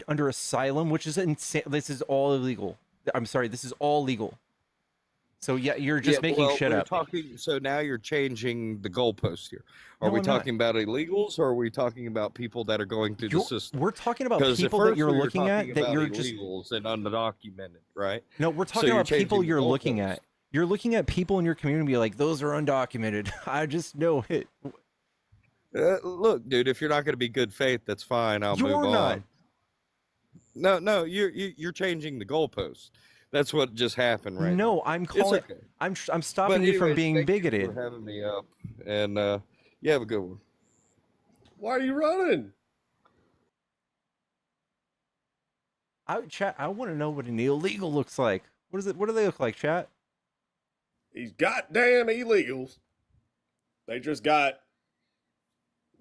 under asylum, which is insane. This is all illegal. I'm sorry, this is all legal. So yeah, you're just making well, shit we're up. talking. So now you're changing the goalpost here. Are No, we I'm not. talking about illegals, or are we talking about people that are going through the system? We're talking about 'Cause at people that first you're we were looking talking at that about you're just. illegals and undocumented, right? No, we're So talking you're about people changing the you're looking goalpost. at. You're looking at people in your community and be like, those are undocumented. I just know it. Look, dude, if you're not going to be good faith, that's fine. I'll You're move not. on. No, you're changing the goalpost. That's what just happened right now. No, I'm calling. It's okay. I'm stopping But you from anyways, being thank you bigoted. for having me up, and you have a good one. Why are you running? Chat. I want to know what an illegal looks like. What is it? What do they look like, chat? These goddamn illegals. They just got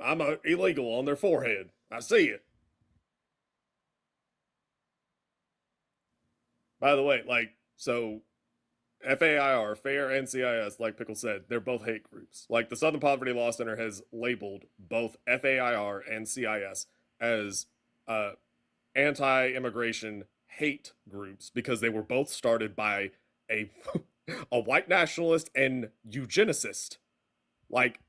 I'm a illegal on their forehead. I see it. By the way, like, so FAIR, FAIR, and CIS, like Pickle said, they're both hate groups. Like, the Southern Poverty Law Center has labeled both FAIR and CIS as anti-immigration hate groups because they were both started by a a white nationalist and eugenicist. Like,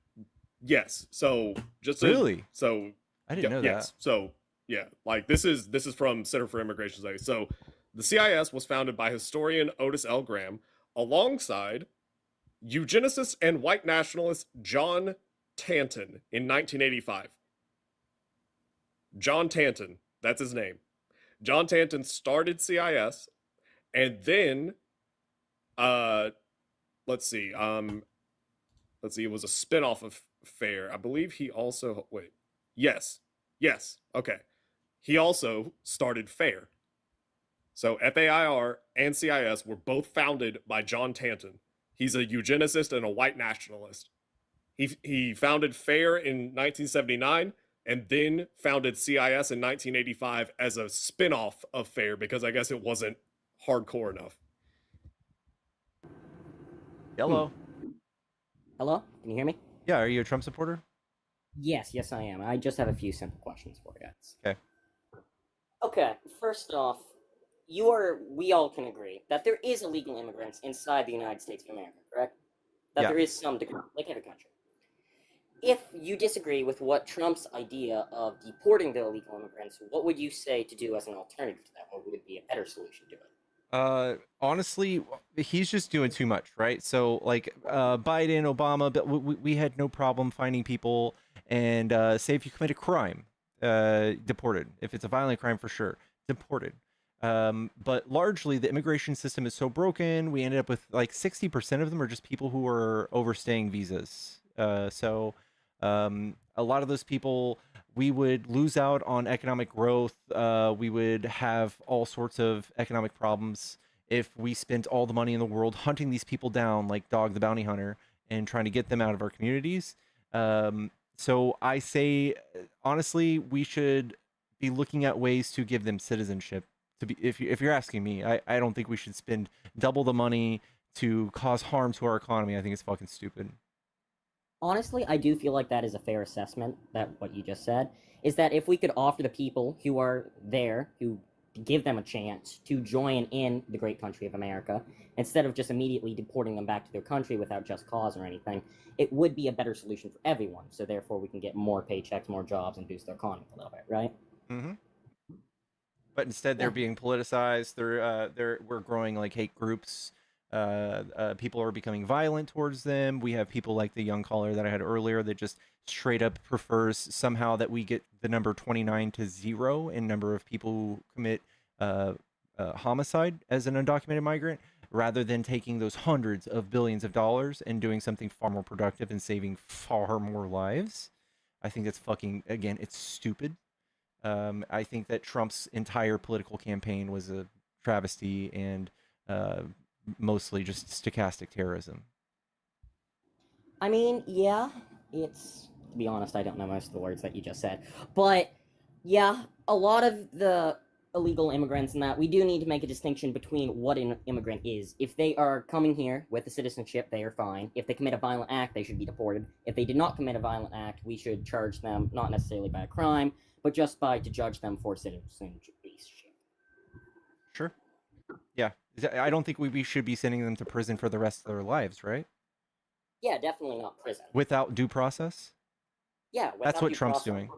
yes. So just Really? So I didn't know yes. that. So yeah, like this is from Center for Immigration Studies. So the CIS was founded by historian Otis L. Graham alongside eugenicist and white nationalist John Tanton in 1985. John Tanton, that's his name. John Tanton started CIS, and then let's see, it was a spinoff of FAIR. I believe he also yes, okay. He also started FAIR. So FAIR and CIS were both founded by John Tanton. He's a eugenicist and a white nationalist. He founded FAIR in 1979 and then founded CIS in 1985 as a spin-off of FAIR because I guess it wasn't hardcore enough. Hello. Hello? Can you hear me? Yeah, are you a Trump supporter? Yes, I am. I just have a few simple questions for you guys. Okay. Okay, first off, we all can agree that there is illegal immigrants inside the United States of America, correct? That Yeah. there is some degree, like every country. If you disagree with what Trump's idea of deporting the illegal immigrants, what would you say to do as an alternative to that? What would be a better solution to it? Honestly, he's just doing too much, right? So like Biden, Obama, but we had no problem finding people and say if you commit a crime, deported. If it's a violent crime, for sure, deported. But largely the immigration system is so broken. We ended up with like 60% of them are just people who are overstaying visas. So a lot of those people, we would lose out on economic growth. We would have all sorts of economic problems if we spent all the money in the world hunting these people down like Dog the Bounty Hunter and trying to get them out of our communities. So I say, honestly, we should be looking at ways to give them citizenship. To be, if you're asking me, I don't think we should spend double the money to cause harm to our economy. I think it's fucking stupid. Honestly, I do feel like that is a fair assessment, that what you just said, is that if we could offer the people who are there, who give them a chance to join in the great country of America, instead of just immediately deporting them back to their country without just cause or anything, it would be a better solution for everyone. So therefore we can get more paychecks, more jobs, and boost their economy a little bit, right? Mm-hmm. But instead they're being politicized. We're growing like hate groups. People are becoming violent towards them. We have people like the young caller that I had earlier that just straight up prefers somehow that we get the number 29 to 0 in number of people who commit homicide as an undocumented migrant, rather than taking those hundreds of billions of dollars and doing something far more productive and saving far more lives. I think that's fucking, again, it's stupid. I think that Trump's entire political campaign was a travesty and mostly just stochastic terrorism. I mean, yeah, it's, to be honest, I don't know most of the words that you just said. But yeah, a lot of the illegal immigrants and that, we do need to make a distinction between what an immigrant is. If they are coming here with a citizenship, they are fine. If they commit a violent act, they should be deported. If they did not commit a violent act, we should charge them not necessarily by a crime, but just by to judge them for citizenship. Sure. Yeah. I don't think we should be sending them to prison for the rest of their lives, right? Yeah, definitely not prison. Without due process? Yeah, That's what due Trump's process. doing.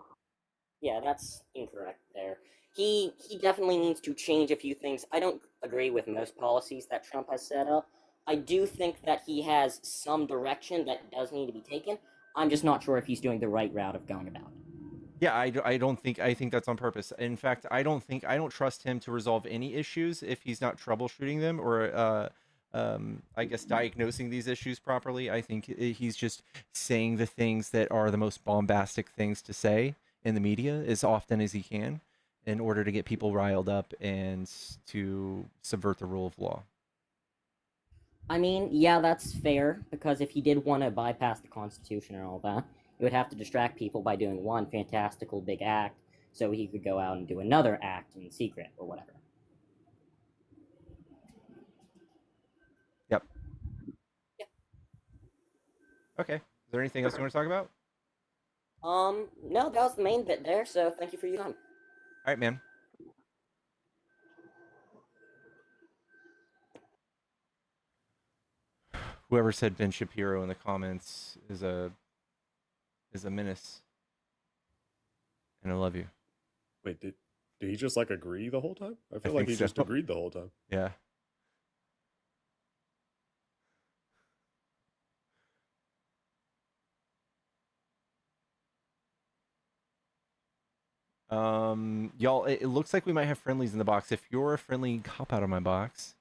Yeah, that's incorrect there. He definitely needs to change a few things. I don't agree with most policies that Trump has set up. I do think that he has some direction that does need to be taken. I'm just not sure if he's doing the right route of going about it. Yeah, I don't think, I think that's on purpose. In fact, I don't trust him to resolve any issues if he's not troubleshooting them or I guess diagnosing these issues properly. I think he's just saying the things that are the most bombastic things to say in the media as often as he can in order to get people riled up and to subvert the rule of law. I mean, yeah, that's fair, because if he did want to bypass the Constitution and all that, he would have to distract people by doing one fantastical big act so he could go out and do another act in secret or whatever. Yep. Okay. Is there anything else you want to talk about? No, that was the main bit there, so thank you for your time. All right, man. Whoever said Ben Shapiro in the comments is a menace. And I love you. Wait, did he just like agree the whole time? I feel like he just agreed the whole time. Yeah. Y'all, it looks like we might have friendlies in the box. If you're a friendly, hop out of my box.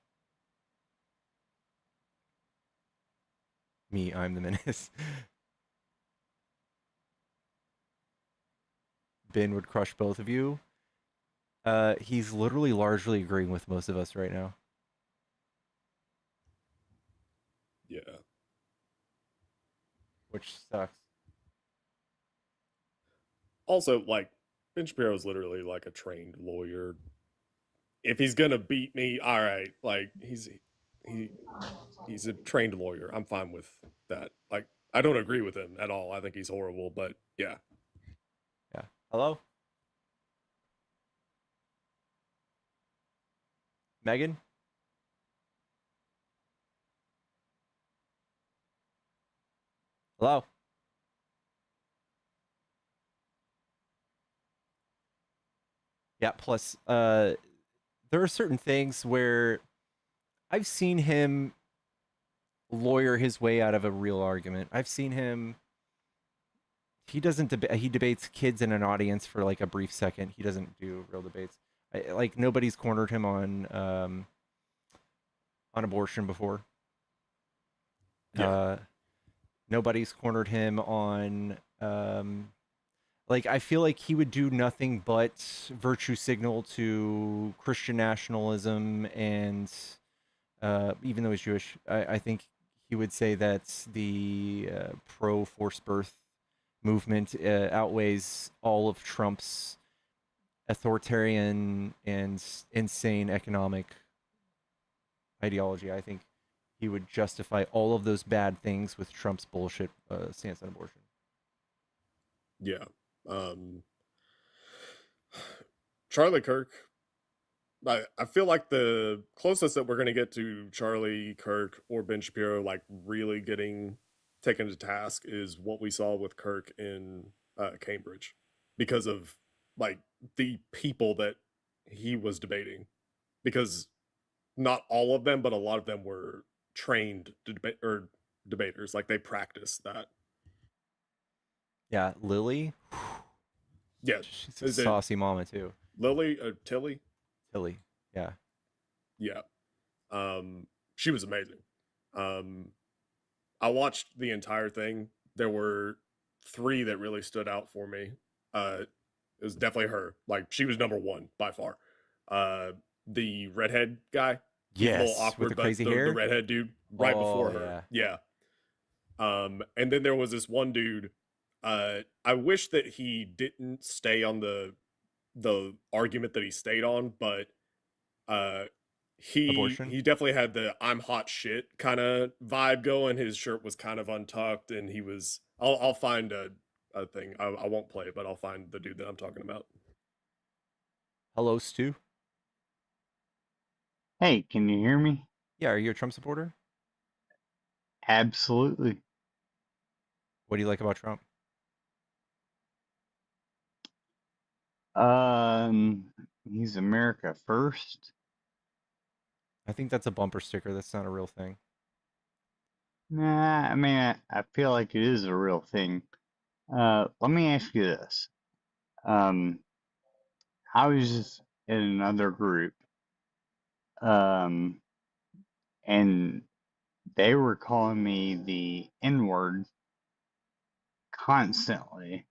Me, I'm the menace. Ben would crush both of you. He's literally largely agreeing with most of us right now. Yeah. Which sucks. Also, like, Ben Shapiro is literally like a trained lawyer. If he's gonna beat me, all right. Like, he's a trained lawyer. I'm fine with that. Like, I don't agree with him at all. I think he's horrible, but yeah. Yeah. Hello? Megan? Hello? Yeah, plus there are certain things where I've seen him lawyer his way out of a real argument. I've seen him, he doesn't debate, he debates kids in an audience for like a brief second. He doesn't do real debates. Like nobody's cornered him on abortion before. Yeah. Nobody's cornered him on like I feel like he would do nothing but virtue signal to Christian nationalism, and even though he's Jewish, I think he would say that the pro forced birth movement outweighs all of Trump's authoritarian and insane economic ideology. I think he would justify all of those bad things with Trump's bullshit stance on abortion. Yeah. Charlie Kirk, I feel like the closest that we're going to get to Charlie Kirk or Ben Shapiro like really getting taken to task is what we saw with Kirk in Cambridge, because of like the people that he was debating, because not all of them, but a lot of them were trained debaters. Like they practiced that. Yeah, Lily. Yeah, She's a saucy mama too. Lily, Tilly. Yeah. Yeah. She was amazing. I watched the entire thing. There were 3 that really stood out for me. It was definitely her. Like she was number 1 by far. The redhead guy. Yes, a little awkward, with the crazy hair. The redhead dude right before her. Yeah. And then there was this one dude. I wish that he didn't stay on the argument that he stayed on, but Abortion? he definitely had the I'm hot shit kind of vibe going. His shirt was kind of untucked, and he was. I'll find a thing. I won't play it, but I'll find the dude that I'm talking about. Hello, Stu. Hey, can you hear me? Yeah, are you a Trump supporter? Absolutely. What do you like about Trump? He's America first. I think that's a bumper sticker. That's not a real thing. Nah, I mean, I feel like it is a real thing. Let me ask you this. I was in another group, and they were calling me the N-word constantly.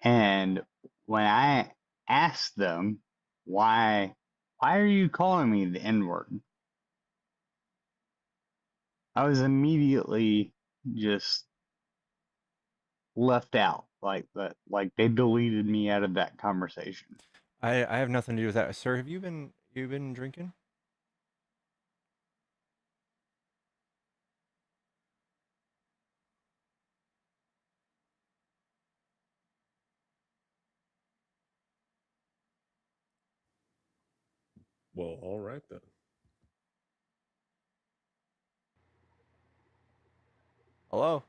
And when I asked them why are you calling me the N-word? I was immediately just left out like that. Like they deleted me out of that conversation. I have nothing to do with that. Sir, have you been drinking? Well, all right then. Hello?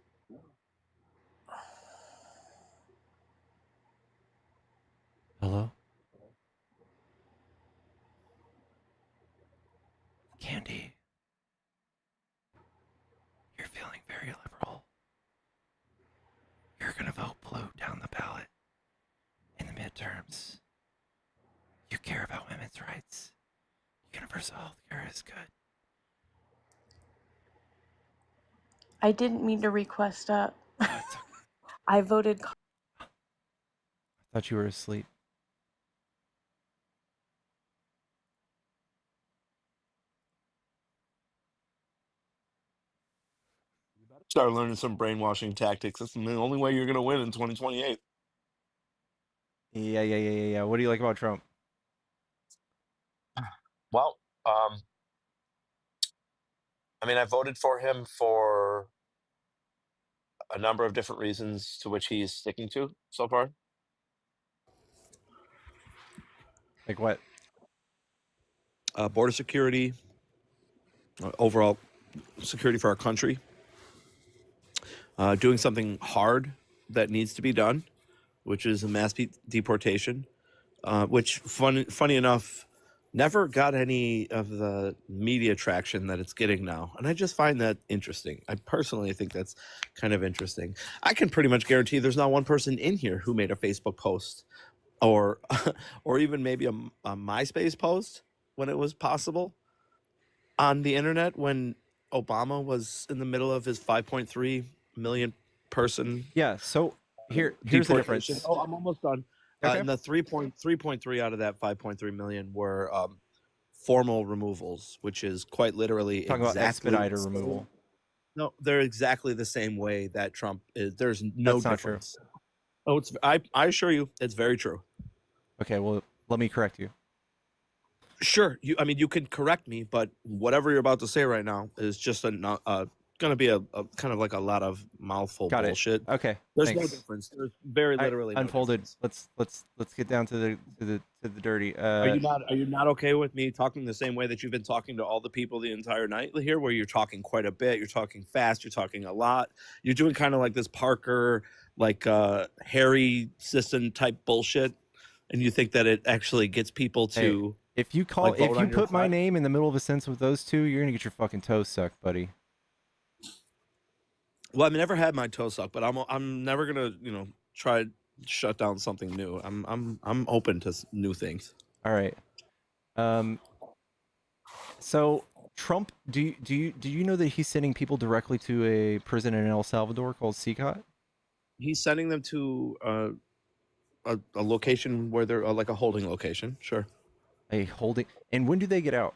Hello? Candy. You're feeling very liberal. You're gonna vote blue down the ballot in the midterms. You care about women's rights. Universal health care is good. I didn't mean to request up. Oh, it's okay. I voted. I thought you were asleep. Start learning some brainwashing tactics. That's the only way you're going to win in 2028. Yeah. What do you like about Trump? Well, I mean, I voted for him for a number of different reasons to which he's sticking to so far. Like what? Border security, overall security for our country, doing something hard that needs to be done, which is a mass deportation, which, funny enough, never got any of the media traction that it's getting now. And I just find that interesting. I personally think that's kind of interesting. I can pretty much guarantee there's not one person in here who made a Facebook post or or even maybe a MySpace post when it was possible on the internet when Obama was in the middle of his 5.3 million person Yeah, so here's the deportation. difference. Oh, I'm almost done. Okay. And the 3.3 out of that 5.3 million were formal removals, which is quite literally Talking about exactly expediter removal. No, they're exactly the same way that Trump is. There's no That's not true. difference. Oh, it's I assure you, it's very true. Okay, well, let me correct you. Sure, I mean, you can correct me, but whatever you're about to say right now is just going to be a kind of like a lot of mouthful Got bullshit. it. Okay. There's thanks. no difference. There's very literally no unfolded. difference. Let's get down to the dirty. Are you not okay with me talking the same way that you've been talking to all the people the entire night here, where you're talking quite a bit, you're talking fast, you're talking a lot, you're doing kind of like this Parker, like Harry Sisson type bullshit, and you think that it actually gets people to. Hey, if you put my name in the middle of a sentence with those two, you're gonna get your fucking toes sucked, buddy. Well, I've never had my toe sucked, but I'm never gonna try to shut down something new. I'm open to new things. All right. So Trump, do you know that he's sending people directly to a prison in El Salvador called CCOT? He's sending them to a location where they're like a holding location. Sure. A holding. And when do they get out?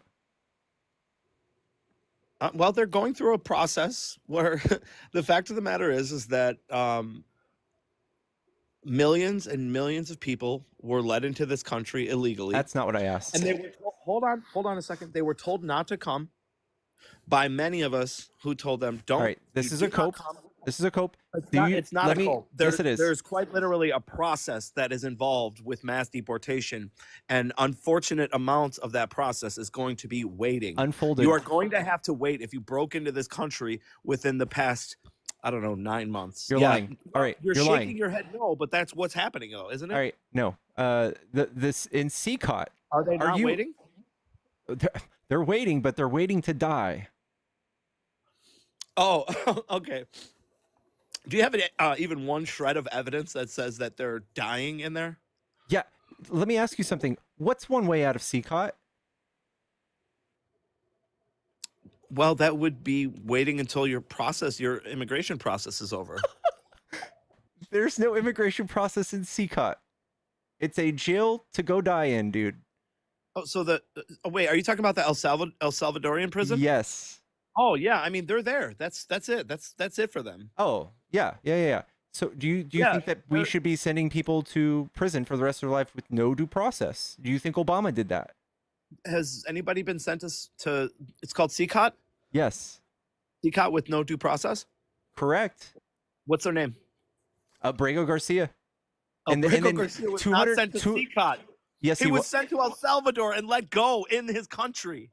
Well, they're going through a process where the fact of the matter is that millions and millions of people were led into this country illegally. That's not what I asked. And they were told, hold on a second. They were told not to come by many of us who told them, don't. All right, this is a cope. This is a cope. It's not a cope. Yes, it is. There's quite literally a process that is involved with mass deportation, and unfortunate amounts of that process is going to be waiting. Unfolded. You are going to have to wait if you broke into this country within the past, I don't know, 9 months. You're lying. All right, You're you're shaking lying. your head no, but that's what's happening though, isn't it? All right, no. This in CCOT. Are they not waiting? They're waiting, but they're waiting to die. Oh, okay. Do you have even one shred of evidence that says that they're dying in there? Yeah. Let me ask you something. What's one way out of CCOT? Well, that would be waiting until your immigration process is over. There's no immigration process in CCOT. It's a jail to go die in, dude. Oh, so wait, are you talking about the El Salvadorian prison? Yes. Oh yeah, I mean they're there. That's it. That's it for them. Oh yeah. So do you think that we should be sending people to prison for the rest of their life with no due process? Do you think Obama did that? Has anybody been sent to it's called CCOT? Yes. CCOT with no due process? Correct. What's their name? Brago Garcia. Brago Garcia was not sent to CCOT. Yes, he was sent to El Salvador and let go in his country.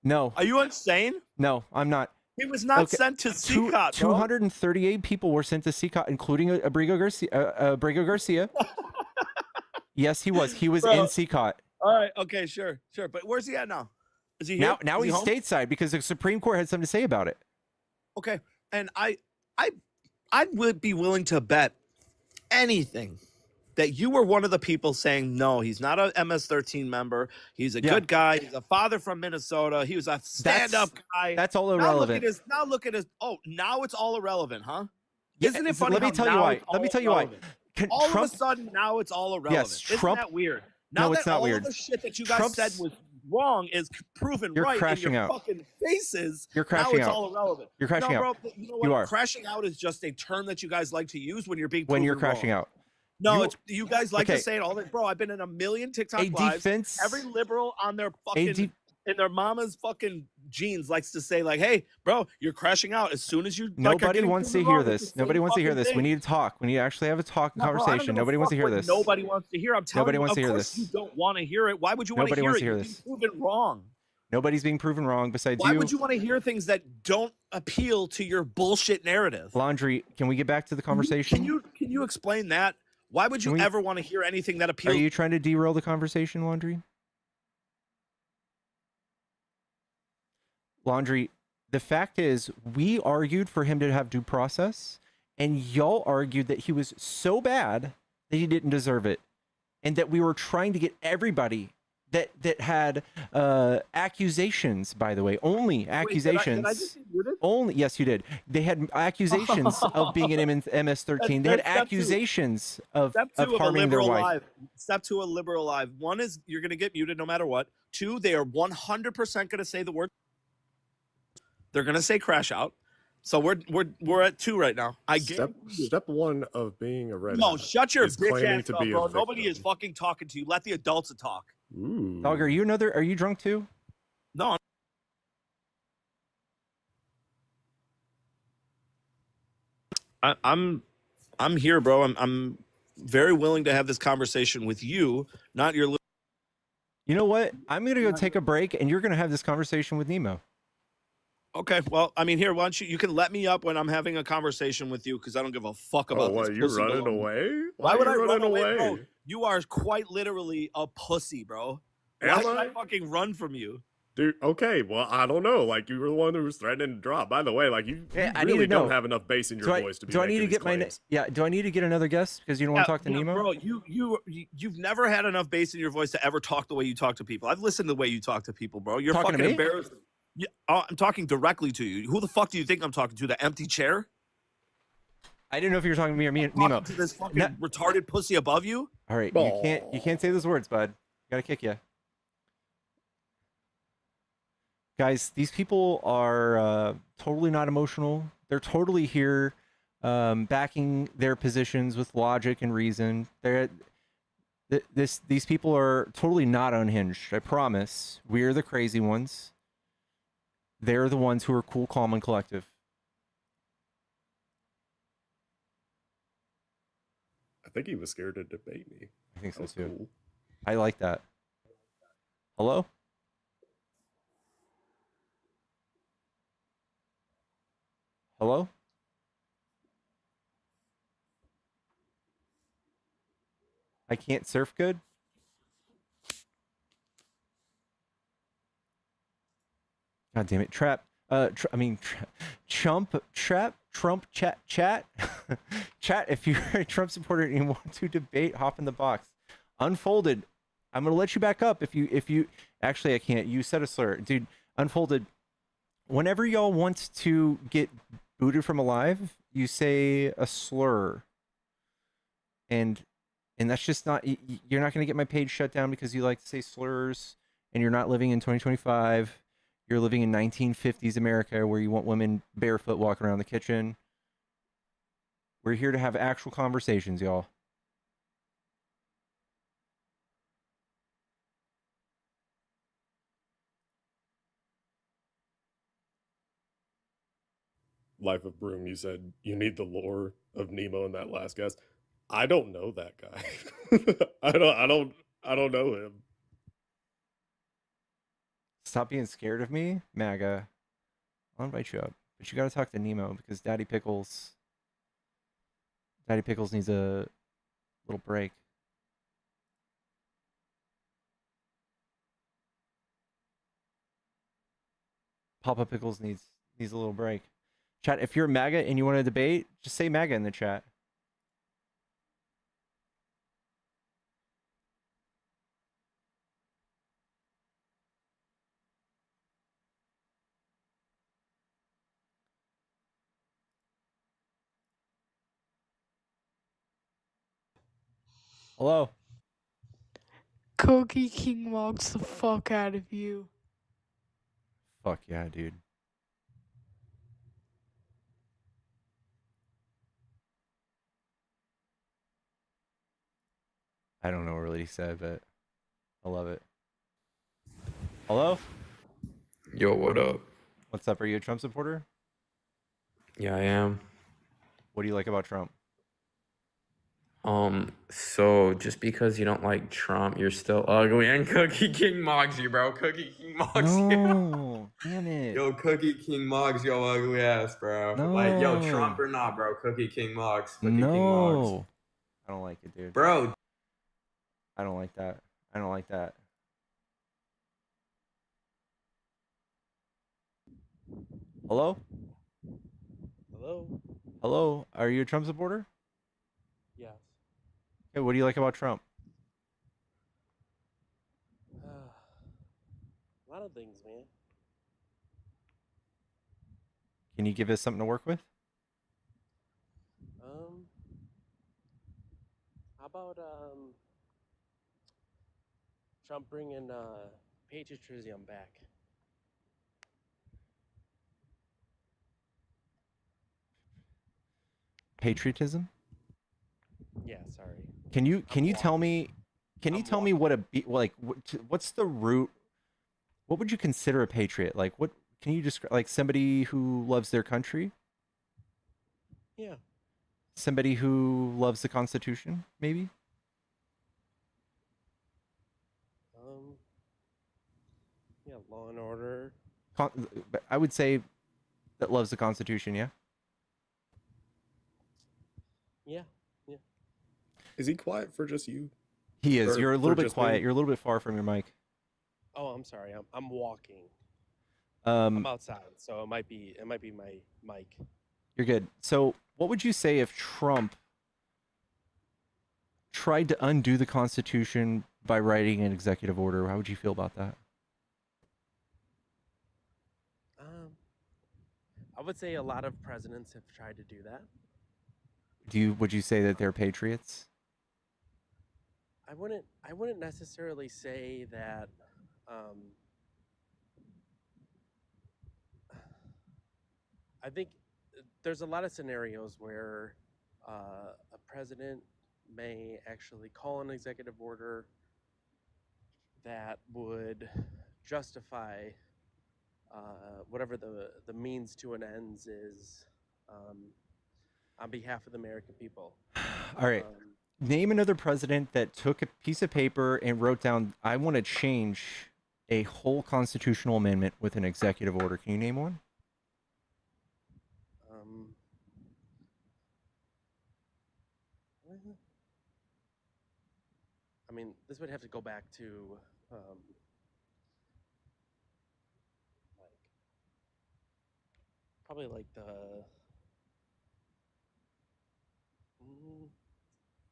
No. Are you insane? No, I'm not. He was not sent to CCOT. 238 people were sent to CCOT, including Brago Garcia. Yes, he was. He was in CCOT. All right. Okay. Sure. But where's he at now? Is he here? Now Is he he's home? stateside because the Supreme Court had something to say about it. Okay. And I would be willing to bet anything that you were one of the people saying, no, he's not a MS-13 member. He's a good guy. He's a father from Minnesota. He was a stand-up guy. That's all irrelevant. Now look at his. Oh, now it's all irrelevant, huh? Yeah, Isn't it funny? Let me tell you why. Let me tell you why. All of a sudden, now it's all irrelevant. Yes, Isn't that weird? Now No, it's that not all weird. of the shit that you guys said was wrong is proven You're right crashing in your out. fucking faces. You're crashing now it's out. all irrelevant. You're crashing no, out. bro, you know what? You are. Crashing out is just a term that you guys like to use when you're being When you're proven crashing wrong. out. No, you guys like okay. to say it all that, bro. I've been in a million TikTok A lives. defense- Every liberal on their fucking in their mama's fucking jeans likes to say like, "Hey, bro, you're crashing out as soon as you." Nobody wants to hear this. Nobody wants to hear this. We need to talk. We need to actually have a conversation. Nobody wants to hear this. Nobody wants to hear. I'm telling Nobody you. wants to hear Of course this. you don't want to hear it. Why would you want to Nobody hear wants it? to hear You're this. being proven wrong. Nobody's being proven wrong besides Why you. would you want to hear things that don't appeal to your bullshit narrative? Laundry, can we get back to the conversation? Can you explain that? Why would you ever want to hear anything that Are appeals? you trying to derail the conversation, Laundry? Laundry, the fact is, we argued for him to have due process, and y'all argued that he was so bad that he didn't deserve it, and that we were trying to get everybody that had accusations. By the way, only accusations. Did I just include it? Only yes, you did. They had accusations of being an MS-13. They had accusations of harming their wife. Step two, a liberal live. One is you're going to get muted no matter what. Two, they are 100% going to say the word. They're going to say crash out. So we're at 2 right now. Step one of being a red. No, shut your is bitch claiming ass to up, be a bro. Nobody victim. is fucking talking to you. Let the adults talk. Ooh. Dog, are you drunk too? No. I'm here, bro. I'm very willing to have this conversation with you, not your. You know what? I'm gonna go take a break, and you're gonna have this conversation with Nemo. Okay, well, I mean, here, why don't you can let me up when I'm having a conversation with you because I don't give a fuck about what, this. you pussy running baloney. away? Why would are I you run running away, bro? You are quite literally a pussy, bro. Why Am would I? I fucking run from you? Dude, okay, well, I don't know. Like, you were the one who was threatening to drop. By the way, like, you I need really to know. don't have enough bass in your voice to be Do I need to making get these claims. Do I need to get another guest because you don't want to talk to Nemo? Bro, you've never had enough bass in your voice to ever talk the way you talk to people. I've listened to the way you talk to people, bro. You're Talking to fucking me? embarrassing. Yeah, I'm talking directly to you. Who the fuck do you think I'm talking to? The empty chair? I didn't know if you were talking to me or I'm Nemo. talking to this fucking retarded pussy above you? All right, you can't say those words, bud. Gotta kick you. Guys, these people are totally not emotional. They're totally here, backing their positions with logic and reason. These people are totally not unhinged. I promise. We're the crazy ones. They're the ones who are cool, calm, and collective. I think he was scared to debate me. I think That so was too. cool. I like that. Hello? Hello? I can't surf good? God damn it. Trap. Trump, chat. Chat, if you're a Trump supporter and you want to debate, hop in the box. Unfolded. I'm going to let you back up if you, actually, I can't. You said a slur. Dude, Unfolded. Whenever y'all want to get booted from alive, you say a slur. And that's just not, you're not going to get my page shut down because you like to say slurs and you're not living in 2025. You're living in 1950s America where you want women barefoot walking around the kitchen. We're here to have actual conversations, y'all. Life of Broom, you said you need the lore of Nemo in that last guess. I don't know that guy. I don't know him. Stop being scared of me, MAGA. I'll invite you up. But you gotta talk to Nemo because Daddy Pickles needs a little break. Papa Pickles needs a little break. Chat, if you're MAGA and you want to debate, just say MAGA in the chat. Hello. Cookie King walks the fuck out of you. Fuck yeah, dude. I don't know what he said, but I love it. Hello? Yo, what up? What's up? Are you a Trump supporter? Yeah, I am. What do you like about Trump? So just because you don't like Trump, you're still ugly, and Cookie King mogs you, bro. Cookie King mogs you. No, damn it. Yo, Cookie King mogs yo ugly ass, bro. Like, yo, Trump or not, bro. Cookie King mogs. Cookie King mogs. No. I don't like it, dude. Bro. I don't like that. I don't like that. Hello? Hello? Hello? Are you a Trump supporter? Yes. Okay, what do you like about Trump? A lot of things, man. Can you give us something to work with? How about Trump bringing patriotism back? Patriotism? Yeah, sorry. Can you tell me what what's the root, what would you consider a patriot? Like what can you describe, like somebody who loves their country? Yeah. Somebody who loves the Constitution, maybe? Yeah, law and order. I would say that loves the Constitution, yeah? Yeah, yeah. Is he quiet for just you? He is. Or You're a for little bit just me? quiet. You're a little bit far from your mic. Oh, I'm sorry. I'm walking. Um, I'm outside, so it might be my mic. You're good. So, what would you say if Trump tried to undo the Constitution by writing an executive order? How would you feel about that? I would say a lot of presidents have tried to do that. Would you say that they're patriots? I wouldn't necessarily say that I think there's a lot of scenarios where a president may actually call an executive order that would justify whatever the means to an ends is on behalf of the American people. All right. Name another president that took a piece of paper and wrote down, I want to change a whole constitutional amendment with an executive order. Can you name one? I mean, this would have to go back to like probably like the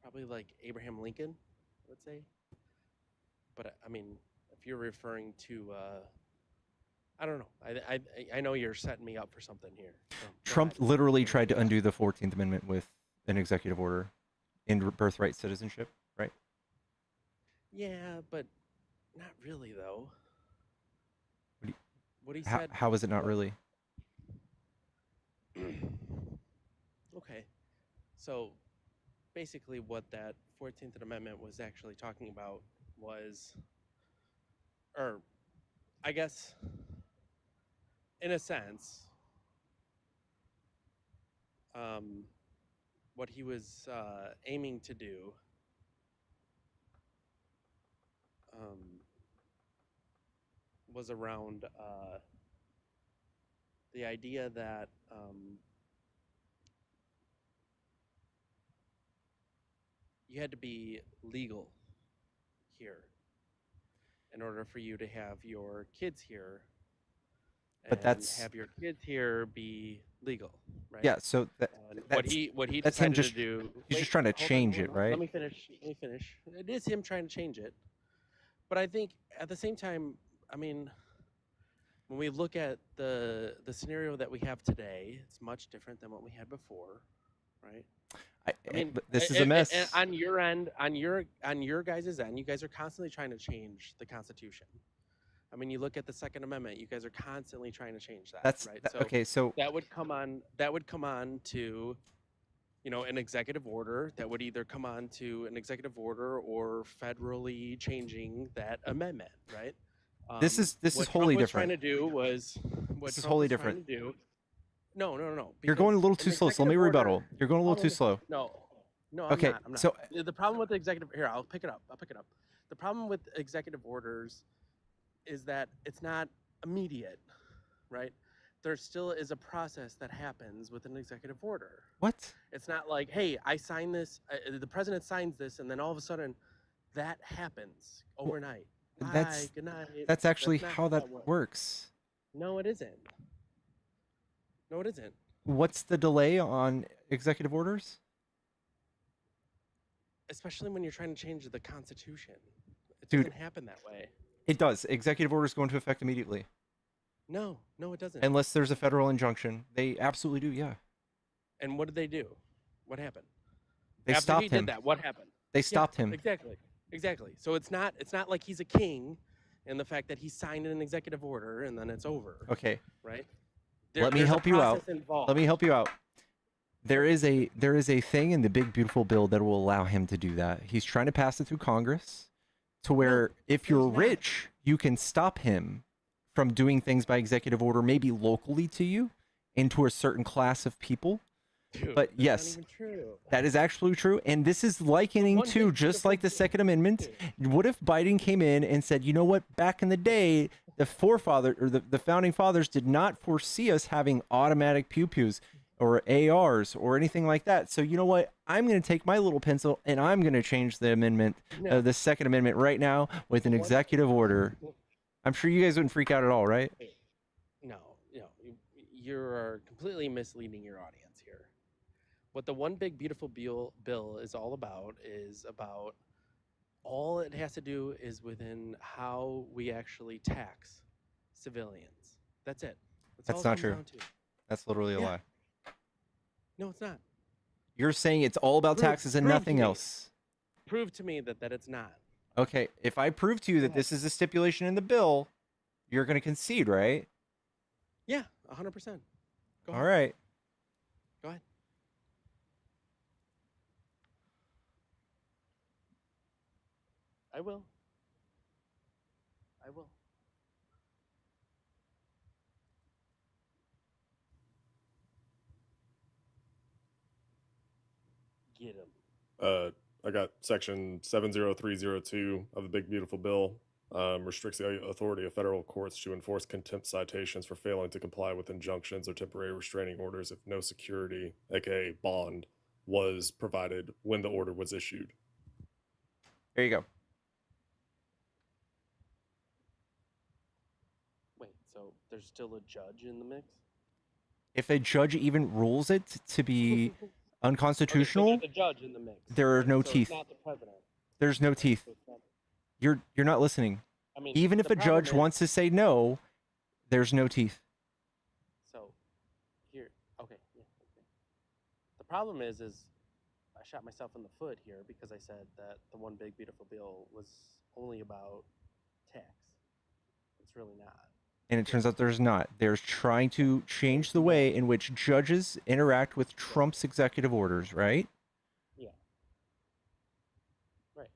probably like Abraham Lincoln, I would say. But I mean, if you're referring to I don't know. I know you're setting me up for something here. So Trump literally tried to undo the 14th Amendment with an executive order in birthright citizenship, right? Yeah, but not really though. What he How, said. how is it not really? Okay. So basically what that 14th Amendment was actually talking about was, or I guess in a sense, what he was aiming to do was around the idea that you had to be legal here in order for you to have your kids here. But and that's have your kids here be legal, right? yeah. So what he that's him decided just to do. he's just trying to hold on, change hold it, on, right? Let me finish. It is him trying to change it, but I think at the same time, I mean, when we look at the scenario that we have today, it's much different than what we had before, right? I mean, but this is a mess. and on your end, on your guys' end, you guys are constantly trying to change the Constitution. I mean, you look at the Second Amendment; you guys are constantly trying to change that, That's right? okay. So that would come on to, you know, an executive order that would either come on to an executive order or federally changing that amendment, right? this is what wholly Trump was different. trying to do was what This is Trump wholly was different. trying to do. No. You're going a little too an slow. So let me executive order- rebuttal. You're going a little too slow. No, I'm Okay, not. I'm not. so- The problem with the executive here, I'll pick it up. The problem with executive orders is that it's not immediate, right? There still is a process that happens with an executive order. What? It's not like, hey, I sign this, the president signs this, and then all of a sudden that happens overnight. That's Bye, good night. that's actually not how that works. No, it isn't. No, it isn't. What's the delay on executive orders? Especially when you're trying to change the Constitution. It Dude, doesn't happen that way. It does. Executive orders go into effect immediately. No, it doesn't. Unless there's a federal injunction. They absolutely do, yeah. And what did they do? What happened? They After stopped he him. did that, what happened? They stopped him. Exactly. So it's not like he's a king in the fact that he signed an executive order and then it's over. Okay. Right? Let me there's a help you out. process involved. Let me help you out. There is a thing in the big beautiful bill that will allow him to do that. He's trying to pass it through Congress to where if you're rich, you can stop him from doing things by executive order, maybe locally to you and to a certain class of people. Dude, but that's yes, not even true. that is actually true. And this is likening to just like the Second Amendment. What if Biden came in and said, you know what, back in the day, the founding fathers did not foresee us having automatic pew-pews or ARs or anything like that. So you know what? I'm going to take my little pencil and I'm going to change the amendment, the Second Amendment right now with an executive order. I'm sure you guys wouldn't freak out at all, right? No, you're completely misleading your audience here. What the One Big Beautiful Bill is all about all it has to do is within how we actually tax civilians. That's it. That's all it not comes true. down to. That's literally a lie. No, it's not. You're saying it's all about taxes and nothing else. Prove to me that it's not. Okay, if I prove to you that this is a stipulation in the bill, you're going to concede, right? Yeah, 100%. Go All ahead. right. Go ahead. I will. I will. Get him. I got section 70302 of the Big Beautiful Bill. Restricts the authority of federal courts to enforce contempt citations for failing to comply with injunctions or temporary restraining orders if no security, aka bond, was provided when the order was issued. There you go. Wait, so there's still a judge in the mix? If a judge even rules it to be Okay, so unconstitutional, there's a judge in the mix. there are right? no So teeth. It's not the president. There's no Right? teeth. So it's not, You're not listening. I mean, Even if the a problem judge is, wants to say no, there's no teeth. so here, okay, yeah, okay. The problem is I shot myself in the foot here because I said that the one big beautiful bill was only about tax. It's really not. And it turns out there's not. There's trying to change the way in which judges interact with Trump's executive orders, right? Yeah. Right.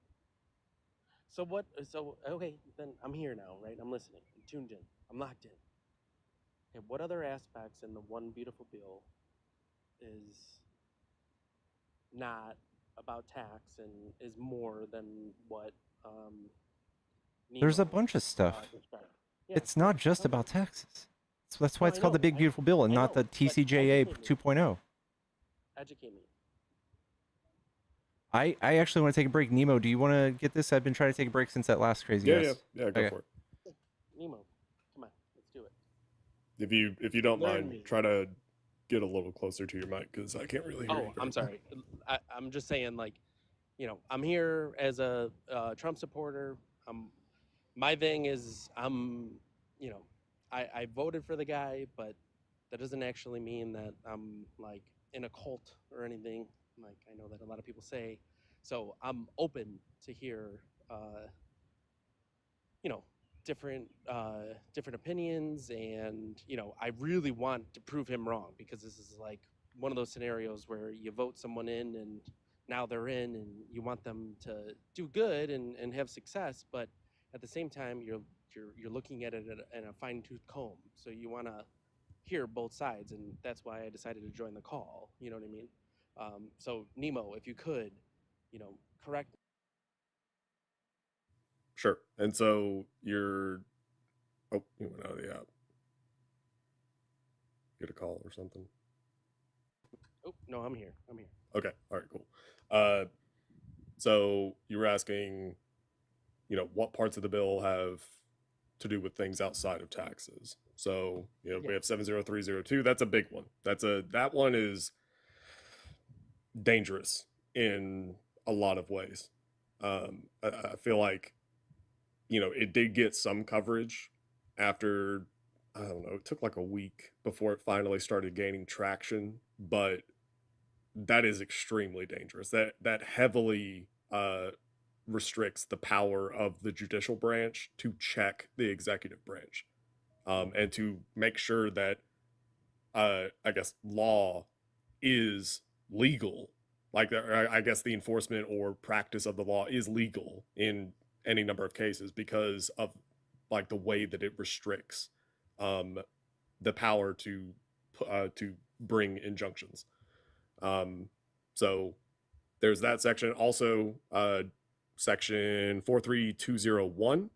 So what? So okay, then I'm here now, right? I'm listening. I'm tuned in. I'm locked in. Okay, what other aspects in the one beautiful bill is not about tax and is more than what There's a Nemo bunch of stuff. described? Yeah, It's not right. just Okay. about taxes. So that's why No, it's I called the know. Big Beautiful Bill and I not the know, but TCJA educate me. 2.0. Educate me. I actually want to take a break. Nemo, do you want to get this? I've been trying to take a break since that last crazy Yeah, guess. go Okay. for it. Nemo, come on, let's do it. If you don't Learn mind, me. try to get a little closer to your mic because I can't really hear you. Oh, I'm sorry. I'm just saying, like, I'm here as a Trump supporter. My thing is, I voted for the guy, but that doesn't actually mean that I'm like in a cult or anything. Like I know that a lot of people say. So I'm open to hear, different opinions, and I really want to prove him wrong because this is like one of those scenarios where you vote someone in and now they're in and you want them to do good and have success, but at the same time you're looking at it in a fine-tooth comb, so you want to hear both sides, and that's why I decided to join the call. You know what I mean? So Nemo, if you could, correct. Sure. And so you're. Oh, you went out of the app. Get a call or something. Oh no, I'm here. Okay. All right. Cool. So you were asking, what parts of the bill have to do with things outside of taxes. So we have 70302. That's a big one. That one is dangerous in a lot of ways. I feel like it did get some coverage after, I don't know, it took like a week before it finally started gaining traction, but that is extremely dangerous. That heavily restricts the power of the judicial branch to check the executive branch, and to make sure that I guess law is legal. Like I guess the enforcement or practice of the law is legal in any number of cases because of like the way that it restricts the power to bring injunctions. So there's that section. Also, section 43201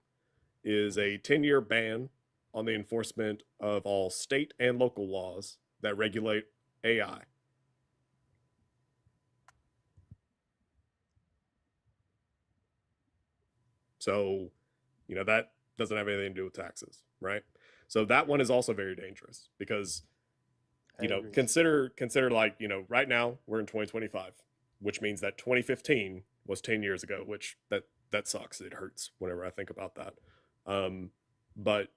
is a 10-year ban on the enforcement of all state and local laws that regulate AI. So, that doesn't have anything to do with taxes, right? So that one is also very dangerous because, consider like, right now we're in 2025, which means that 2015 was 10 years ago, which that sucks. It hurts whenever I think about that. But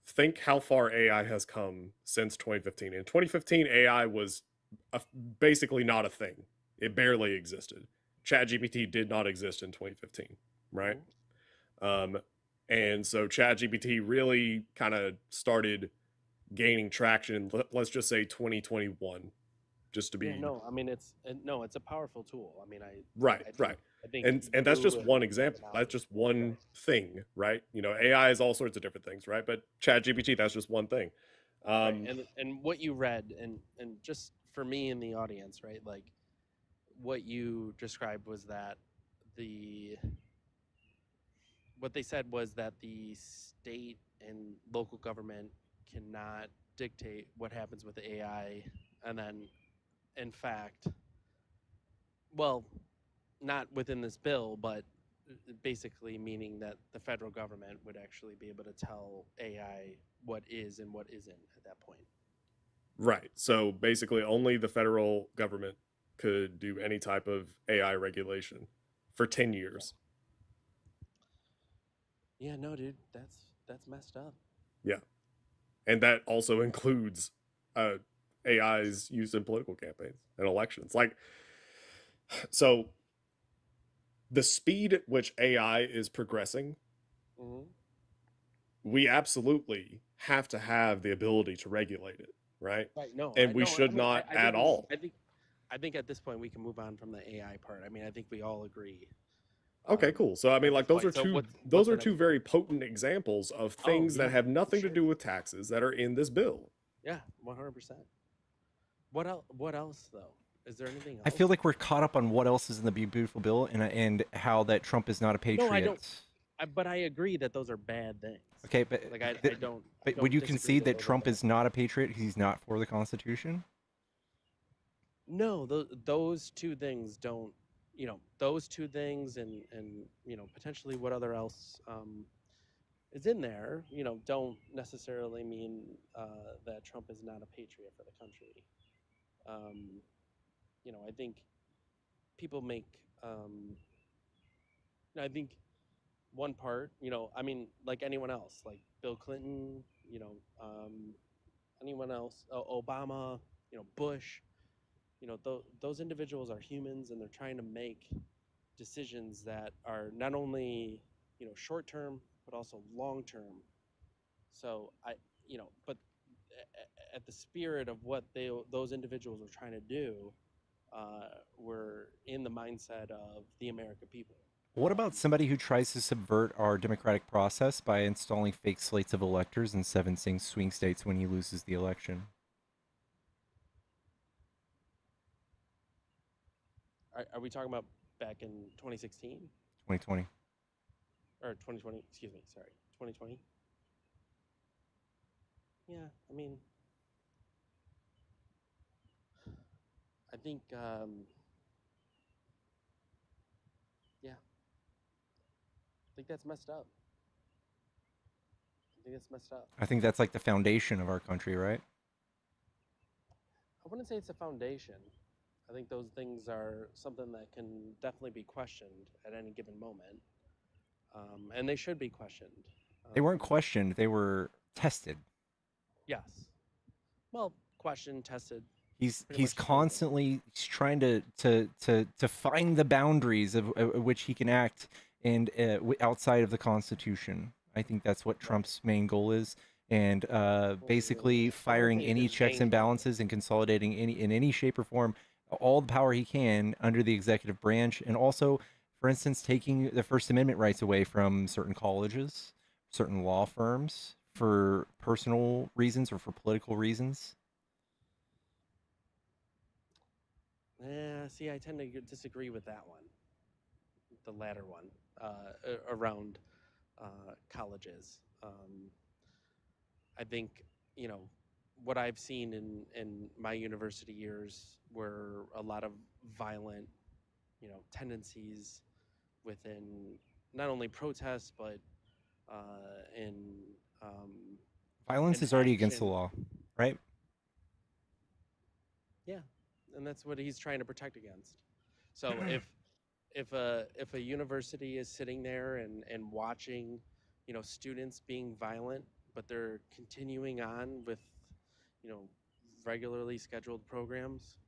think how far AI has come since 2015. In 2015, AI was basically not a thing. It barely existed. ChatGPT did not exist in 2015, right? And so ChatGPT really kind of started gaining traction. Let's just say 2021, just to be no, I mean it's a powerful tool. I mean, right, right. I think And that's you just one and example. Alan, That's just one thing, right? You know, AI is all sorts of different things, right? But ChatGPT, that's just one thing. right, and what you read, and just for me in the audience, right, like what you described was that what they said was that the state and local government cannot dictate what happens with the AI, and then in fact, well, not within this bill, but basically meaning that the federal government would actually be able to tell AI what is and what isn't at that point. Right. So basically, only the federal government could do any type of AI regulation for 10 years. Yeah, no, dude, that's messed up. Yeah. And that also includes AI's use in political campaigns and elections. Like, so the speed at which AI is progressing, we absolutely have to have the ability to regulate it, right? Right. No, And we should not I at think all. I think at this point we can move on from the AI part. I mean, I think we all agree. Okay, cool. So I mean, like those are two what's very potent examples of things that have nothing to do with taxes that are in this bill. Yeah, 100%. What else? What else though? Is there anything else? I feel like we're caught up on what else is in the beautiful bill and how that Trump is not a patriot. No, I don't. But I agree that those are bad things. Okay, but like I don't. But would you concede that Trump is not a patriot? He's not for the Constitution? No, those two things don't. You know, those two things, and you know, potentially what other else is in there. You know, don't necessarily mean that Trump is not a patriot for the country. You know, I think people make. I think one part, you know, I mean, like anyone else, like Bill Clinton, you know, anyone else, Obama, you know, Bush, you know, those individuals are humans, and they're trying to make decisions that are not only, you know, short term but also long term. So you know, but at the spirit of what those individuals are trying to do, we're in the mindset of the American people. What about somebody who tries to subvert our democratic process by installing fake slates of electors in 7 swing states when he loses the election? Are we talking about back in 2016? 2020. Or 2020, excuse me, sorry, 2020? Yeah, I mean, I think, yeah, I think that's messed up. I think that's messed up. I think that's like the foundation of our country, right? I wouldn't say it's a foundation. I think those things are something that can definitely be questioned at any given moment, and they should be questioned. They weren't questioned; they were tested. Yes. Well, questioned, tested. He's constantly trying to find the boundaries of which he can act and outside of the Constitution. I think that's what Trump's main goal is, and basically firing any checks and balances and consolidating in any shape or form all the power he can under the executive branch, and also, for instance, taking the First Amendment rights away from certain colleges, certain law firms for personal reasons or for political reasons. Yeah, see, I tend to disagree with that one, the latter one, around colleges. I think, you know, what I've seen in my university years were a lot of violent, you know, tendencies within not only protests but in Violence is already against the action. law, right? Yeah, and that's what he's trying to protect against. So if a university is sitting there and watching, you know, students being violent, but they're continuing on with, you know, regularly scheduled programs,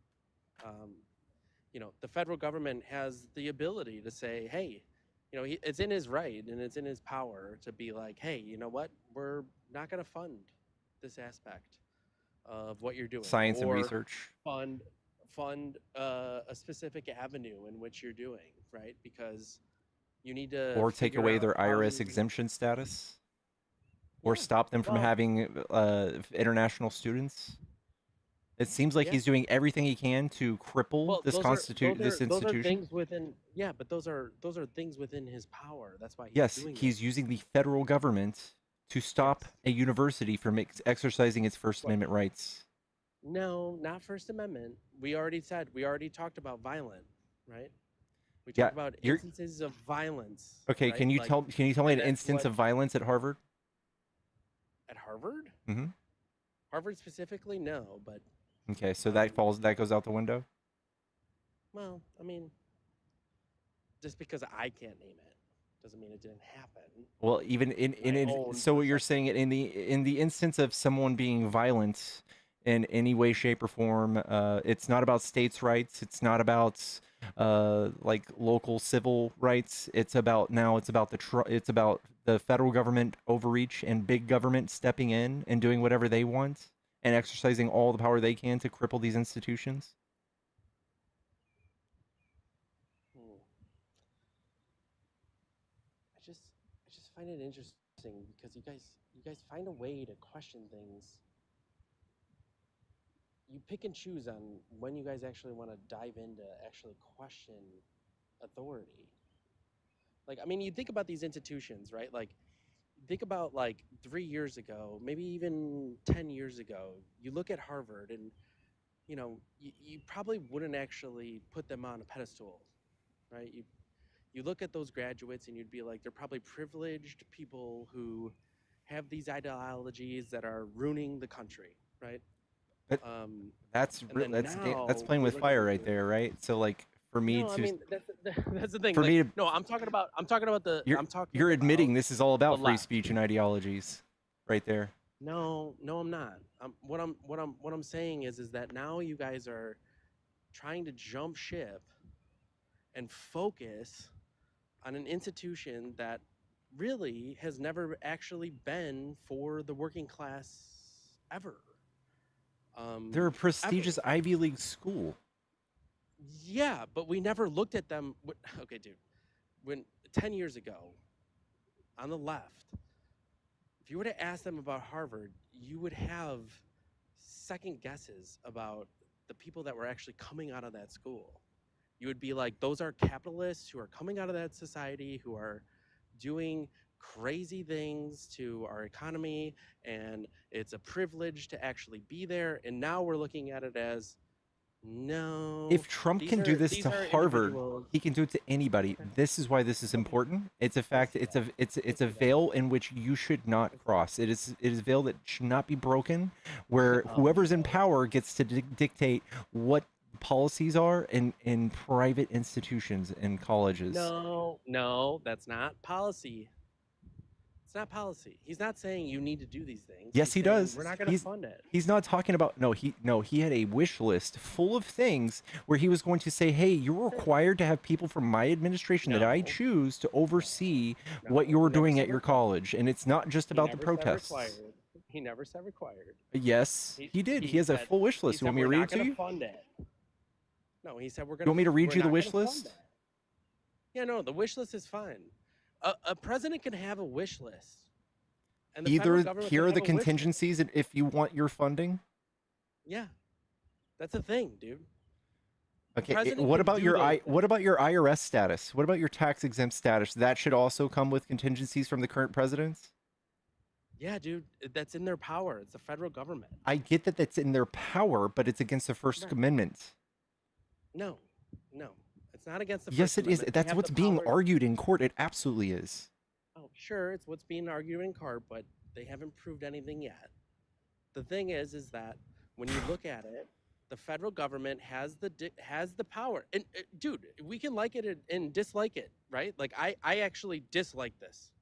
you know, the federal government has the ability to say, hey, you know, it's in his right and it's in his power to be like, hey, you know what, we're not going to fund this aspect of what you're doing, Science and or research. fund a specific avenue in which you're doing, right? Because you need to Or take figure away out their how IRS you exemption status. Or yeah. stop them from Well, having international students. It seems like yeah. he's doing everything he can to cripple Well, this this those are institution. things within yeah, but those are things within his power. That's why he's Yes, doing he's those. using the federal government to stop Yes. a university from exercising its First What? Amendment rights. No, not First Amendment. We already talked about violent, right? We Yeah, talked about you're instances of violence, okay. right? Can you tell me and an that's instance what of violence at Harvard? at Harvard? Mm-hmm. Harvard specifically, no, but Okay, so that goes out the window. well, I mean, just because I can't name it doesn't mean it didn't happen. Well, even so what you're saying in the instance of someone being violent in any way, shape, or form, it's not about states' rights. It's not about like local civil rights. It's about the federal government overreach and big government stepping in and doing whatever they want and exercising all the power they can to cripple these institutions. I just find it interesting because you guys find a way to question things. You pick and choose on when you guys actually want to dive into actually question authority. Like, I mean, you think about these institutions, right? Like, think about like 3 years ago, maybe even 10 years ago, you look at Harvard and, you know, you probably wouldn't actually put them on a pedestal, right? You look at those graduates and you'd be like, they're probably privileged people who have these ideologies that are ruining the country, right? But that's and then that's now playing we with look fire at right there, right? So like for me no, I to mean that's the thing. for Like, me to no, I'm talking about the you're admitting this is all the about free left. speech and ideologies, right there. No, I'm not. What I'm saying is that now you guys are trying to jump ship and focus on an institution that really has never actually been for the working class ever. They're a prestigious Ivy League school. Yeah, but we never looked at them. Okay, dude. When 10 years ago, on the left, if you were to ask them about Harvard, you would have second guesses about the people that were actually coming out of that school. You would be like, those are capitalists who are coming out of that society, who are doing crazy things to our economy, and it's a privilege to actually be there. And now we're looking at it as no. If Trump can do this to Harvard, individuals. he can do it to anybody. This is why this is important. It's a fact. It's a veil in which you should not cross. It is a veil that should not be broken, where whoever's in power gets to dictate what policies are in private institutions and colleges. No, that's not policy. It's not policy. He's not saying you need to do these things. Yes, He's he saying does. We're not going to fund it. He's not talking about he had a wish list full of things where he was going to say, "Hey, you're required to have people from my administration that I choose to oversee what you're doing at your college, and it's not just about the protests." He never said required. Yes, he did. He has a full wish list. You want me to read it to you? Fund it. No, he said we're going to. You want me to read you the wish list? Yeah, no, the wish list is fine. A president can have a wish list. And the Either federal government here can are the have a wish list. contingencies if you want your funding. Yeah, that's the thing, dude. Okay, president what can about do your those what about your IRS status? What about your tax exempt status? That should also come with contingencies from the current presidents. Yeah, dude, that's in their power. It's the federal government. I get that that's in their power, but it's against the First Amendment. No, it's not against the. Yes, First it is. Amendment. They That's have what's the being power- argued in court. It absolutely is. Oh, sure, it's what's being argued in court, but they haven't proved anything yet. The thing is that when you look at it, the federal government has the power. And dude, we can like it and dislike it, right? Like I actually dislike this,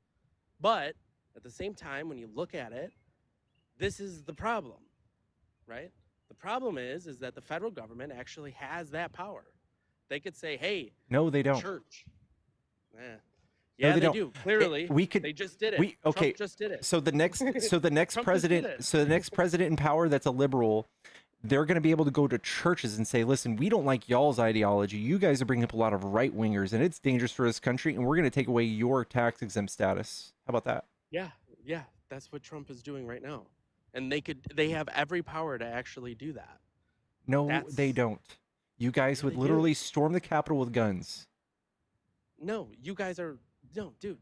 but at the same time, when you look at it, this is the problem, right? The problem is that the federal government actually has that power. They could say, "Hey, No, they don't. church, Yeah, they they don't. do. Clearly, We could. they just did it. We okay. Trump just did it. So the next Trump just did president, it. so the next president in power that's a liberal, they're going to be able to go to churches and say, "Listen, we don't like y'all's ideology. You guys are bringing up a lot of right wingers, and it's dangerous for this country. And we're going to take away your tax exempt status." How about that? Yeah, yeah, that's what Trump is doing right now, and they have every power to actually do that. No, they don't. You guys Yeah, would they literally do. storm the Capitol with guns. No, you guys are no, dude.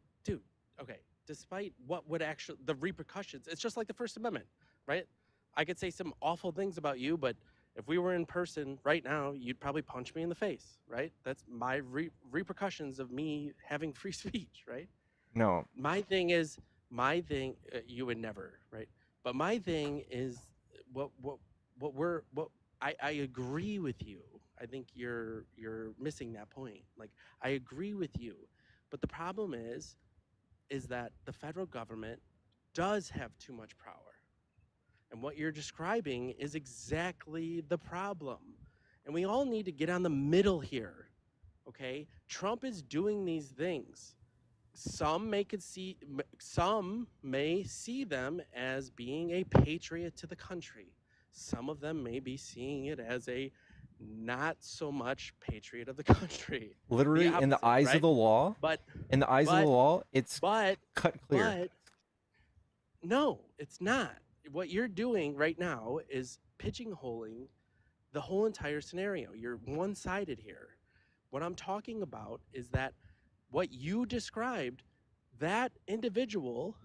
Okay, despite what would actually the repercussions, it's just like the First Amendment, right? I could say some awful things about you, but if we were in person right now, you'd probably punch me in the face, right? That's my repercussions of me having free speech, right? No, My thing, you would never, right? But my thing is what I agree with you. I think you're missing that point. Like, I agree with you, but the problem is that the federal government does have too much power. And what you're describing is exactly the problem. And we all need to get on the middle here. Okay? Trump is doing these things. Some may see them as being a patriot to the country. Some of them may be seeing it as a not so much patriot of the country. literally, in the eyes of the law, But it's but cut clear. But no, it's not. What you're doing right now is pigeonholing the whole entire scenario. You're one-sided here. What I'm talking about is that what you described, that individual,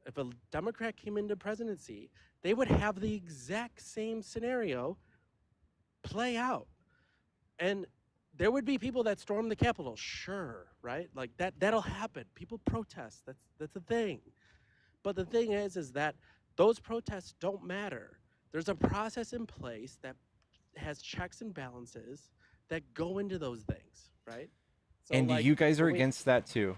if a Democrat came into presidency, they would have the exact same scenario play out. And there would be people that storm the Capitol, sure, right? Like that'll happen. People protest. That's a thing. But the thing is that those protests don't matter. There's a process in place that has checks and balances that go into those things, right? So, And like, you guys are when we- against that too.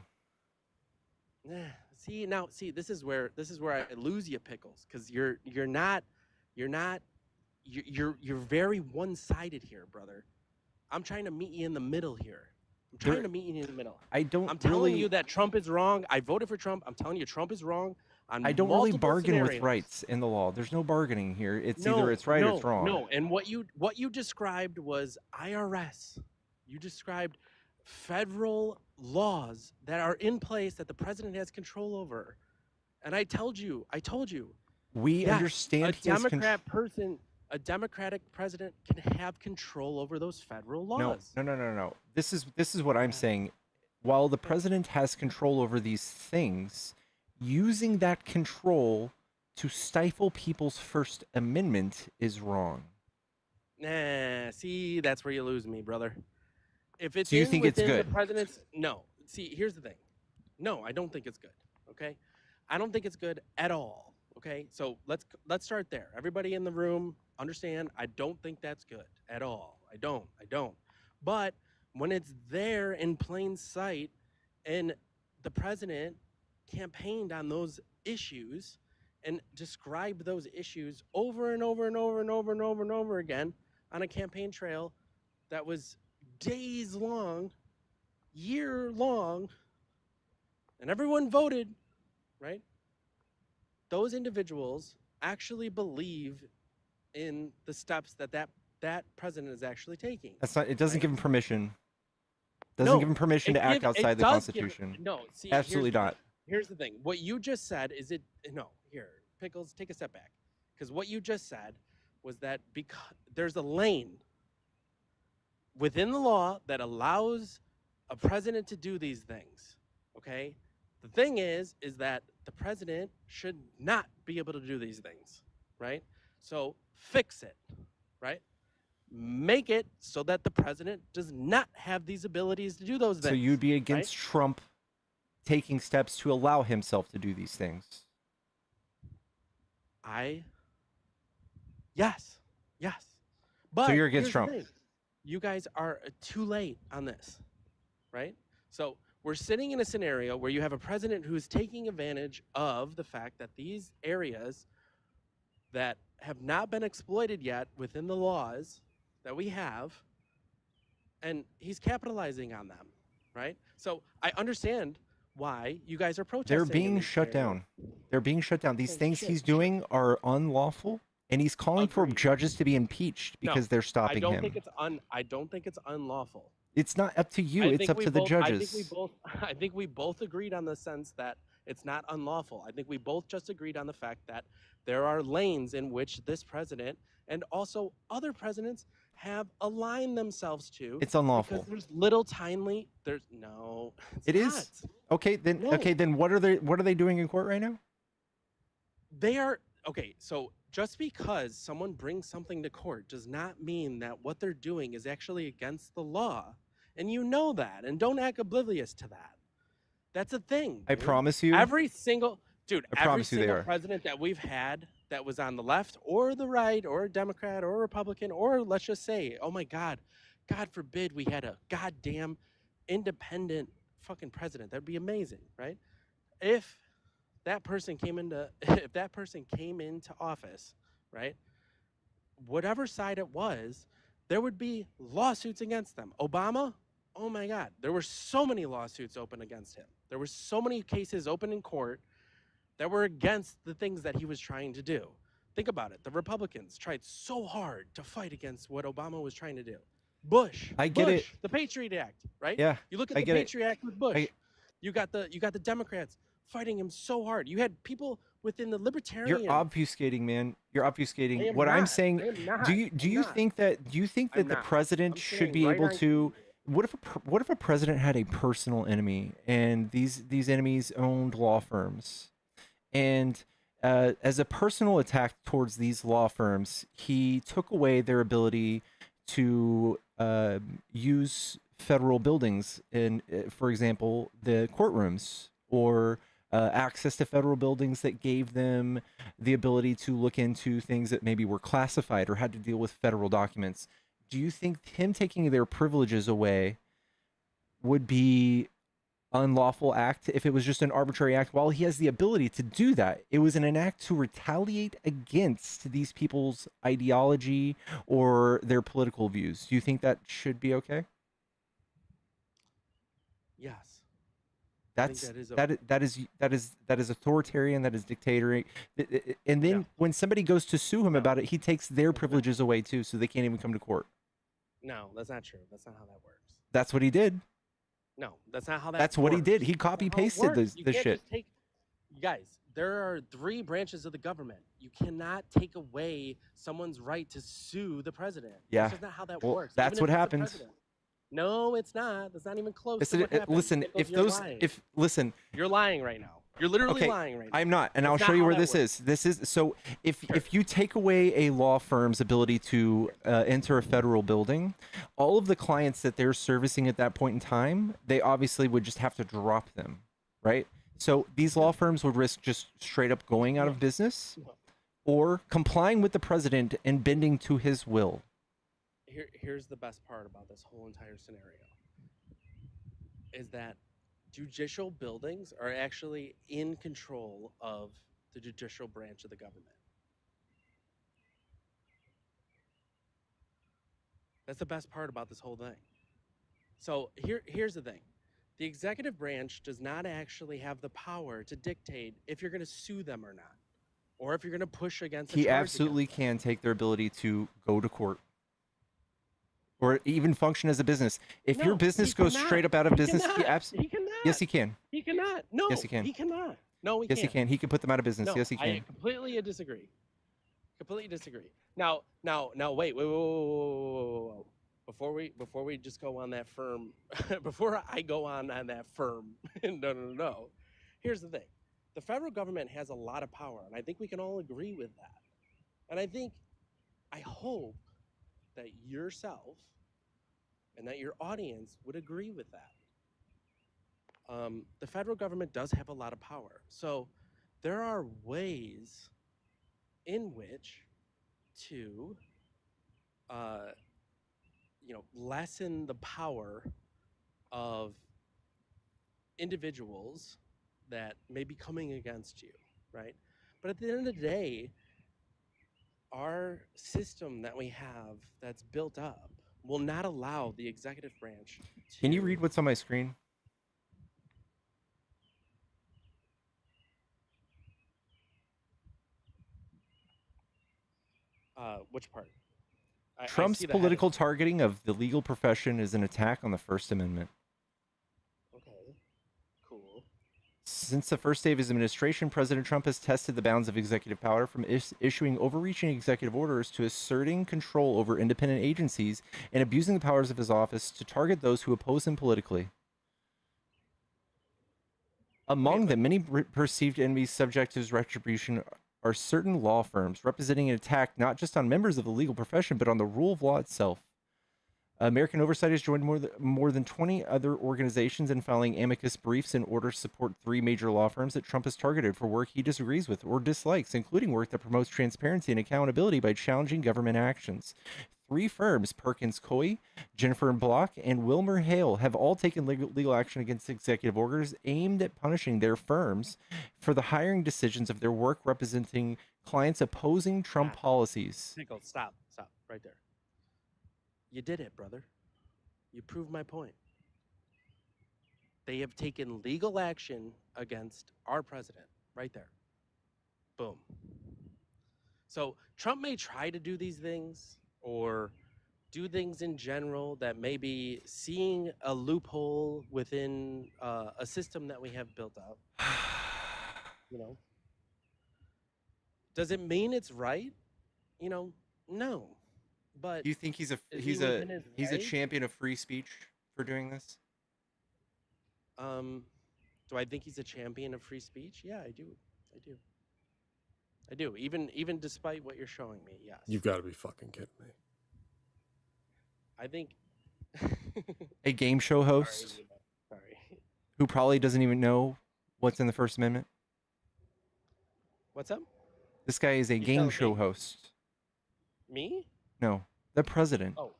See, this is where I lose you, Pickles, because you're very one-sided here, brother. I'm trying to meet you in the middle here. I'm trying to meet you in the middle. I don't. I'm telling really, you that Trump is wrong. I voted for Trump. I'm telling you Trump is wrong on I don't really multiple bargain with scenarios. rights in the law. There's no bargaining here. It's either it's right or it's wrong. No, and what you described was IRS. You described federal laws that are in place that the president has control over. And I told you. We yes, understand he has a Democratic president can have control over those federal laws. No. This is what I'm saying. While the president has control over these things, using that control to stifle people's First Amendment is wrong. Nah, see, that's where you lose me, brother. If it's So you think it's within good? the president's no. See, here's the thing. No, I don't think it's good. Okay, I don't think it's good at all. Okay, so let's start there. Everybody in the room, understand? I don't think that's good at all. I don't. But when it's there in plain sight, and the president campaigned on those issues and described those issues over and over and over and over and over and over again on a campaign trail that was days long, year long, and everyone voted, right? Those individuals actually believe in the steps that president is actually taking. That's not. It doesn't give him permission. Doesn't No, give him permission it to act give- it outside the does give- Constitution. no, see, Absolutely not. Here's the thing. What you just said is it. No, here, Pickles, take a step back, because what you just said was that because there's a lane within the law that allows a president to do these things. Okay, the thing is that the president should not be able to do these things, right? So fix it, right? Make it so that the president does not have these abilities to do those things. So you'd be against Trump taking steps to allow himself to do these things. Yes. But you're against here's the Trump. thing. You guys are too late on this, right? So we're sitting in a scenario where you have a president who's taking advantage of the fact that these areas that have not been exploited yet within the laws that we have, and he's capitalizing on them, right? So I understand why you guys are protesting. They're in being these shut scenarios. down. They're being shut down. These Oh, things shit. he's doing are unlawful, and he's calling for Agreed. judges to be impeached because they're I stopping don't him. think it's I don't think it's unlawful. It's not up to you. I It's think up we to the both, judges. I think we both agreed on the sense that it's not unlawful. I think we both just agreed on the fact that there are lanes in which this president and also other presidents have aligned themselves to. It's unlawful. Because there's little tiny. There's no. It is. Okay, then. No. Okay, then. What are they doing in court right now? They are okay. So just because someone brings something to court does not mean that what they're doing is actually against the law, and you know that, and don't act oblivious to that. That's a thing. I dude. promise you. Every single promise you they are. president that we've had that was on the left or the right or a Democrat or a Republican, or let's just say, oh my God, God forbid we had a goddamn independent fucking president. That'd be amazing, right? If that person came into office, right? Whatever side it was, there would be lawsuits against them. Obama, oh my God, there were so many lawsuits open against him. There were so many cases open in court that were against the things that he was trying to do. Think about it. The Republicans tried so hard to fight against what Obama was trying to do. Bush, I get it. the Patriot Act, right? Yeah, You look at I the get it. Patriot Act with Bush. You got the Democrats fighting him so hard. You had people within the libertarian. You're obfuscating, man. You're I obfuscating. am What I'm not. saying. I am not. Do you I'm not. think that I'm the not. president I'm should saying be right able on to? What if a president had a personal enemy, and these enemies owned law firms, and as a personal attack towards these law firms, he took away their ability to use federal buildings in, for example, the courtrooms, or access to federal buildings that gave them the ability to look into things that maybe were classified or had to deal with federal documents. Do you think him taking their privileges away would be unlawful act if it was just an arbitrary act? While he has the ability to do that, it was an act to retaliate against these people's ideology or their political views. Do you think that should be okay? Yes. That's that is that is authoritarian. That is dictatorial. And then when somebody goes to sue him about it, he takes their privileges away too, so they can't even come to court. No, that's not true. That's not how that works. That's what he did. No, that's not how that That's works. what he did. He That's not copy how it pasted works. the You can't shit. just take, guys, there are 3 branches of the government. You cannot take away someone's right to sue the president. Yeah. That's just not how that Well, works. that's even what if it's the happens. president. No, it's not. That's not even close Listen, to what happened. listen. Nichols, If you're those, lying. listen. You're lying right now. You're literally Okay, lying right now. I'm not, and That's I'll not show you how where that this works. is. This is so. If you take away a law firm's ability to enter a federal building, all of the clients that they're servicing at that point in time, they obviously would just have to drop them, right? So these law firms would risk just straight up going out of business, or complying with the president and bending to his will. Here's the best part about this whole entire scenario is that judicial buildings are actually in control of the judicial branch of the government. That's the best part about this whole thing. So here's the thing. The executive branch does not actually have the power to dictate if you're going to sue them or not, or if you're going to push against a He charge absolutely can take their ability to go to court, or even function as a business. If your No, business he goes cannot. straight up out of He business, cannot. He cannot. yes, he can. He cannot. No, Yes, he can. He cannot. No, he Yes, can't. he can. He can put them out of business. No, Yes, he I can. completely disagree. Completely disagree. Now, wait. Whoa. Before we just go on that firm, before I go on that firm, no. Here's the thing. The federal government has a lot of power, and I think we can all agree with that. And I hope that yourself and that your audience would agree with that. The federal government does have a lot of power. So there are ways in which to lessen the power of individuals that may be coming against you, right? But at the end of the day, our system that we have that's built up will not allow the executive branch. Can you read what's on my screen? Which part? I Trump's see the heading. political targeting of the legal profession is an attack on the First Amendment. Okay, cool. Since the first day of his administration, President Trump has tested the bounds of executive power from issuing overreaching executive orders to asserting control over independent agencies and abusing the powers of his office to target those who oppose him politically. Among the many perceived enemies subject to his retribution are certain law firms representing an attack not just on members of the legal profession, but on the rule of law itself. American Oversight has joined more than 20 other organizations in filing amicus briefs in order to support 3 major law firms that Trump has targeted for work he disagrees with or dislikes, including work that promotes transparency and accountability by challenging government actions. 3 firms, Perkins Coie, Jennifer Block, and Wilmer Hale, have all taken legal action against executive orders aimed at punishing their firms for the hiring decisions of their work representing clients opposing Trump policies. Pickle, stop right there. You did it, brother. You proved my point. They have taken legal action against our president right there. Boom. So Trump may try to do these things or do things in general that may be seeing a loophole within a system that we have built out. You know, does it mean it's right? You know, no. But Do you think he's a is he within his he's a right? champion of free speech for doing this? Do I think he's a champion of free speech? Yeah, I do. I do. Even despite what you're showing me, yes. You've got to be fucking kidding me. I think A game show host Sorry. who probably doesn't even know what's in the First Amendment. What's up? This guy is a game telling show me? host. Me? No, the president. Oh.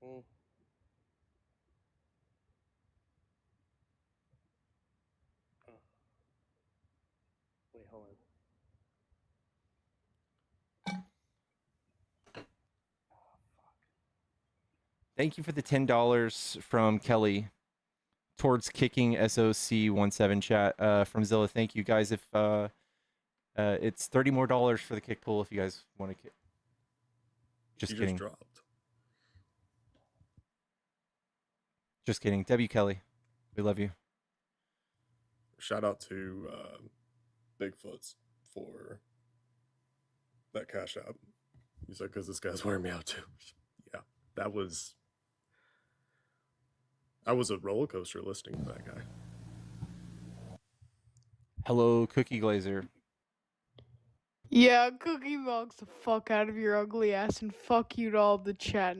Mm. Oh. Wait, hold on. Thank you for the $10 from Kelly towards kicking SOC17 chat from Zilla. Thank you guys. If it's $30 more for the kick pool if you guys want to kick. Just kidding. Just dropped. Just kidding. W. Kelly, we love you. Shout out to Bigfoots for that cash app. He said, because this guy's wearing me out too. Yeah, that was a roller coaster listening to that guy. Hello, Cookie Glazer. Yeah, Cookie knocks the fuck out of your ugly ass and fuck you to all the chat.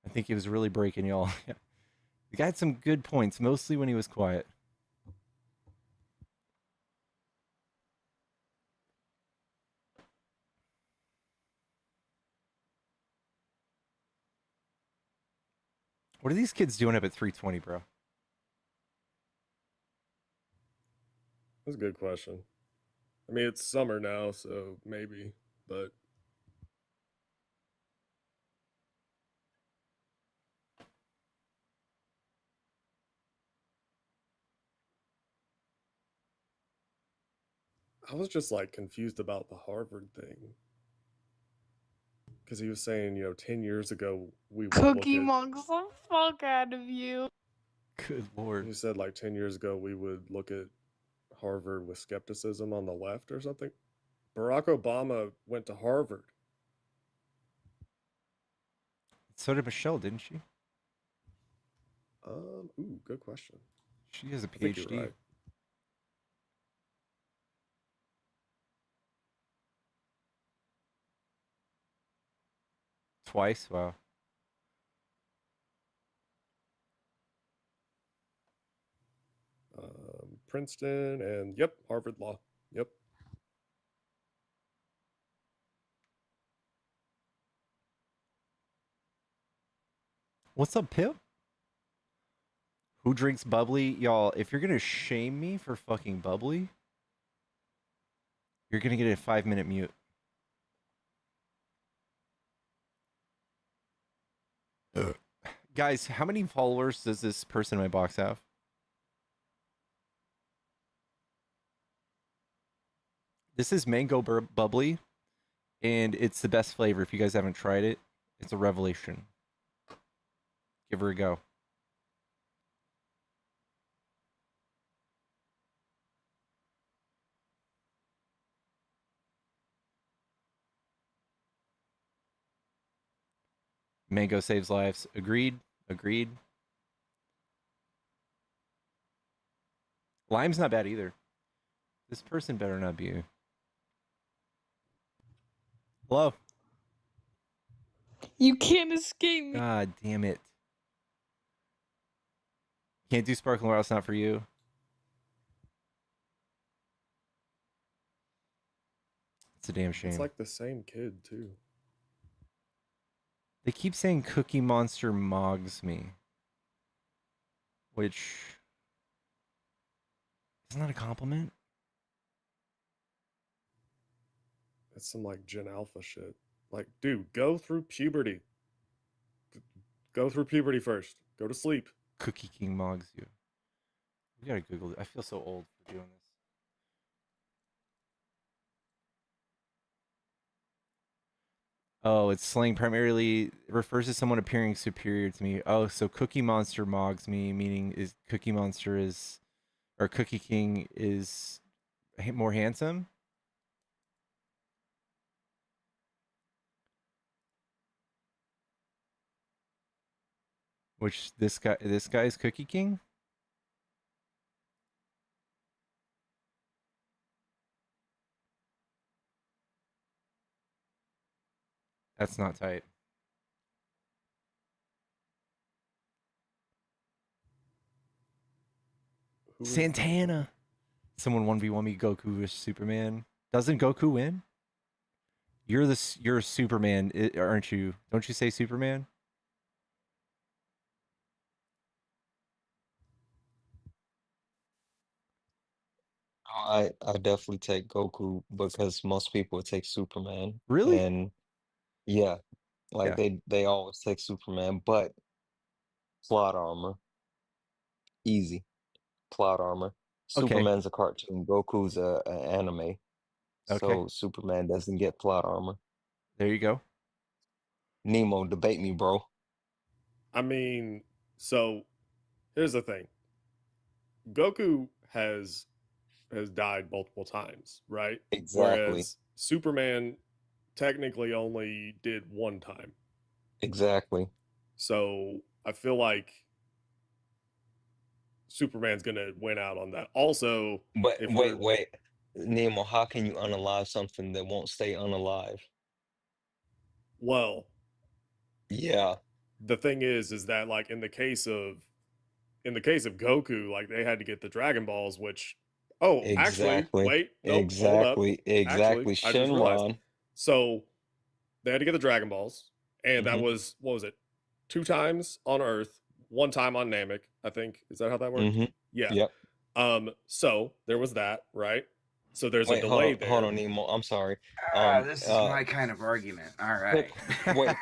I think he was really breaking y'all. He got some good points, mostly when he was quiet. What are these kids doing up at 3:20, bro? That's a good question. I mean, it's summer now, so maybe, but I was just like confused about the Harvard thing. Because he was saying, 10 years ago, we would Cookie look knocks the fuck out of you. Good lord. He said like 10 years ago, we would look at Harvard with skepticism on the left or something. Barack Obama went to Harvard. So did Michelle, didn't she? Ooh, good question. She has a I think you're PhD. right. Twice? Wow. Princeton and yep, Harvard Law. Yep. What's up, Pip? Who drinks bubbly? Y'all, if you're gonna shame me for fucking bubbly, you're gonna get a 5-minute mute. Guys, how many followers does this person in my box have? This is mango bubbly, and it's the best flavor. If you guys haven't tried it, it's a revelation. Give her a go. Mango saves lives. Agreed. Agreed. Lime's not bad either. This person better not be. Hello. You can't escape me. God damn it. Can't do sparkling water. It's not for you. It's a damn shame. It's like the same kid too. They keep saying Cookie Monster mogs me, which isn't that a compliment? That's some like Gen Alpha shit. Like, dude, go through puberty. Go through puberty first. Go to sleep. Cookie King mogs you. We gotta Google it. I feel so old for doing this. Oh, it's slang primarily refers to someone appearing superior to me. Oh, so Cookie Monster mogs me, meaning is Cookie Monster is, or Cookie King is more handsome? Which this guy is Cookie King? That's not tight. Santana. Someone 1v1 me Goku vs Superman. Doesn't Goku win? You're Superman, aren't you? Don't you say Superman? I definitely take Goku because most people would take Superman. Really? And yeah, like Yeah. they always take Superman, but plot armor, easy. Plot armor. Okay. Superman's a cartoon. Goku's a anime. Okay. So Superman doesn't get plot armor. There you go. Nemo, debate me, bro. I mean, so here's the thing. Goku has died multiple times, right? Exactly. Whereas Superman technically only did one time. Exactly. So I feel like Superman's gonna win out on that. Also, But if wait. Nemo, how can you unalive something that won't stay unalive? well, Yeah. the thing is that like in the case of Goku, like they had to get the Dragon Balls, which actually, Exactly. wait, nope, hold up. Exactly. Actually, Exactly. I just realized. Shenron. So they had to get the Dragon Balls, and that Mm-hmm. was what was it? 2 times on Earth, 1 time on Namek, I think. Is that how that worked? Mm-hmm. Yeah. Yep. So there was that, right? So there's a Wait, delay hold there. on, Nemo. I'm sorry. This is my kind of argument. All right. Wait,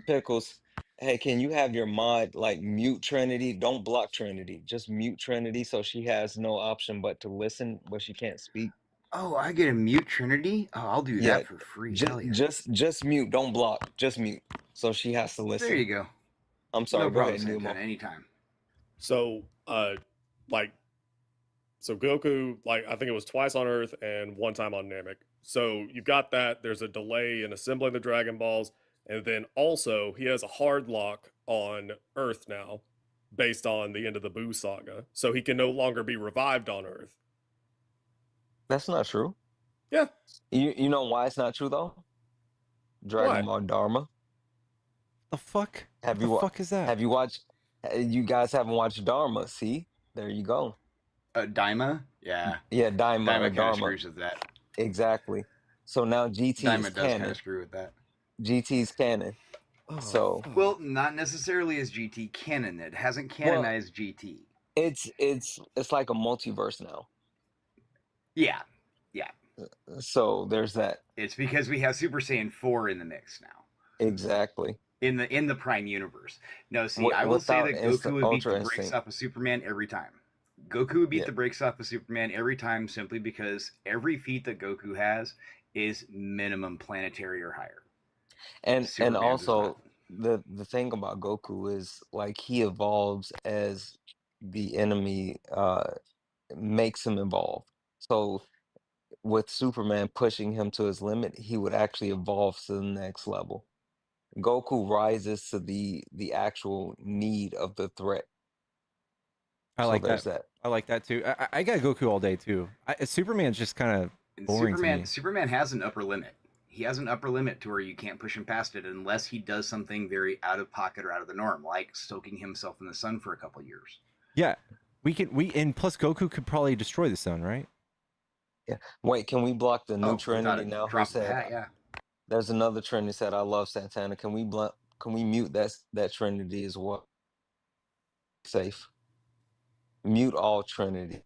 pickles. Hey, can you have your mod like mute Trinity? Don't block Trinity. Just mute Trinity so she has no option but to listen, but she can't speak. Oh, I get a mute Trinity? Oh, I'll do Yeah, that for free. Hell yeah. just mute. Don't block. Just mute. So she has to listen. There you go. I'm sorry. No Go problem, ahead, Nemo. Santana. Anytime. So so Goku, like I think it was twice on Earth and 1 time on Namek. So you've got that. There's a delay in assembling the Dragon Balls, and then also he has a hard lock on Earth now, based on the end of the Buu saga. So he can no longer be revived on Earth. That's not true. Yeah. You know why it's not true though? Dragon Ball Dharma. The fuck? Have What you the fuck is that? Have you watched? You guys haven't watched Dharma. See, there you go. Daima? Yeah. Yeah, Daima or Daima kind of Dharma. screws with that. Exactly. So now GT Daima is does kind canon. of screw with that. GT's canon. So Well, not necessarily as GT canon. It hasn't canonized GT. it's like a multiverse now. Yeah. Yeah. So there's that. It's because we have Super Saiyan 4 in the mix now. Exactly. in the Prime universe. No, see, I will say that Goku would beat the brakes off of Superman every time. Goku would beat the brakes off of Superman every time simply because every feat that Goku has is minimum planetary or higher. And Superman's is not. also the thing about Goku is like he evolves as the enemy makes him evolve. So with Superman pushing him to his limit, he would actually evolve to the next level. Goku rises to the actual need of the threat. I So like there's that. that. I like that too. I got Goku all day too. Superman's just kind of And boring to me. Superman has an upper limit. He has an upper limit to where you can't push him past it unless he does something very out of pocket or out of the norm, like soaking himself in the sun for a couple years. Yeah, and plus Goku could probably destroy the sun, right? Yeah. Wait, can we block the new Without Trinity a now? Who drop of a said hat, yeah. there's another Trinity said I love Santana. Can we mute that Trinity as well? Safe. Mute all Trinities.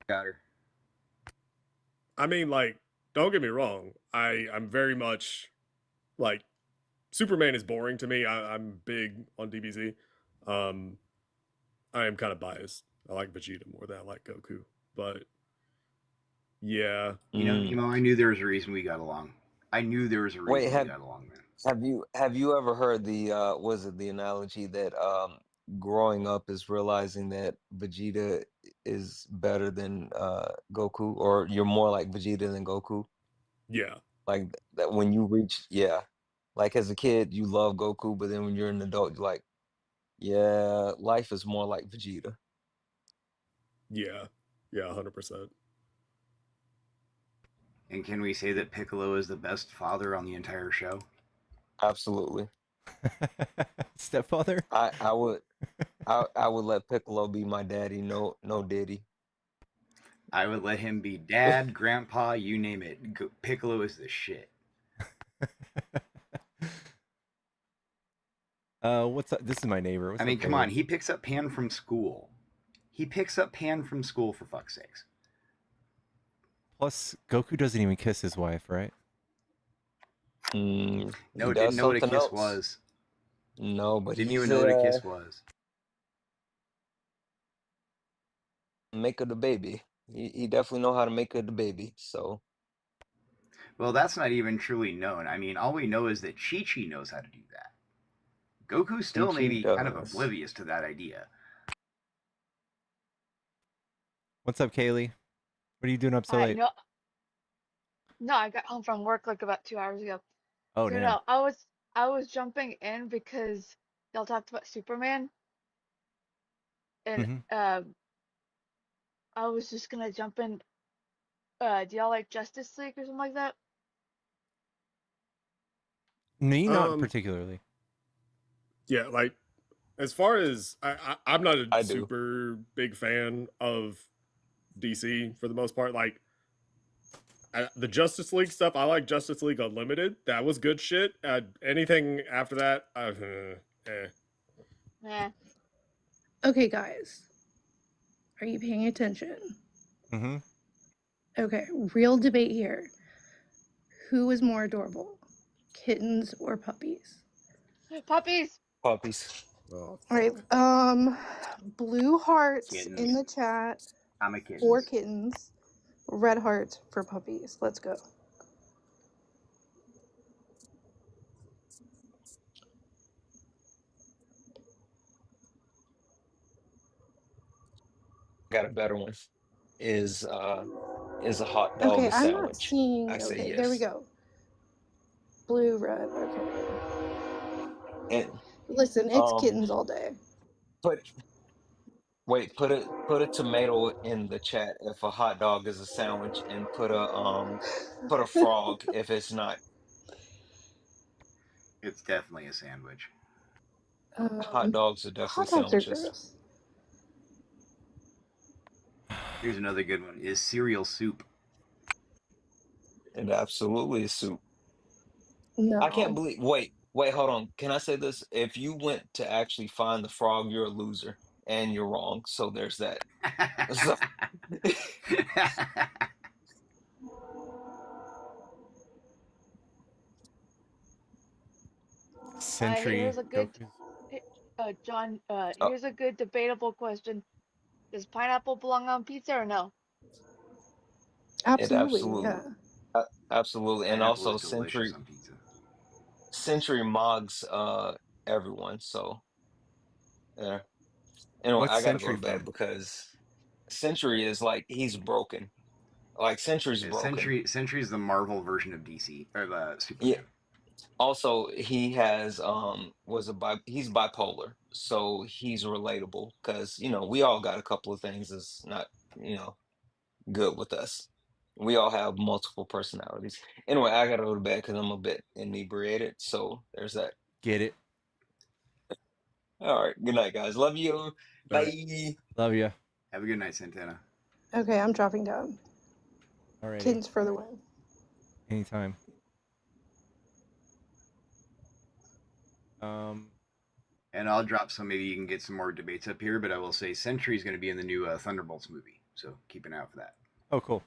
Got her. I mean, like, don't get me wrong. I'm very much like Superman is boring to me. I'm big on DBZ. I am kind of biased. I like Vegeta more than I like Goku. But yeah. You know, I knew there was a reason we got along. I knew there was a reason we got along, man. Have you ever heard the the analogy that growing up is realizing that Vegeta is better than Goku, or you're more like Vegeta than Goku? Yeah. Like that when you reach, like as a kid you love Goku, but then when you're an adult you're like, yeah, life is more like Vegeta. Yeah. Yeah, 100%. And can we say that Piccolo is the best father on the entire show? Absolutely. Stepfather? I would let Piccolo be my daddy, no Diddy. I would let him be dad, grandpa, you name it. Piccolo is the shit. What's up? This is my neighbor. What's I mean, up, come Bailey? on. He picks up Pan from school. For fuck's sakes. Plus, Goku doesn't even kiss his wife, right? No, didn't know what a kiss was. No, but didn't even know what a kiss was. Make of the baby. He definitely know how to make of the baby. So. Well, that's not even truly known. I mean, all we know is that Chi-Chi knows how to do that. Goku still may be kind of oblivious to that idea. What's up, Kaylee? What are you doing up so late? No, I got home from work like about 2 hours ago. Oh, so damn. no, I was jumping in because y'all talked about Superman, and I was just gonna jump in. Do y'all like Justice League or something like that? Me, not particularly. Yeah, like as far as I'm not a super big fan of DC for the most part. Like the Justice League stuff, I like Justice League Unlimited. That was good shit. Anything after that, Yeah. Okay, guys. Are you paying attention? Mm-hmm. Okay, real debate here. Who is more adorable, kittens or puppies? Puppies. Puppies. Oh, all right. Blue hearts kittens. In the chat. I'm a kitten. For kittens. Red hearts for puppies. Let's go. Got a better one. Is a hot dog Okay, a I'm not sandwich? seeing. I say Okay, yes. there we go. Blue, red. Okay. And listen, it's kittens all day. Put a tomato in the chat if a hot dog is a sandwich, and put a frog if it's not. It's definitely a sandwich. Hot dogs are definitely hot dogs sandwiches. Are gross. Here's another good one. Is cereal soup? It absolutely is soup. No. I can't believe. Wait, hold on. Can I say this? If you went to actually find the frog, you're a loser, and you're wrong. So there's that. Century. Here's a good, John. Here's a good debatable question. Does pineapple belong on pizza or no? It Absolutely, absolutely, yeah. absolutely, and Pineapple also is delicious on pizza. Century mogs everyone. So yeah. Anyway, What's I gotta go Century to bed from? because Century is like he's broken. Like Century's broken. Century is the Marvel version of DC or the Yeah. Superman. Also, he has he's bipolar, so he's relatable because we all got a couple of things that's not you know good with us. We all have multiple personalities. Anyway, I gotta go to bed because I'm a bit inebriated. So there's that. Get it. All right. Good night, guys. Love you. All right. Bye. Love you. Have a good night, Santana. Okay, I'm dropping down. Alrighty. Kittens for the win. Anytime. Um, And I'll drop some. Maybe you can get some more debates up here. But I will say, Century is going to be in the new Thunderbolts movie, so keep an eye out for that. oh, cool.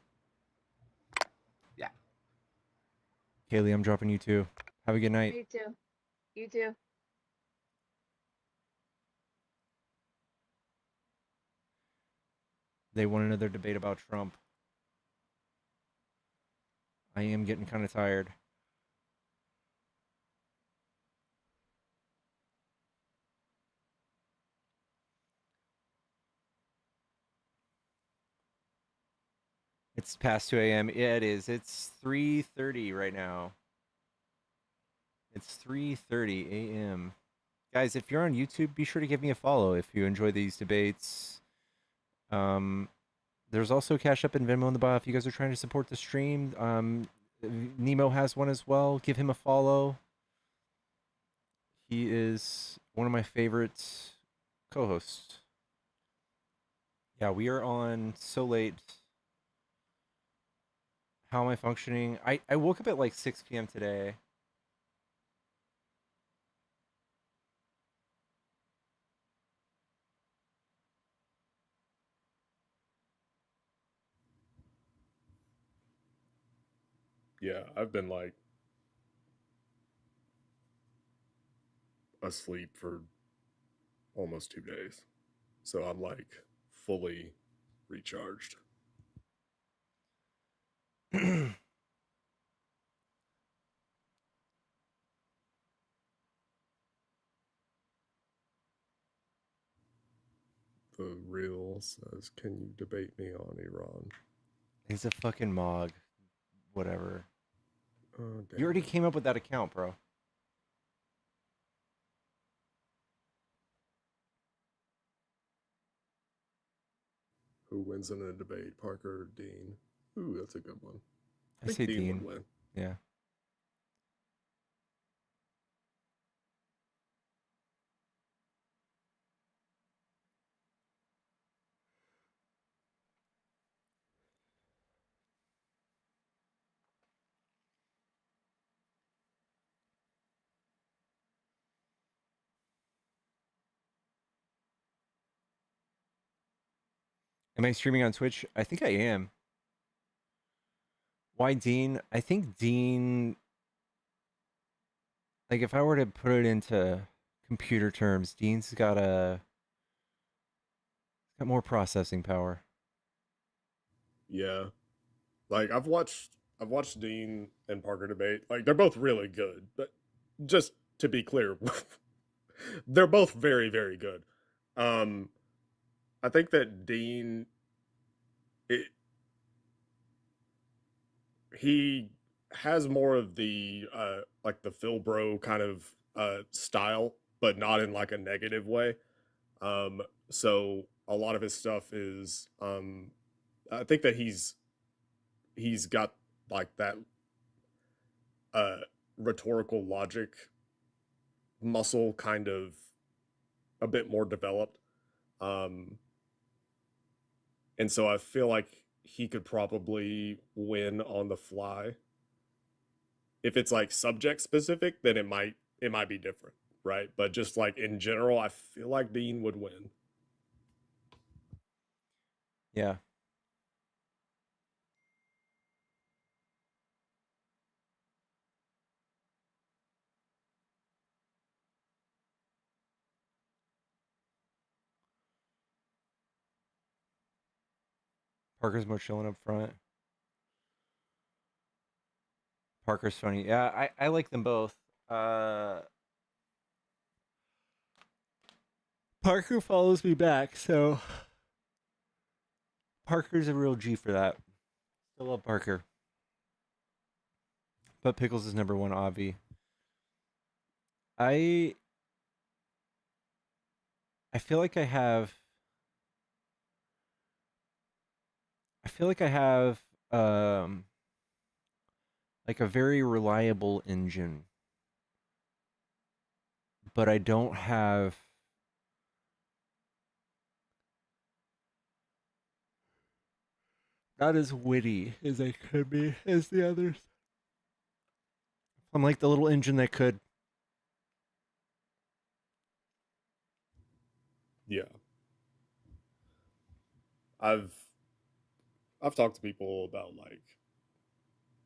Yeah. Kaylee, I'm dropping you too. Have a good night. Me too. You too. They want another debate about Trump. I am getting kind of tired. It's past 2 a.m. Yeah, it is. It's 3:30 right now. It's 3:30 a.m. Guys, if you're on YouTube, be sure to give me a follow if you enjoy these debates. There's also Cash App and Venmo in the bio if you guys are trying to support the stream. Nemo has one as well. Give him a follow. He is one of my favorite co-hosts. Yeah, we are on so late. How am I functioning? I woke up at like 6 p.m. today. Yeah, I've been like asleep for almost 2 days. So I'm like fully recharged. The real says, "Can you debate me on Iran?" He's a fucking mog. Whatever. Oh, You already damn. came up with that account, bro. Who wins in a debate, Parker or Dean? Ooh, that's a good one. I think say Dean Dean. would win. Yeah. Am I streaming on Twitch? I think I am. Why Dean? I think Dean, like if I were to put it into computer terms, Dean's got more processing power. Yeah. Like I've watched Dean and Parker debate. Like they're both really good, but just to be clear, they're both very, very good. I think that Dean he has more of the like the Phil Bro kind of style, but not in like a negative way. So a lot of his stuff is I think that he's got like that uh rhetorical logic muscle kind of a bit more developed. Um and so I feel like he could probably win on the fly. If it's like subject specific, then it might be different, right? But just like in general, I feel like Dean would win. Yeah. Parker's more chilling up front. Parker's funny. Yeah, I like them both. Parker follows me back, so Parker's a real G for that. Still love Parker. But Pickles is number one, Avi. I feel like I have like a very reliable engine, but I don't have not as witty as I could be as the others. I'm like the little engine that could. Yeah. I've talked to people about like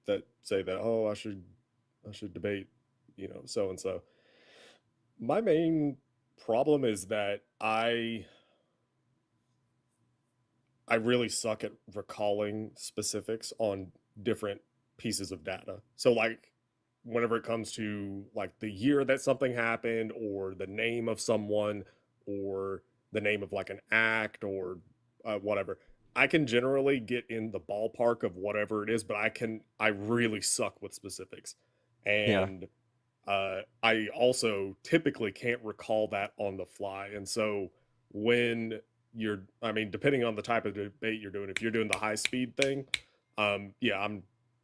that say that, oh, I should debate, so and so. My main problem is that I really suck at recalling specifics on different pieces of data. So like whenever it comes to like the year that something happened or the name of someone or the name of like an act or whatever, I can generally get in the ballpark of whatever it is, but I really suck with specifics. Yeah. And I also typically can't recall that on the fly. And so when I mean, depending on the type of debate you're doing, if you're doing the high speed thing, yeah, I'm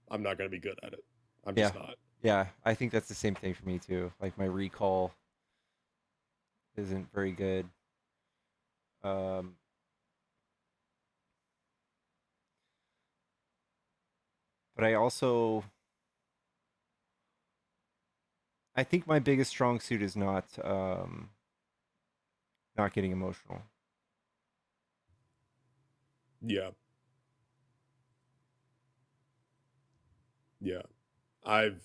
not going to be good at it. I'm Yeah. just not. Yeah, I think that's the same thing for me too. Like my recall isn't very good. But I think my biggest strong suit is not getting emotional. Yeah. Yeah. I've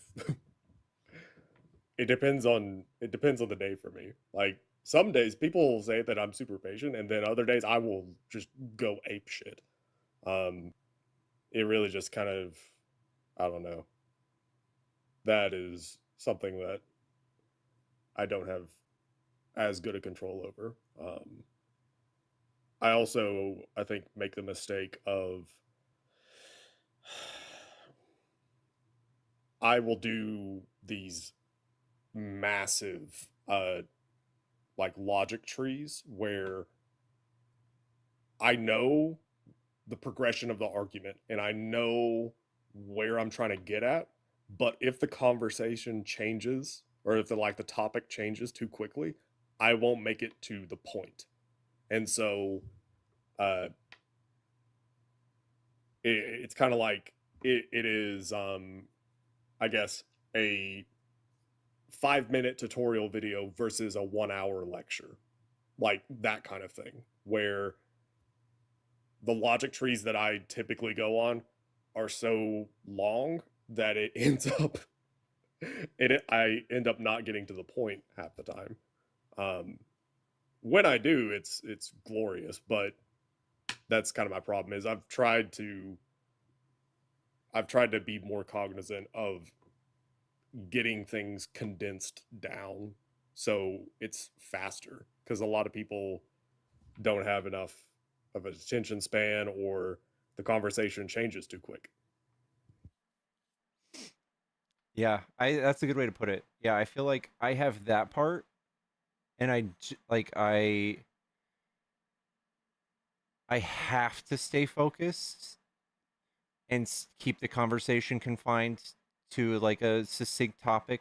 it depends on the day for me. Like some days people will say that I'm super patient and then other days I will just go ape shit. It really just kind of, I don't know. That is something that I don't have as good a control over. I also, I think, make the mistake of I will do these massive like logic trees where I know the progression of the argument and I know where I'm trying to get at, but if the conversation changes or if the topic changes too quickly, I won't make it to the point. And so uh it's kind of like it is I guess a 5-minute tutorial video versus a 1-hour lecture, like that kind of thing, where the logic trees that I typically go on are so long that it ends up I end up not getting to the point half the time. When I do, it's glorious, but that's kind of my problem is I've tried to be more cognizant of getting things condensed down so it's faster because a lot of people don't have enough of an attention span or the conversation changes too quick. Yeah, that's a good way to put it. Yeah, I feel like I have that part and I have to stay focused and keep the conversation confined to like a succinct topic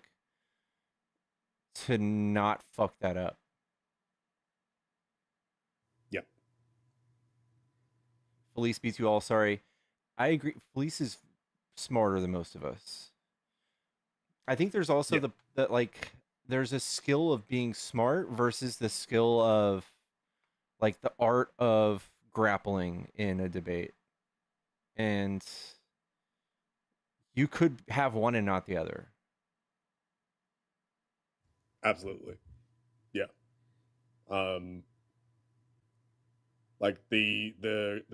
to not fuck that up. Yep. Felice beats you all. Sorry. I agree. Felice is smarter than most of us. I think there's also there's a skill of being smart versus the skill of like the art of grappling in a debate. And you could have one and not the other. Absolutely. Yeah. Like the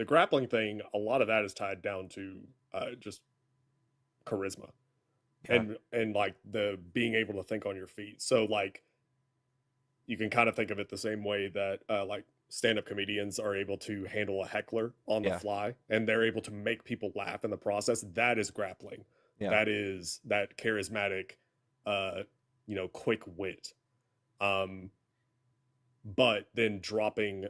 grappling thing, a lot of that is tied down to just charisma. Yeah. And like the being able to think on your feet. So like you can kind of think of it the same way that like stand-up comedians are able to handle a heckler on the Yeah. fly, and they're able to make people laugh in the process. That is grappling. Yeah. That is that charismatic quick wit. But then dropping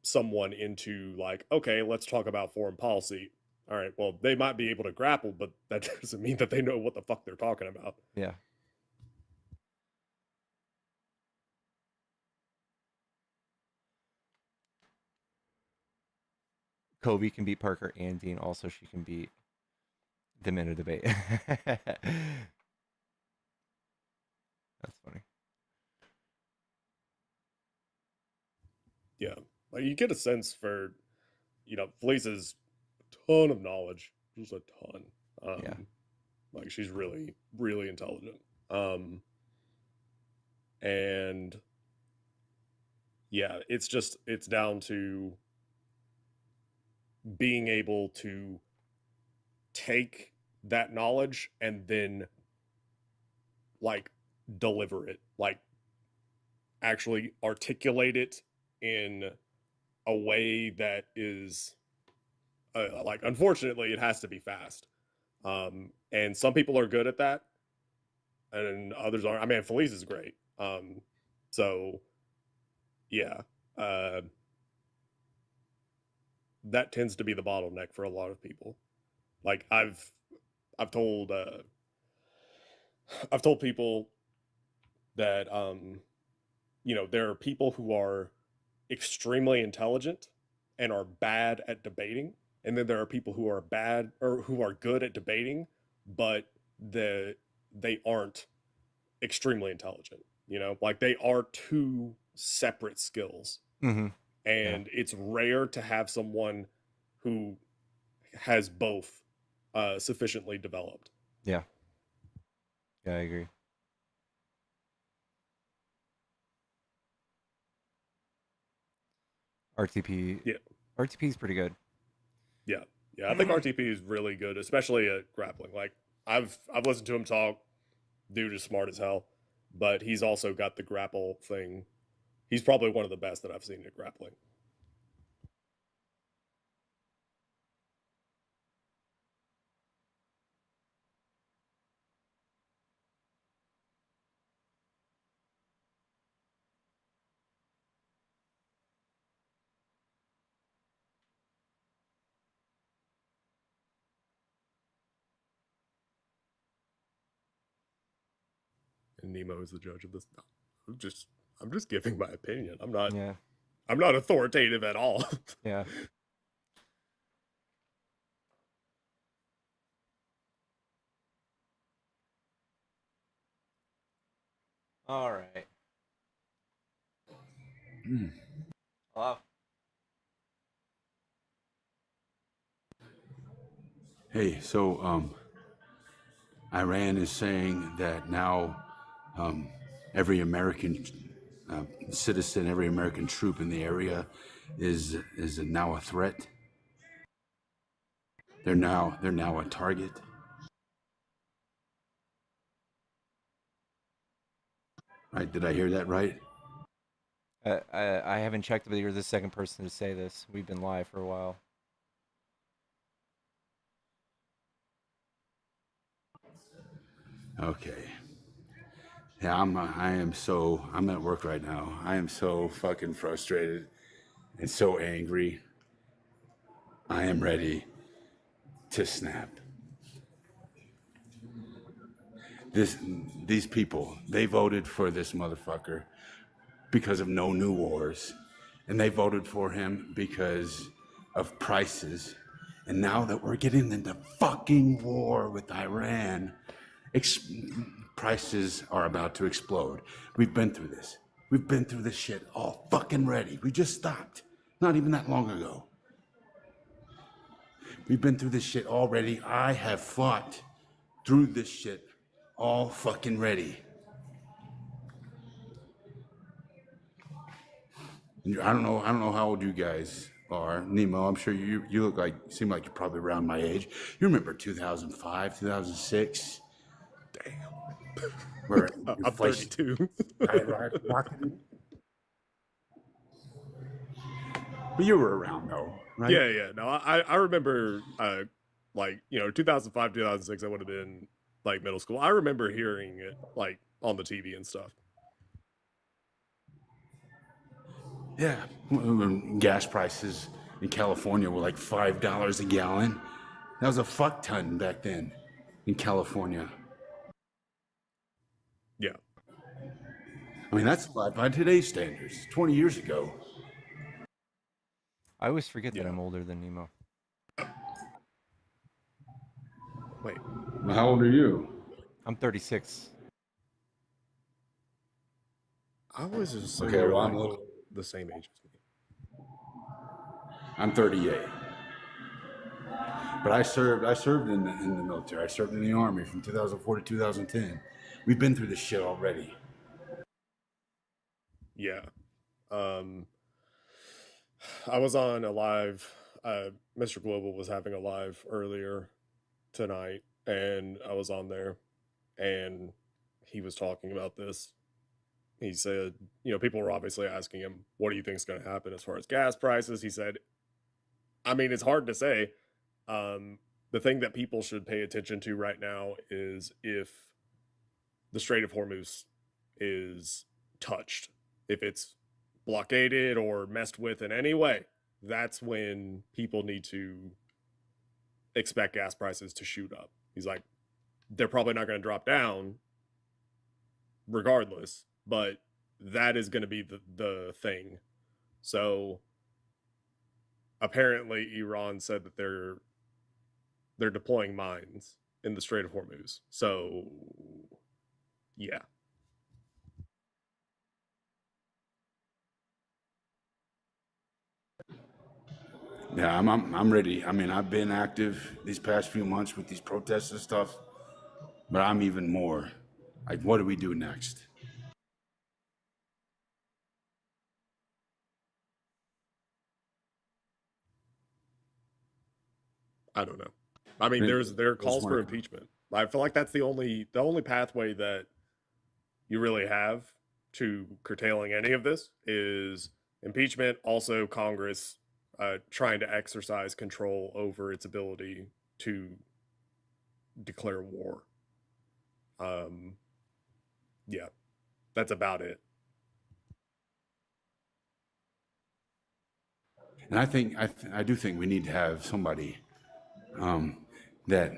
someone into like, okay, let's talk about foreign policy. All right, well, they might be able to grapple, but that doesn't mean that they know what the fuck they're talking about. Yeah. Kobe can beat Parker and Dean. Also, she can beat them in a debate. That's funny. Yeah, like you get a sense for, Felice's ton of knowledge, just a ton. Yeah. Like she's really, really intelligent. And yeah, it's down to being able to take that knowledge and then like deliver it, like actually articulate it in a way that is like, unfortunately it has to be fast. And some people are good at that and others aren't. I mean, Felice is great. So yeah, that tends to be the bottleneck for a lot of people. Like I've told people that there are people who are extremely intelligent and are bad at debating, and then there are people who are bad or who are good at debating, but they aren't extremely intelligent. Like they are two separate skills. Mm-hmm. And it's rare to have someone who has both sufficiently developed. Yeah. Yeah, I agree. RTP. Yeah. RTP is pretty good. Yeah. I think RTP is really good, especially at grappling. Like I've listened to him talk. Dude is smart as hell, but he's also got the grapple thing. He's probably one of the best that I've seen at grappling. And Nemo is the judge of this. I'm just giving my opinion. I'm not authoritative at all. Yeah. All right. Hello. Hey, so Iran is saying that now every American citizen, every American troop in the area is now a threat. They're now a target. Right? Did I hear that right? I haven't checked, but you're the second person to say this. We've been live for a while. Okay. Yeah, I'm at work right now. I am so fucking frustrated and so angry. I am ready to snap. These people, they voted for this motherfucker because of no new wars. And they voted for him because of prices. And now that we're getting into fucking war with Iran, prices are about to explode. We've been through this. We've been through this shit all fucking ready. We just stopped. Not even that long ago. We've been through this shit already. I have fought through this shit all fucking ready. I don't know how old you guys are. Nemo, I'm sure you look like, seem like you're probably around my age. You remember 2005, 2006? Damn. Where I'm inflation 32. rocketed. But you were around though, right? Yeah. No, I remember, like, 2005, 2006. I would have been like middle school. I remember hearing it like on the TV and stuff. Yeah. When gas prices in California were like $5 a gallon. That was a fuck ton back then in California. Yeah. I mean, that's a lot by today's standards. 20 years ago. I always forget that I'm older than Nemo. Wait. How old are you? I'm 36. I always assume Okay, you're well, like the same age as me. I'm 38. But I served in the military. I served in the Army from 2004 to 2010. We've been through this shit already. Yeah. I was on a live. Mr. Global was having a live earlier tonight, and I was on there, and he was talking about this. He said, people were obviously asking him, what do you think is going to happen as far as gas prices? He said, I mean, it's hard to say. The thing that people should pay attention to right now is if the Strait of Hormuz is touched, if it's blockaded or messed with in any way, that's when people need to expect gas prices to shoot up. He's like, they're probably not going to drop down regardless, but that is going to be the thing. So apparently Iran said that they're deploying mines in the Strait of Hormuz. So yeah. Yeah, I'm ready. I mean, I've been active these past few months with these protests and stuff, but I'm even more like, what do we do next? I don't know. I mean, there are calls for impeachment. I feel like that's the only pathway that you really have to curtailing any of this is impeachment. Also, Congress trying to exercise control over its ability to declare war. Yeah, that's about it. And I do think we need to have somebody that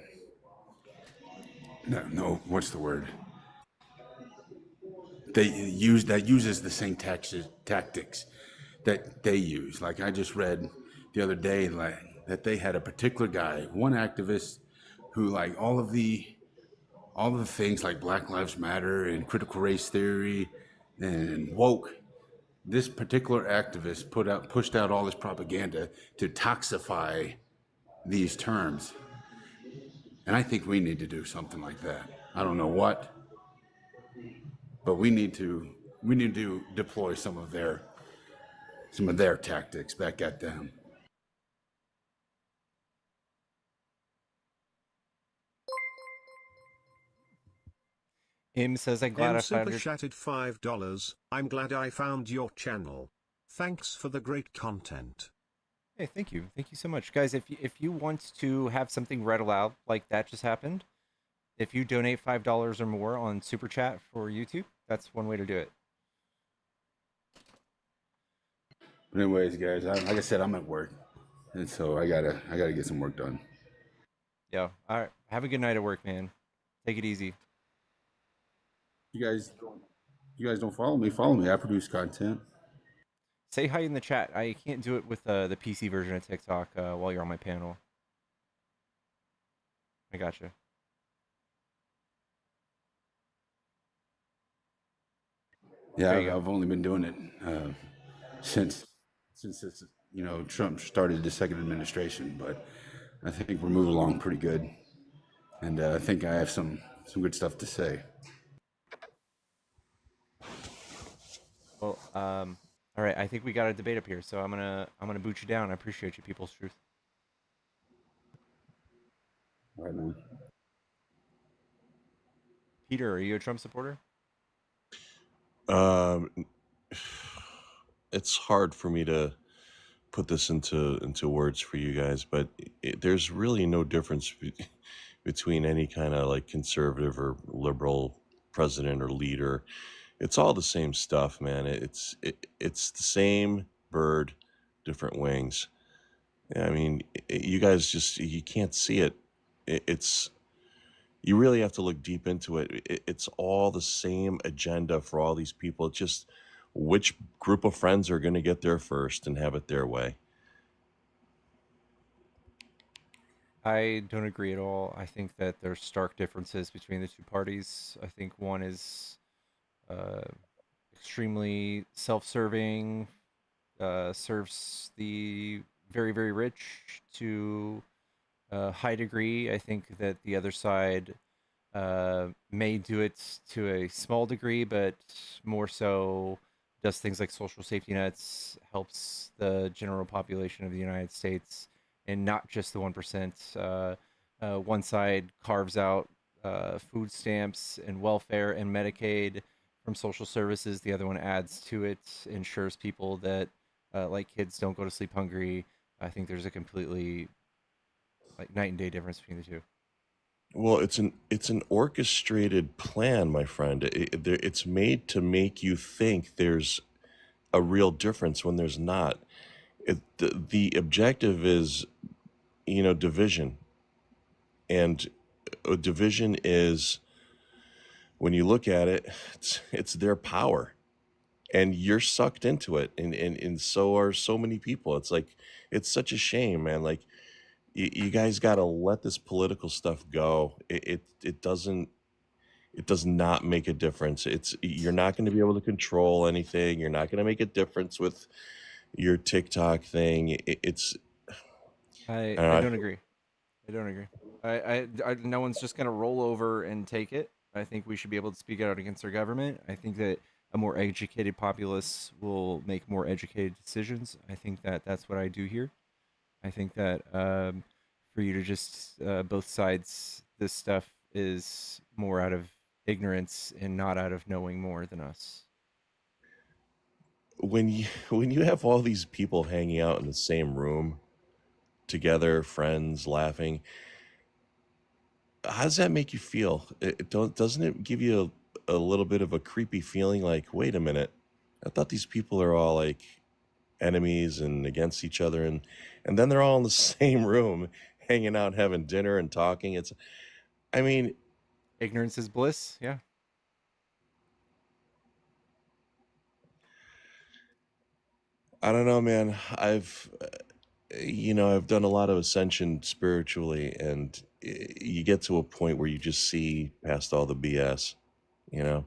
no, what's the word? That uses the same tactics that they use. Like I just read the other day, like that they had a particular guy, one activist, who like all of the things like Black Lives Matter and critical race theory and woke. This particular activist pushed out all this propaganda to toxify these terms. And I think we need to do something like that. I don't know what, but we need to deploy some of their tactics back at them. Im says, I'm glad I found super your... chatted $5. I'm glad I found your channel. Thanks for the great content. Hey, thank you. Thank you so much. Guys, if you want to have something read aloud like that just happened, if you donate $5 or more on Super Chat for YouTube, that's one way to do it. But anyways, guys, like I said, I'm at work, and so I gotta get some work done. Yeah. All right. Have a good night at work, man. Take it easy. You guys don't follow me. Follow me. I produce content. Say hi in the chat. I can't do it with the PC version of TikTok while you're on my panel. I gotcha. Yeah, I've only been doing it since this, Trump started the second administration, but I think we're moving along pretty good, and I think I have some good stuff to say. Well, All right, I think we got a debate up here, so I'm gonna boot you down. I appreciate you, People's Truth. Right, man. Peter, are you a Trump supporter? Um, it's hard for me to put this into words for you guys, but there's really no difference between any kind of like conservative or liberal president or leader. It's all the same stuff, man. It's the same bird, different wings. I mean, you guys just you can't see it. It's you really have to look deep into it. It's all the same agenda for all these people. It's just which group of friends are going to get there first and have it their way. I don't agree at all. I think that there's stark differences between the two parties. I think one is uh, extremely self-serving, serves the very, very rich to a high degree. I think that the other side may do it to a small degree, but more so does things like social safety nets, helps the general population of the United States, and not just the 1%. One side carves out food stamps and welfare and Medicaid from social services. The other one adds to it, ensures people that, like kids, don't go to sleep hungry. I think there's a completely like night and day difference between the two. Well, it's an orchestrated plan, my friend. It's made to make you think there's a real difference when there's not. The objective is, division, and a division is when you look at it, it's their power, and you're sucked into it, and so are so many people. It's like it's such a shame, man. Like you guys got to let this political stuff go. It doesn't. It does not make a difference. You're not going to be able to control anything. You're not going to make a difference with your TikTok thing. I, I don't I know, don't agree. I don't agree. No one's just gonna roll over and take it. I think we should be able to speak out against our government. I think that a more educated populace will make more educated decisions. I think that that's what I do here. I think that for you to just both sides, this stuff is more out of ignorance and not out of knowing more than us. when you have all these people hanging out in the same room together, friends, laughing, how does that make you feel? Doesn't it give you a little bit of a creepy feeling like, wait a minute, I thought these people are all like enemies and against each other, and then they're all in the same room hanging out, having dinner and talking. I mean, ignorance is bliss. Yeah. I don't know, man. I've done a lot of ascension spiritually, and you get to a point where you just see past all the BS. You know,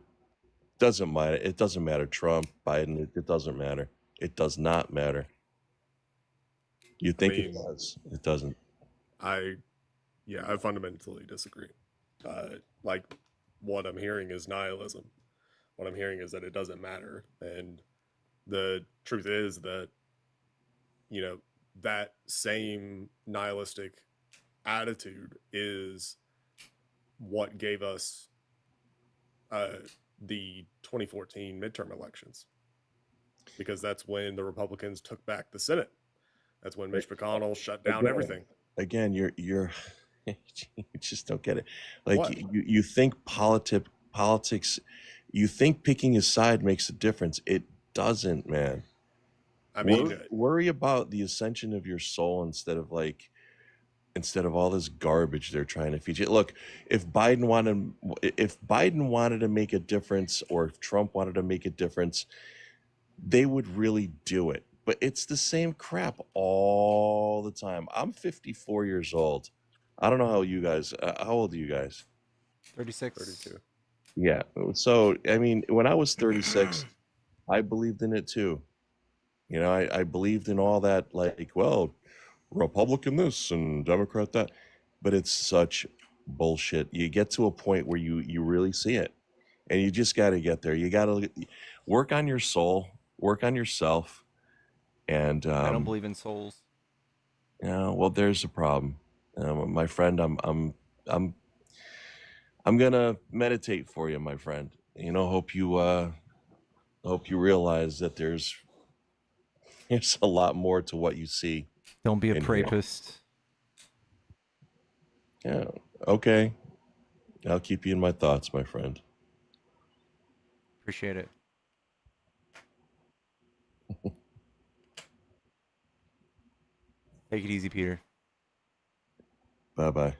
doesn't matter. It doesn't matter. Trump, Biden. It doesn't matter. It does not matter. You think it mean, does. It doesn't. I fundamentally disagree. Like what I'm hearing is nihilism. What I'm hearing is that it doesn't matter, and the truth is that that same nihilistic attitude is what gave us the 2014 midterm elections, because that's when the Republicans took back the Senate. That's when Mitch McConnell shut down everything. Again, you're you just don't get it. Like What? you think politics, you think picking a side makes a difference. It doesn't, man. I mean, worry about the ascension of your soul instead of all this garbage they're trying to feed you. Look, if Biden wanted to make a difference, or if Trump wanted to make a difference, they would really do it. But it's the same crap all the time. I'm 54 years old. I don't know how you guys. How old are you guys? 36. 32. Yeah. So I mean, when I was 36, I believed in it too. I believed in all that, like, well, Republican this and Democrat that, but it's such bullshit. You get to a point where you really see it, and you just got to get there. You got to work on your soul, work on yourself. And I don't believe in souls. yeah, well, there's a problem, my friend. I'm gonna meditate for you, my friend. Hope you realize that there's a lot more to what you see. Don't be a in here. rapist. Yeah. Okay. I'll keep you in my thoughts, my friend. Appreciate it. Take it easy, Peter. Bye-bye.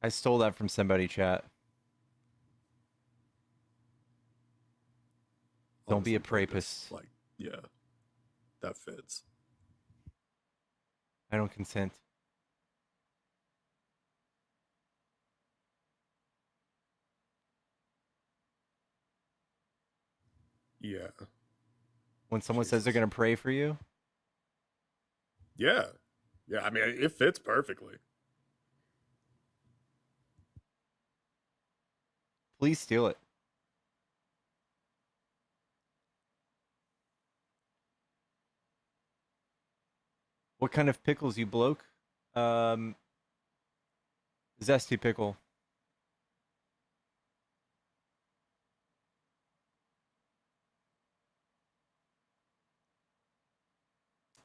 I stole that from somebody, chat. Don't be a Honestly, Prentice, rapist. like, yeah, that fits. I don't consent. Yeah. When someone says they're going to pray for you, Yeah. Yeah, I mean, it fits perfectly. please steal it. What kind of pickles, you bloke? Zesty pickle.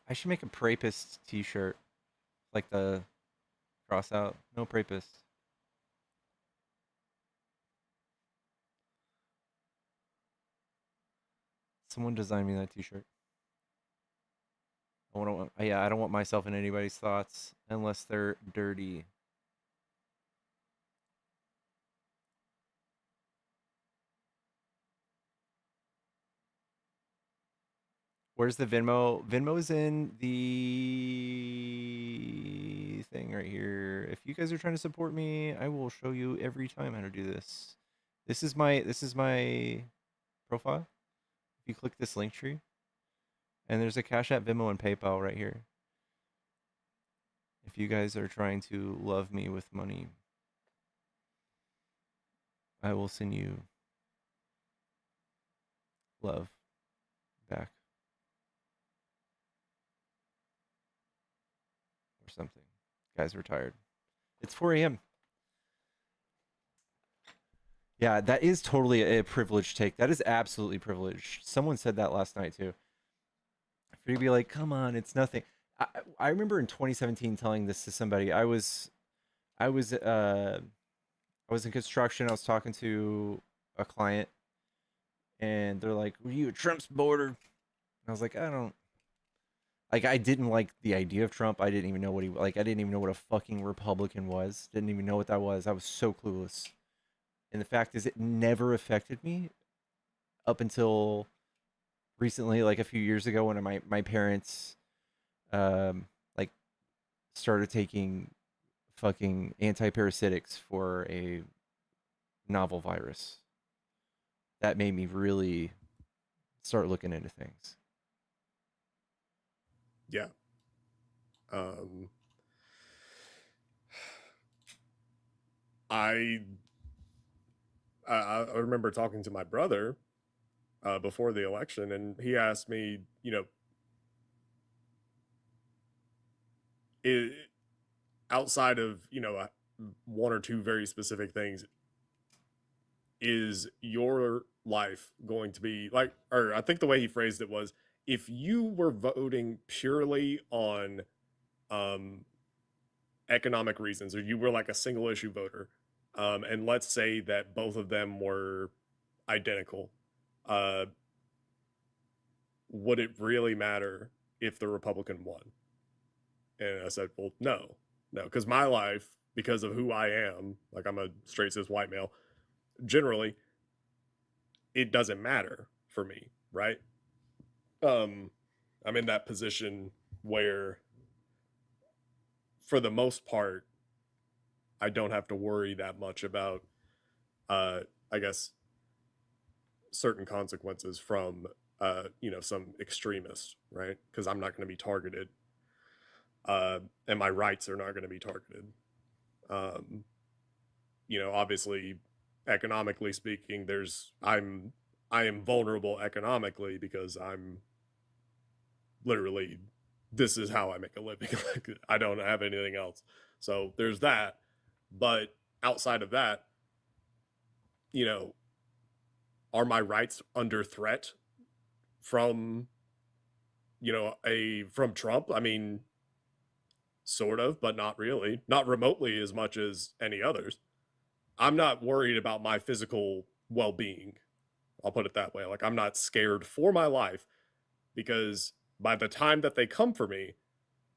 I should make a Prapist t-shirt. Like the cross out. No Prapist. Someone design me that t-shirt. I don't want myself in anybody's thoughts unless they're dirty. Where's the Venmo? Venmo's in the thing right here. If you guys are trying to support me, I will show you every time how to do this. This is my profile. If you click this link tree, and there's a Cash App, Venmo, and PayPal right here. If you guys are trying to love me with money, I will send you love back or something. Guys, we're tired. It's 4 a.m. Yeah, that is totally a privileged take. That is absolutely privileged. Someone said that last night too. For you to be like, come on, it's nothing. I remember in 2017 telling this to somebody. I was in construction. I was talking to a client, and they're like, "Were you a Trump supporter?" And I was like, I didn't like the idea of Trump. I didn't even know what I didn't even know what a fucking Republican was. Didn't even know what that was. I was so clueless. And the fact is, it never affected me up until recently, like a few years ago, when my parents, like started taking fucking antiparasitics for a novel virus. That made me really start looking into things. Yeah. I remember talking to my brother before the election, and he asked me, outside of one or two very specific things, is your life going to be like, or I think the way he phrased it was, if you were voting purely on economic reasons, or you were like a single issue voter, and let's say that both of them were identical, would it really matter if the Republican won? And I said, well, no, because my life, because of who I am, like I'm a straight cis white male, generally, it doesn't matter for me, right? I'm in that position where, for the most part, I don't have to worry that much about, I guess, certain consequences from, some extremist, right? Because I'm not going to be targeted, and my rights are not going to be targeted. you know, obviously, economically speaking, I am vulnerable economically because I'm literally, this is how I make a living. Like, I don't have anything else. So there's that. But outside of that, you know, are my rights under threat from, you know, from Trump? I mean, sort of, but not really. Not remotely as much as any others. I'm not worried about my physical well-being. I'll put it that way. Like, I'm not scared for my life because by the time that they come for me,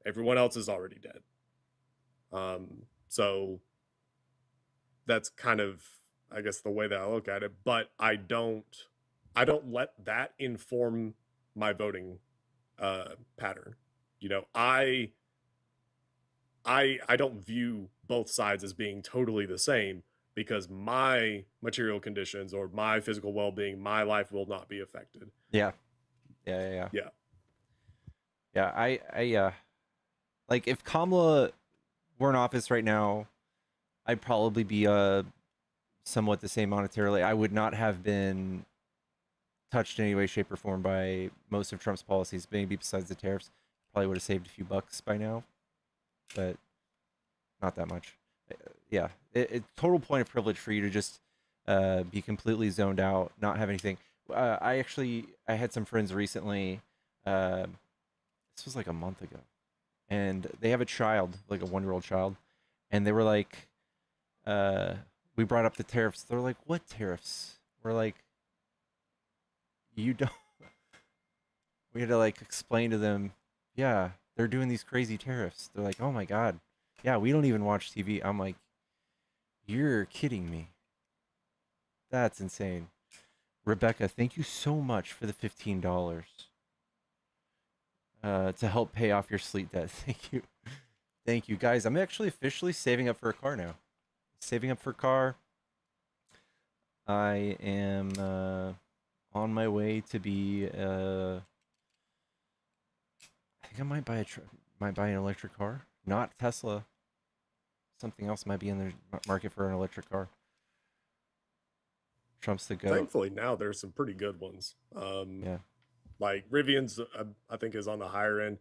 everyone else is already dead. So that's kind of, I guess, the way that I look at it. But I don't let that inform my voting pattern. You know, I don't view both sides as being totally the same because my material conditions or my physical well-being, my life will not be affected. Yeah. Like if Kamala were in office right now, I'd probably be somewhat the same monetarily. I would not have been touched in any way, shape, or form by most of Trump's policies, maybe besides the tariffs. Probably would have saved a few bucks by now, but not that much. Yeah, total point of privilege for you to just be completely zoned out, not have anything. I had some friends recently. This was like a month ago, and they have a child, like a 1-year-old child, and they were like, we brought up the tariffs. They're like, what tariffs? We're like, you don't. We had to like explain to them, yeah, they're doing these crazy tariffs. They're like, oh my god, yeah, we don't even watch TV. I'm like, you're kidding me. That's insane. Rebecca, thank you so much for the $15 to help pay off your sleep debt. Thank you. Thank you, guys. I'm actually officially saving up for a car now. Saving up for a car. I am on my way to be. I think I might buy an electric car. Not Tesla. Something else might be in the market for an electric car. Trump's the goat. Thankfully, now there's some pretty good ones. Yeah. Like Rivian's, I think is on the higher end.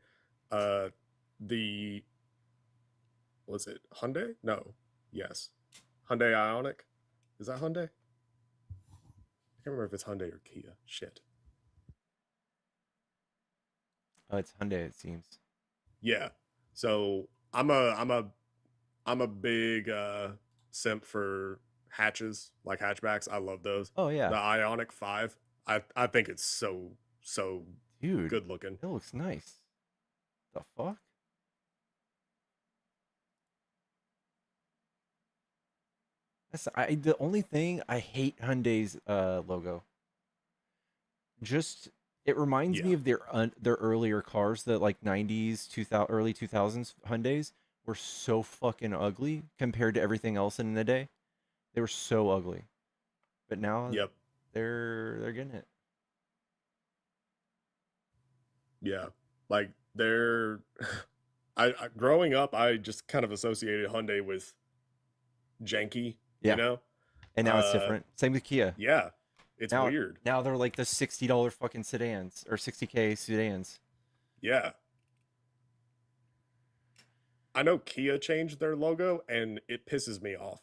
The was it Hyundai? No, yes, Hyundai Ioniq. Is that Hyundai? I can't remember if it's Hyundai or Kia. Shit. Oh, it's Hyundai, it seems. Yeah. So I'm a big simp for hatches, like hatchbacks. I love those. Oh yeah. The Ioniq 5. I think it's so Dude, good looking. It looks nice. The fuck? The only thing I hate Hyundai's logo. Just it reminds me of their earlier cars, the like 90s, 2000 early 2000s Hyundais were so fucking ugly compared to everything else in the day. They were so ugly. But now they're getting it. Yeah. Like they're I growing up I just kind of associated Hyundai with janky, you know? And now it's different. Same with Kia. Yeah. It's weird. Now they're like the $60 fucking sedans or $60K sedans. Yeah. I know Kia changed their logo and it pisses me off.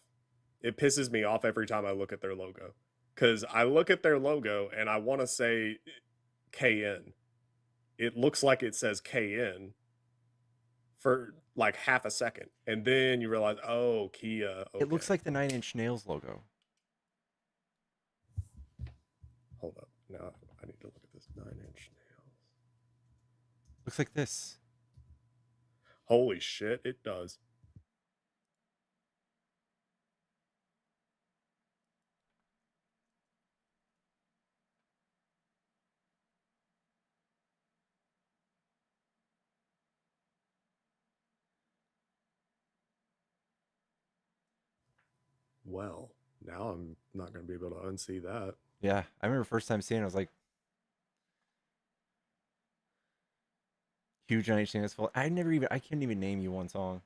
It pisses me off every time I look at their logo. Cause I look at their logo and I want to say KN. It looks like it says KN for like half a second. And then you realize, oh, Kia. Okay. It looks like the 9 Inch Nails logo. Hold up. Now I need to look at this 9 Inch Nails. Looks like this. Holy shit, it does. Well, now I'm not going to be able to unsee that. Yeah, I remember first time seeing it, I was like, huge 9 Inch Nails. I can't even name you one song.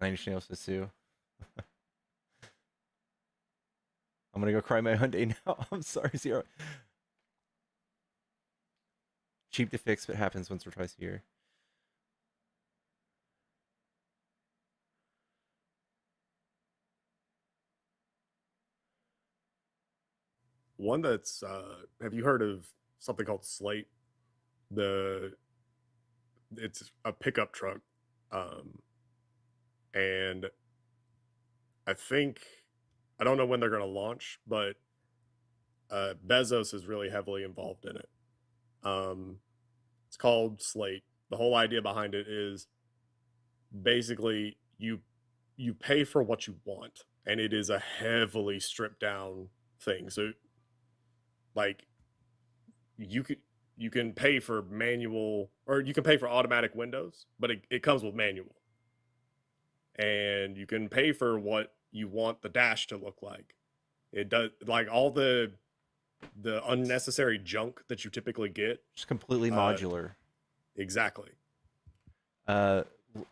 Nine Inch Nails to sue. I'm gonna go cry my Hyundai now. I'm sorry, Zero. Cheap to fix, but happens once or twice a year. One that's have you heard of something called Slate? It's a pickup truck, and I think I don't know when they're going to launch, but Bezos is really heavily involved in it. It's called Slate. The whole idea behind it is basically you pay for what you want, and it is a heavily stripped down thing. So like you can pay for manual, or you can pay for automatic windows, but it comes with manual. And you can pay for what you want the dash to look like. It does, like, all the unnecessary junk that you typically get. Just completely modular. Exactly.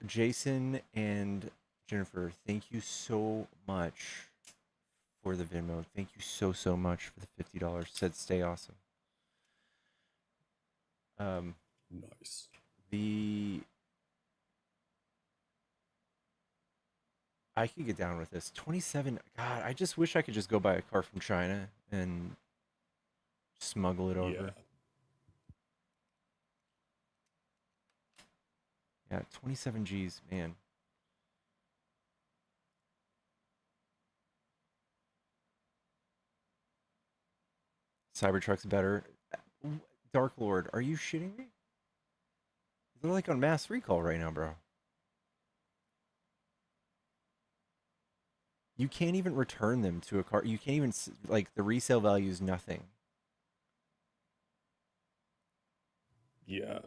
Jason and Jennifer, thank you so much for the Venmo. Thank you so much for the $50. Said stay awesome. Nice. I could get down with this. 27. God, I just wish I could just go buy a car from China and smuggle it over. Yeah, 27 G's, man. Cybertruck's better. Dark Lord, are you shitting me? They're like on mass recall right now, bro. You can't even return them to a car. You can't even, like, the resale value is nothing. Yeah.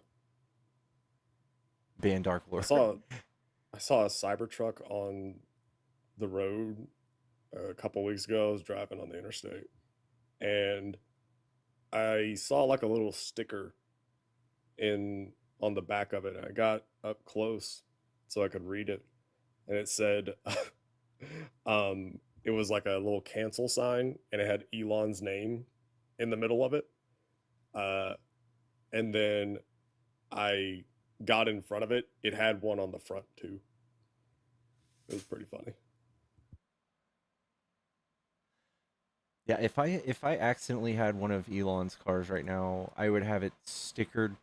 Ban Dark Lord. I saw a Cybertruck on the road a couple weeks ago. I was driving on the interstate, and I saw like a little sticker on the back of it. I got up close so I could read it, and it said, it was like a little cancel sign, and it had Elon's name in the middle of it. And then I got in front of it. It had one on the front too. It was pretty funny. Yeah, if I accidentally had one of Elon's cars right now, I would have it stickered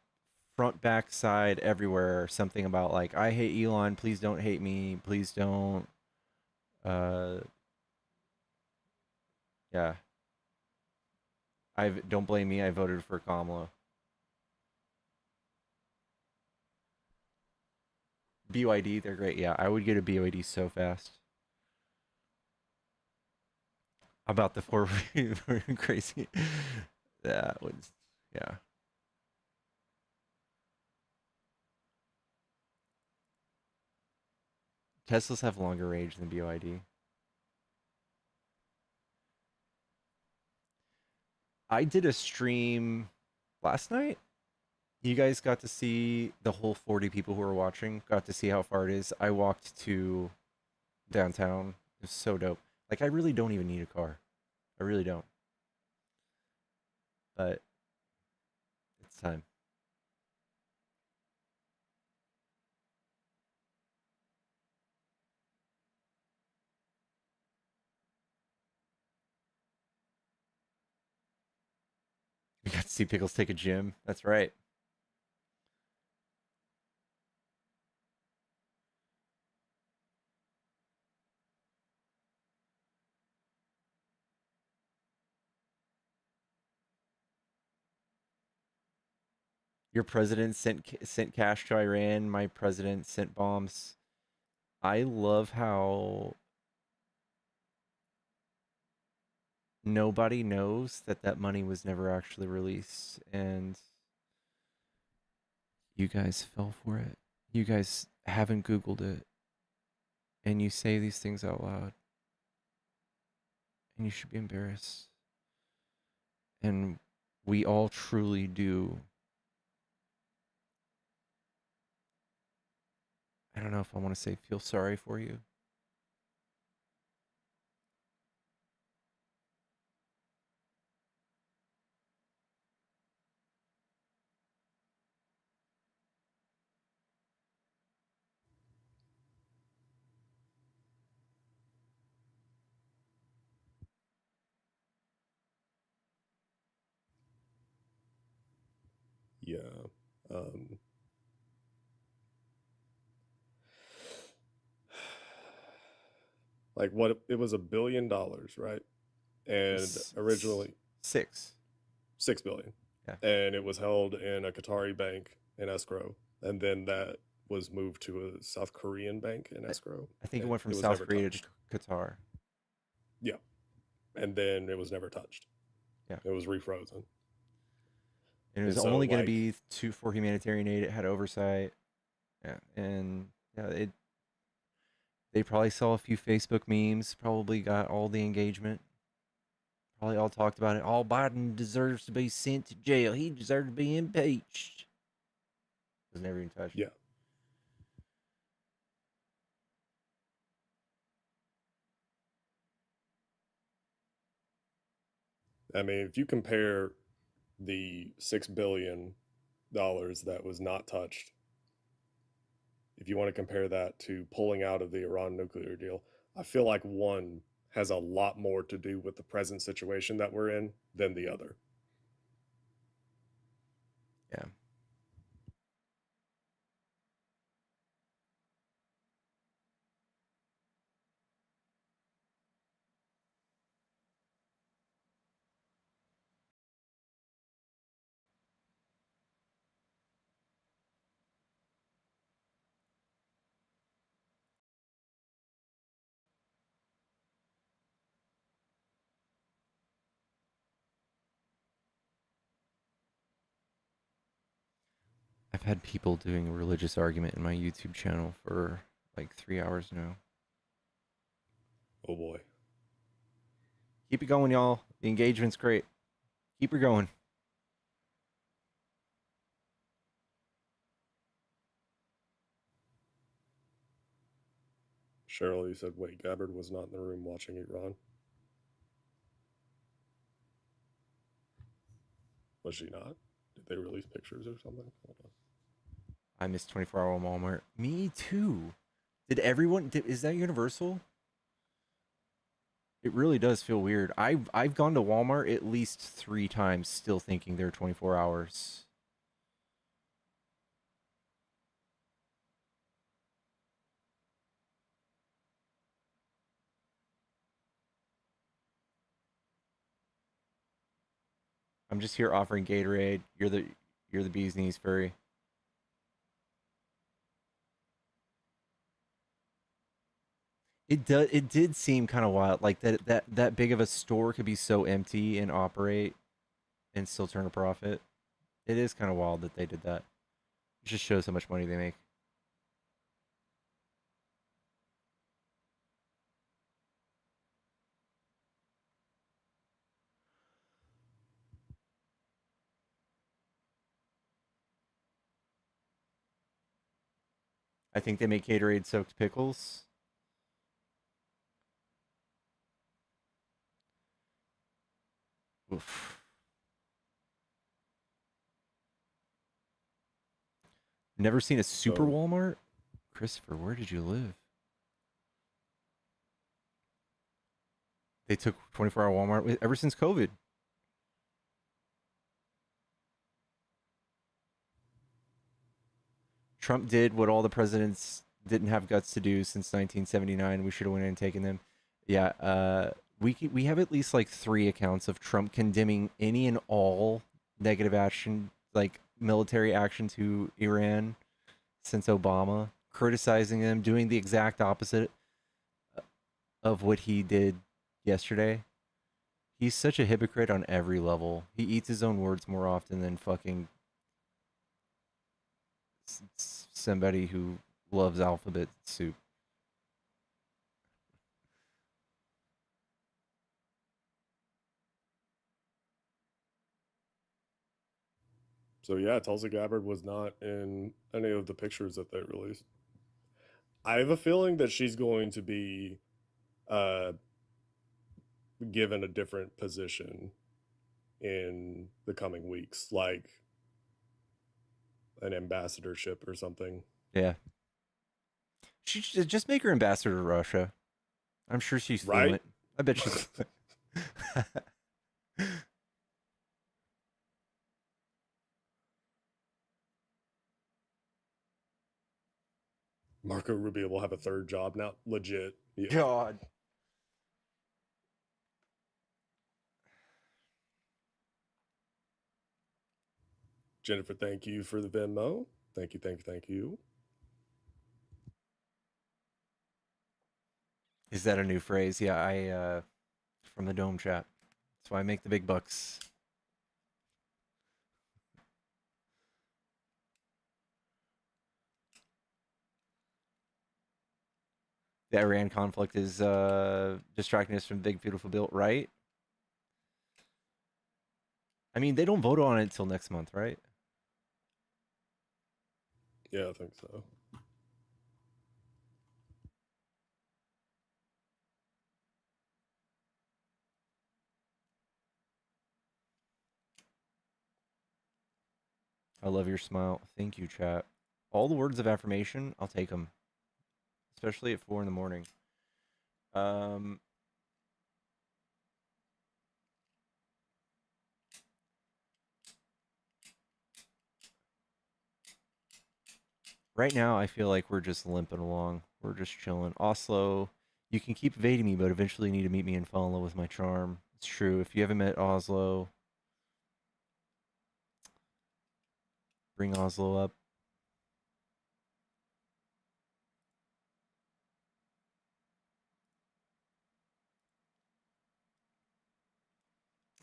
front, back, side, everywhere. Something about like, I hate Elon, please don't hate me, please don't. Yeah. Don't blame me, I voted for Kamala. BYD, they're great. Yeah, I would get a BYD so fast. About the 4 crazy. That was, yeah. Teslas have longer range than BYD. I did a stream last night. You guys got to see the whole 40 people who were watching, got to see how far it is. I walked to downtown. It was so dope. Like, I really don't even need a car. I really don't. But it's time. You got to see Pickles take a gym. That's right. Your president sent cash to Iran. My president sent bombs. I love how nobody knows that money was never actually released, and you guys fell for it. You guys haven't Googled it, and you say these things out loud, and you should be embarrassed. And we all truly do I don't know if I want to say feel sorry for you. Yeah. Um, like what it was $1 billion, right? And originally $6 billion. Yeah. And it was held in a Qatari bank in escrow, and then that was moved to a South Korean bank in escrow. I think it and went from was South never Korea touched. to Qatar. Yeah. And then it was never touched. Yeah. It was refrozen. And it was And so, only going to like- be for humanitarian aid. It had oversight. Yeah. And yeah, they probably saw a few Facebook memes, probably got all the engagement. Probably all talked about it. All Biden deserves to be sent to jail. He deserves to be impeached. Was never even touched. Yeah. I mean, if you compare the $6 billion that was not touched, if you want to compare that to pulling out of the Iran nuclear deal, I feel like one has a lot more to do with the present situation that we're in than the other. Yeah. I've had people doing a religious argument in my YouTube channel for like 3 hours now. Oh boy. Keep it going, y'all. The engagement's great. Keep her going. Cheryl, you said, wait, Gabbard was not in the room watching Iran. Was she not? Did they release pictures or something? Hold on. I missed 24-hour Walmart. Me too. Is that universal? It really does feel weird. I've gone to Walmart at least 3 times still thinking they're 24 hours. I'm just here offering Gatorade. You're the bee's knees furry. It did seem kind of wild, like that big of a store could be so empty and operate and still turn a profit. It is kind of wild that they did that. It just shows how much money they make. I think they make Gatorade soaked pickles. Oof. Never seen a super Walmart? Christopher, where did you live? They took 24-hour Walmart ever since COVID. Trump did what all the presidents didn't have guts to do since 1979. We should have went in and taken them. Yeah, we have at least like 3 accounts of Trump condemning any and all negative action, like military action to Iran since Obama, criticizing them, doing the exact opposite of what he did yesterday. He's such a hypocrite on every level. He eats his own words more often than fucking somebody who loves alphabet soup. So yeah, Tulsi Gabbard was not in any of the pictures that they released. I have a feeling that she's going to be given a different position in the coming weeks, like an ambassadorship or something. Yeah. She should just make her ambassador to Russia. I'm sure she's Right? fluent. I bet she's Marco Rubio will have a third job now. Legit. Yeah. God. Jennifer, thank you for the Venmo. Thank you, thank you, thank you. Is that a new phrase? Yeah, I from the Dome chat. That's why I make the big bucks. The Iran conflict is distracting us from Big Beautiful Bill, right? I mean, they don't vote on it until next month, right? Yeah, I think so. I love your smile. Thank you, chat. All the words of affirmation, I'll take them. Especially at 4 in the morning. Right now, I feel like we're just limping along. We're just chilling. Oslo, you can keep evading me, but eventually you need to meet me and fall in love with my charm. It's true. If you haven't met Oslo, bring Oslo up.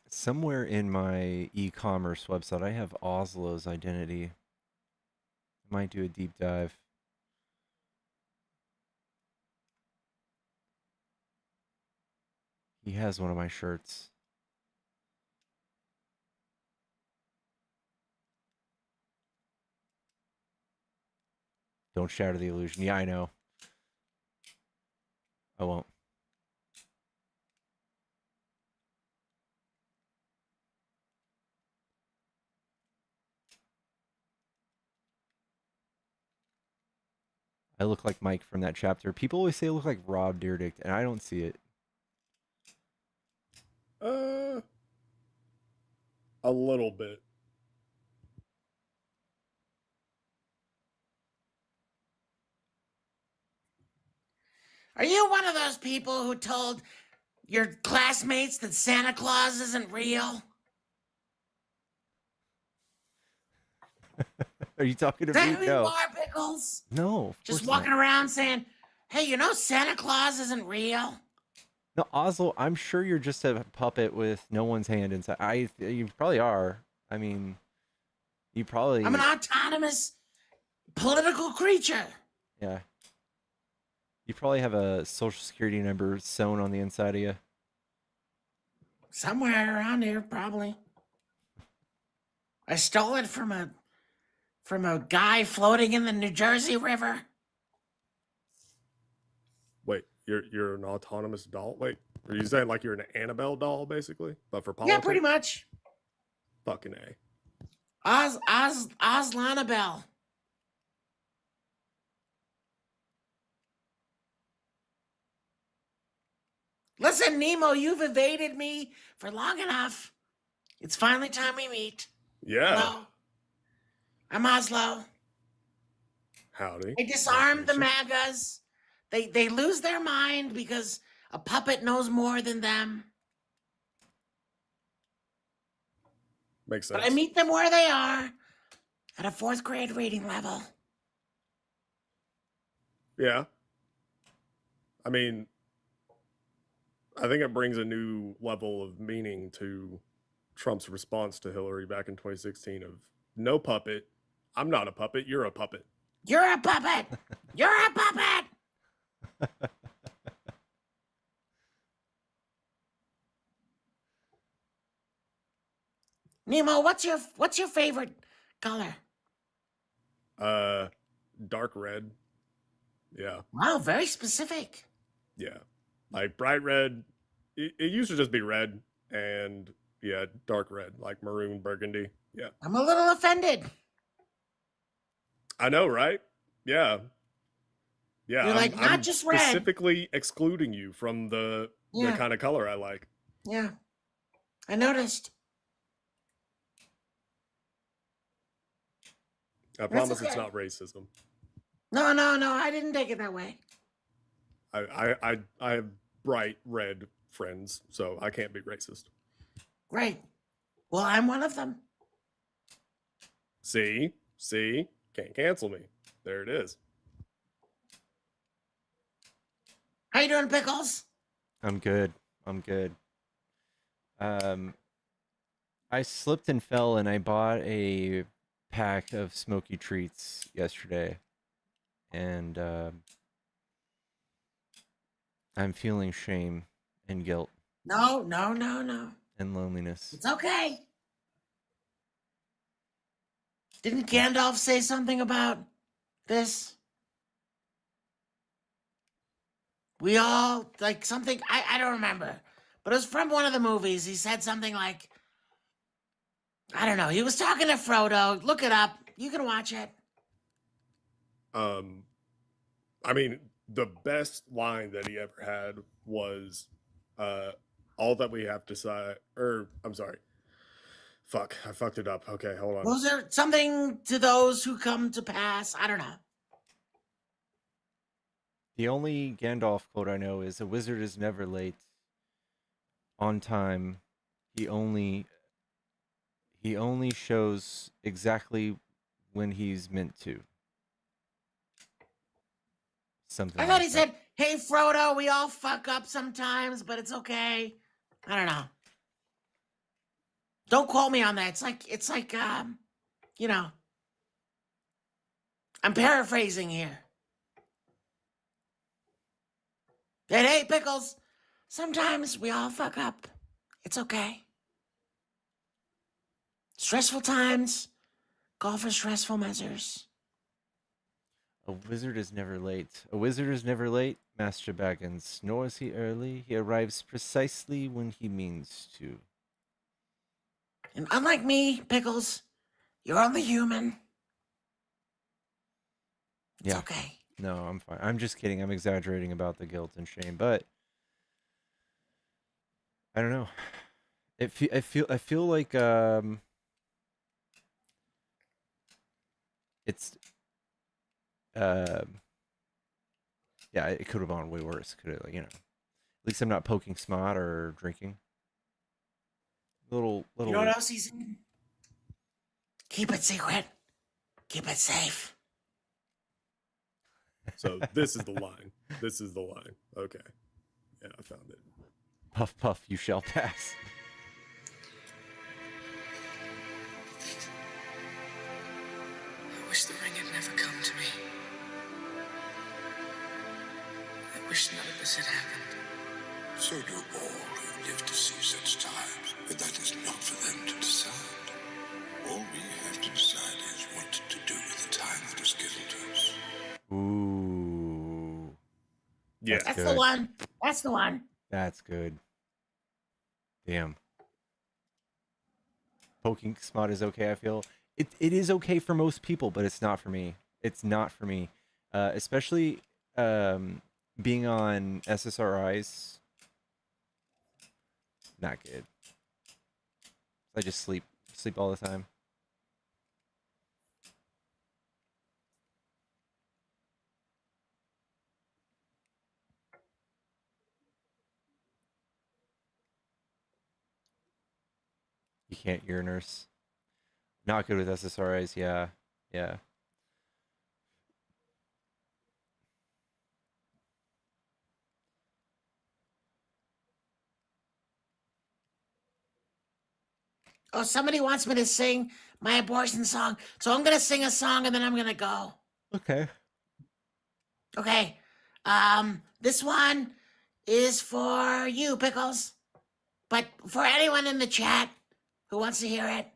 Somewhere in my e-commerce website, I have Oslo's identity. I might do a deep dive. He has one of my shirts. Don't shatter the illusion. Yeah, I know. I won't. I look like Mike from that chapter. People always say I look like Rob Dyrdek, and I don't see it. A little bit. Are you one of those people who told your classmates that Santa Claus isn't real? Are you talking to Is that me? who you No. are, Pickles? No, of Just course not. walking around saying, hey, you know Santa Claus isn't real? No, Oslo, I'm sure you're just a puppet with no one's hand inside. You probably are. I mean, you probably... I'm an autonomous political creature. Yeah. You probably have a social security number sewn on the inside of you. Somewhere around here, probably. I stole it from a guy floating in the New Jersey River. Wait, you're an autonomous doll? Wait, are you saying like you're an Annabelle doll, basically, but for politics? Yeah, pretty much. Fucking A. Oslanabelle. Listen, Nemo, you've evaded me for long enough. It's finally time we meet. Yeah. Hello. I'm Oslo. Howdy. I disarmed the MAGAs. They lose their mind because a puppet knows more than them. Makes sense. But I meet them where they are, at a 4th grade reading level. Yeah. I mean, I think it brings a new level of meaning to Trump's response to Hillary back in 2016 of no puppet. I'm not a puppet. You're a puppet. You're a puppet. You're a puppet. Nemo, what's your favorite color? Dark red. Yeah. Wow, very specific. Yeah. Like bright red. It used to just be red and yeah, dark red, like maroon burgundy. Yeah. I'm a little offended. I know, right? Yeah. Yeah. You're like, not I'm just red. specifically excluding you from the Yeah. kind of color I like. Yeah. I noticed. I promise it's not racism. No, I didn't take it that way. I have bright red friends, so I can't be racist. Right. Well, I'm one of them. See? Can't cancel me. There it is. How you doing, Pickles? I'm good. I slipped and fell and I bought a pack of smoky treats yesterday. And I'm feeling shame and guilt. No. And loneliness. It's okay. Didn't Gandalf say something about this? We all, like something, I don't remember. But it was from one of the movies. He said something like, I don't know. He was talking to Frodo. Look it up. You can watch it. I mean, the best line that he ever had was, all that we have to say, or I'm sorry. Fuck, I fucked it up. Okay, hold on. Was there something to those who come to pass? I don't know. The only Gandalf quote I know is, "A wizard is never late. On time. He only shows exactly when he's meant to." Something. I thought he said, "Hey Frodo, we all fuck up sometimes, but it's okay." I don't know. Don't quote me on that. It's like you know. I'm paraphrasing here. And hey, Pickles, sometimes we all fuck up. It's okay. Stressful times call for stressful measures. A wizard is never late. A wizard is never late, Master Baggins. Nor is he early. He arrives precisely when he means to. And unlike me, Pickles, you're only human. It's okay. No, I'm fine. I'm just kidding. I'm exaggerating about the guilt and shame, but I don't know. I feel like it's yeah, it could have gone way worse. Could have, you know. At least I'm not poking snot or drinking. Little. You know what else he's in? Keep it secret. Keep it safe. So this is the line. Okay. Yeah, I found it. Puff, puff, you shall pass. I wish the ring had never come to me. I wish none of this had happened. So do all who live to see such times, but that is not for them to decide. All we have to decide is what to do with the time that is given to us. Ooh. Yeah. That's the one. That's the one. That's good. Damn. Poking snot is okay, I feel. It is okay for most people, but it's not for me. It's not for me. Especially being on SSRIs. Not good. I just sleep all the time. You can't ear nurse. Not good with SSRIs, yeah. Oh, somebody wants me to sing my abortion song. So I'm going to sing a song and then I'm going to go. Okay. Okay. This one is for you, Pickles. But for anyone in the chat who wants to hear it,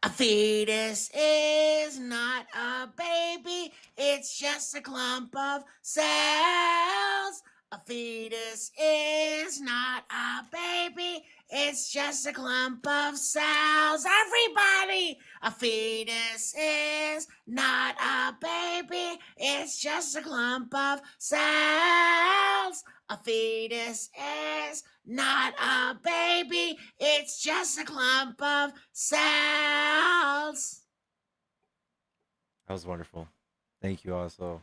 A fetus is not a baby, it's just a clump of cells. A fetus is not a baby, it's just a clump of cells. Everybody! A fetus is not a baby, it's just a clump of cells. A fetus is not a baby, it's just a clump of cells. That was wonderful. Thank you, also.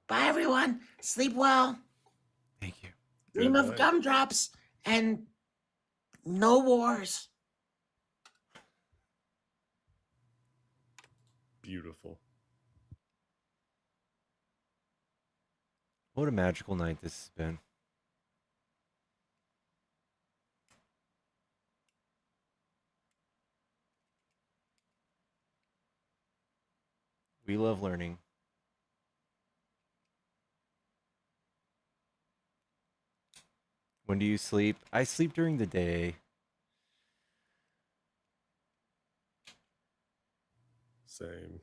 Bye, everyone. Sleep well. Thank you. Dream Good of night. gumdrops and no wars. Beautiful. What a magical night this has been. We love learning. When do you sleep? I sleep during the day. Same.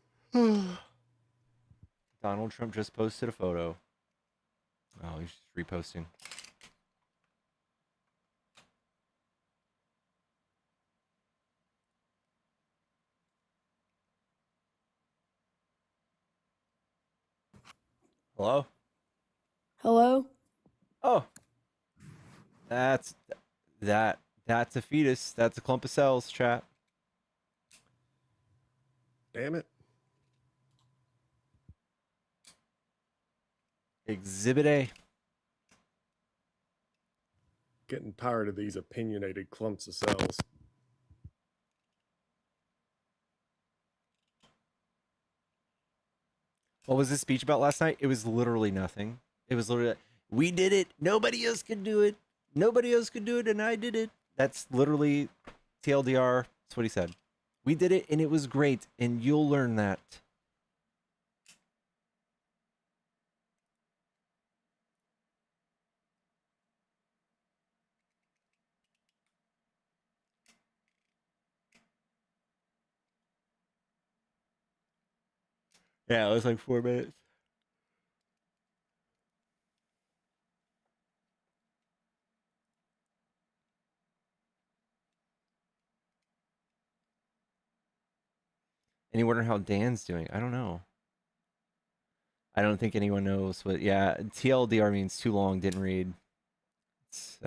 Donald Trump just posted a photo. Oh, he's just reposting. Hello? Hello? Oh. That's a fetus. That's a clump of cells, chat. Damn it. Exhibit A. Getting tired of these opinionated clumps of cells. What was this speech about last night? It was literally nothing. It was literally, we did it. Nobody else could do it. Nobody else could do it, and I did it. That's literally TLDR. That's what he said. We did it, and it was great, and you'll learn that. Yeah, it was like 4 minutes. And you wonder how Dan's doing. I don't know. I don't think anyone knows what. Yeah, TLDR means too long, didn't read. It's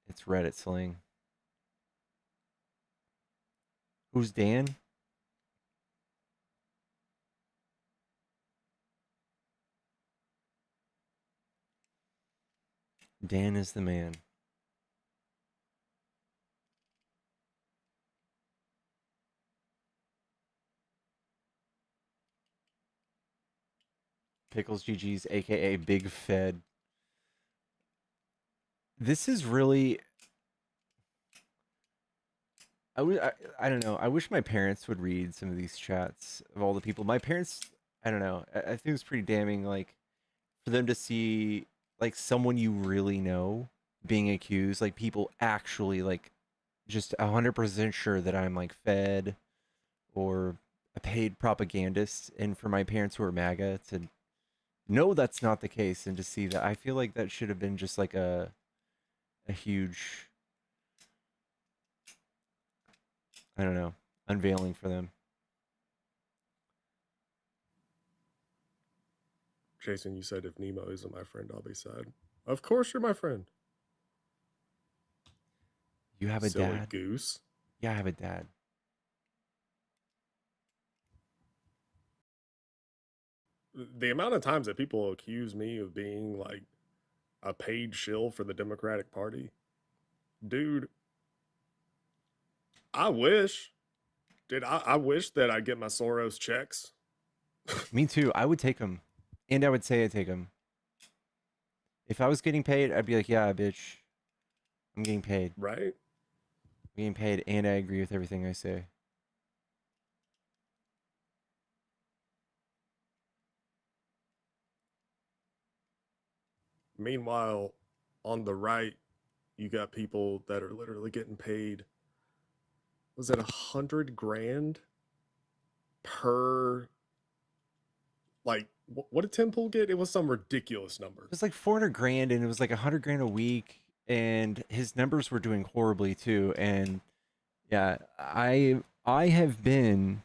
it's Reddit slang. Who's Dan? Dan is the man. Pickles GG's, aka Big Fed. This is really. I don't know. I wish my parents would read some of these chats of all the people. My parents, I don't know. I think it's pretty damning, like, for them to see, like, someone you really know being accused, like, people actually, like, just 100% sure that I'm, like, fed or a paid propagandist. And for my parents who are MAGA to know that's not the case and to see that, I feel like that should have been just, like, a huge, I don't know, unveiling for them. Jason, you said if Nemo isn't my friend, I'll be sad. Of course you're my friend. You have a Silly dad? goose. Yeah, I have a dad. The amount of times that people accuse me of being like a paid shill for the Democratic Party, dude, I wish. Dude, I wish that I get my Soros checks. Me too. I would take them. And I would say I'd take them. If I was getting paid, I'd be like, yeah, bitch. I'm getting paid. Right? I'm getting paid, and I agree with everything I say. Meanwhile, on the right, you got people that are literally getting paid. Was it $100,000 per? Like, what did Tim Pool get? It was some ridiculous number. It was like 400 grand, and it was like 100 grand a week, and his numbers were doing horribly too. And yeah, I have been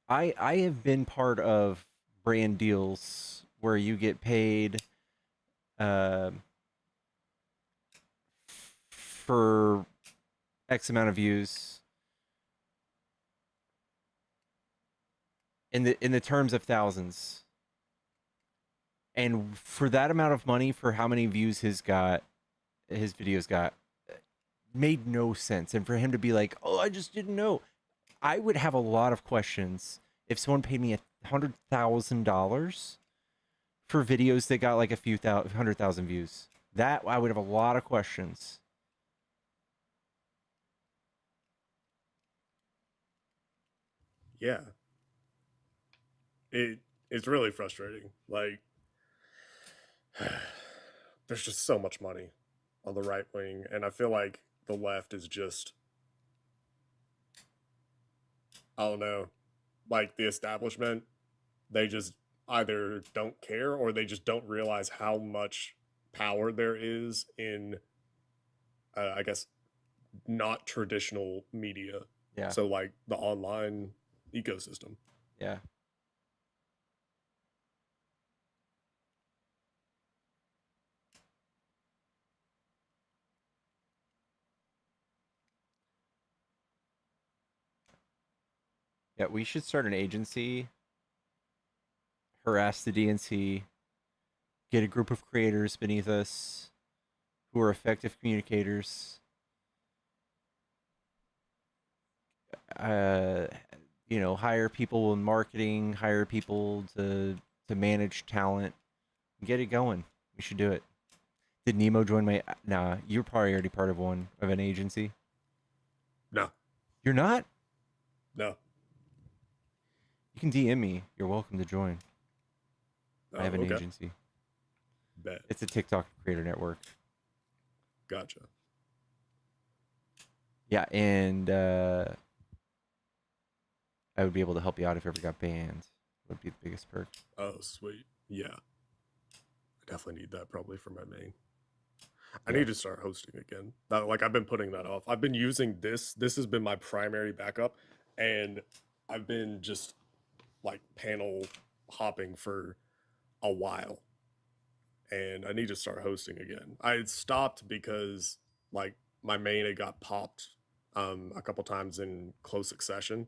I have been part of brand deals where you get paid uh, for X amount of views in the terms of thousands. And for that amount of money, for how many views his videos got, made no sense. And for him to be like, "Oh, I just didn't know," I would have a lot of questions if someone paid me $100,000 for videos that got like a few 100,000 views. That I would have a lot of questions. Yeah, it's really frustrating. Like, there's just so much money on the right wing, and I feel like the left is just, I don't know, like the establishment. They just either don't care or they just don't realize how much power there is in, I guess, not traditional media. Yeah. So like the online ecosystem. Yeah. Yeah, we should start an agency, harass the DNC, get a group of creators beneath us who are effective communicators. Uh, hire people in marketing, hire people to manage talent, get it going. We should do it. Did Nemo join my? Nah, you're probably already part of an agency. No. You're not? No. You can DM me. You're welcome to join. Oh, I have an okay. agency. Bet. It's a TikTok creator network. Gotcha. Yeah, and I would be able to help you out if you ever got banned. Would be the biggest perk. Oh, sweet. Yeah. I definitely need that probably for my main. I Yeah. need to start hosting again. Like I've been putting that off. I've been using this. This has been my primary backup, and I've been just like panel hopping for a while. And I need to start hosting again. I had stopped because like my main had got popped a couple times in close succession,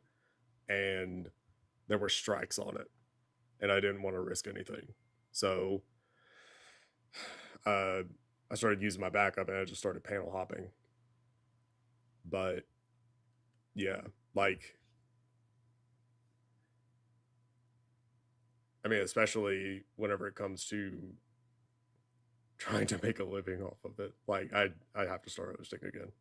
and there were strikes on it, and I didn't want to risk anything. So I started using my backup, and I just started panel hopping. But yeah, like, I mean, especially whenever it comes to trying to make a living off of it, like I have to start hosting again.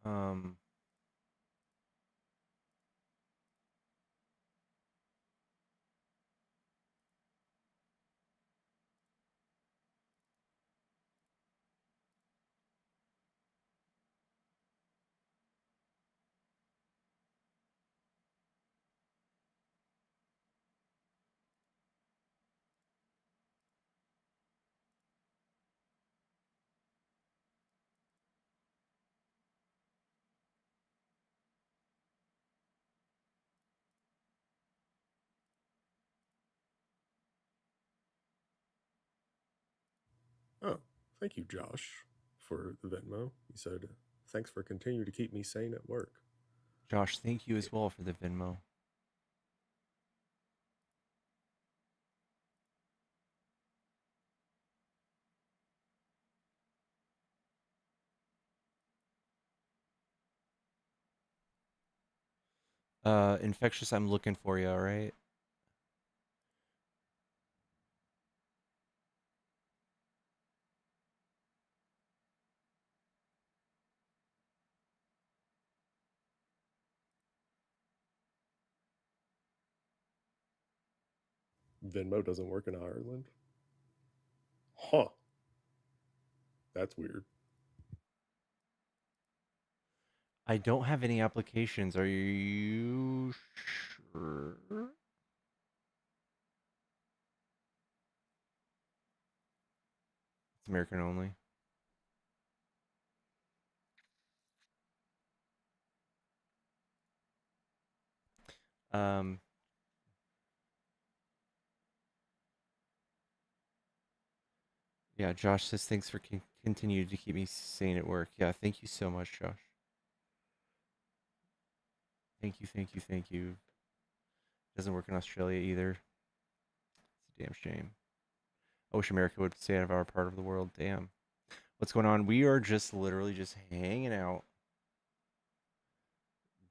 Um. Oh, thank you, Josh, for the Venmo. He said, "Thanks for continuing to keep me sane at work." Josh, thank you as well for the Venmo. Infectious, I'm looking for you, all right? Venmo doesn't work in Ireland? Huh. That's weird. I don't have any applications. Are you sure? It's American only. Yeah, Josh says thanks for continue to keep me sane at work. Yeah, thank you so much, Josh. Thank you, thank you, thank you. Doesn't work in Australia either. It's a damn shame. I wish America would stay out of our part of the world. Damn. What's going on? We are just literally just hanging out,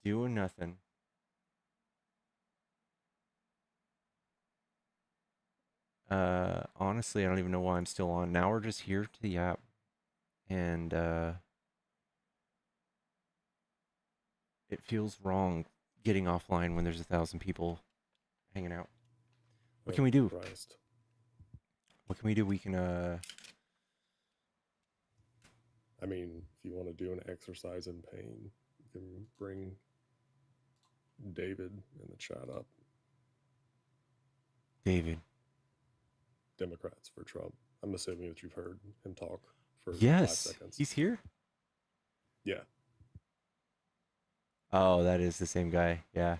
doing nothing. Honestly, I don't even know why I'm still on. Now we're just here to the app, and it feels wrong getting offline when there's 1,000 people hanging out. What can we do? Christ. What can we do? We can I mean, if you want to do an exercise in pain, you can bring David in the chat up. David. Democrats for Trump. I'm assuming that you've heard him talk for 5 Yes, seconds. he's here. Yeah. Oh, that is the same guy. Yeah.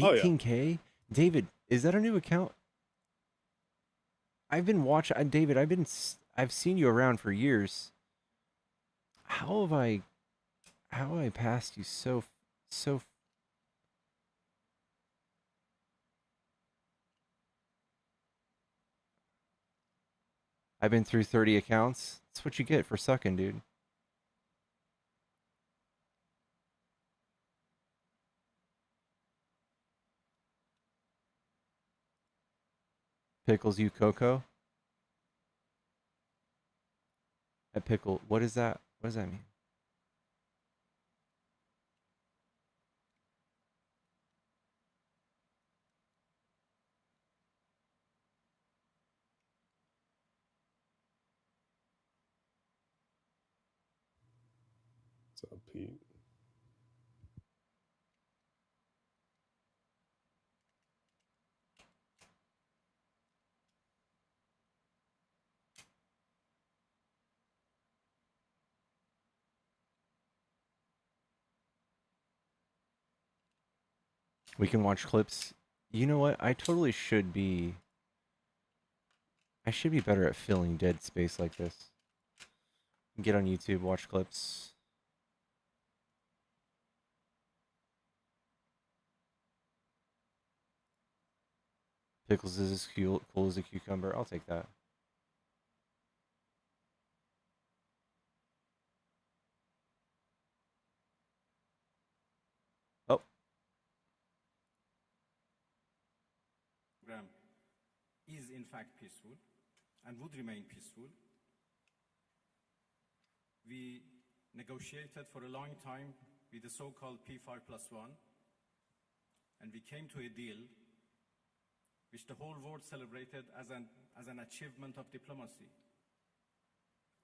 Oh, yeah. 18K? David, is that a new account? I've been watching David, I've seen you around for years. How have I passed you so I've been through 30 accounts. That's what you get for sucking, dude. Pickles you Coco? That pickle, what is that? What does that mean? What's up, Pete? We can watch clips. You know what? I totally should be. I should be better at filling dead space like this. Get on YouTube, watch clips. Pickles is as cool as a cucumber. I'll take that. Oh. Is in fact peaceful and would remain peaceful. We negotiated for a long time with the so-called P5+1, and we came to a deal which the whole world celebrated as an achievement of diplomacy.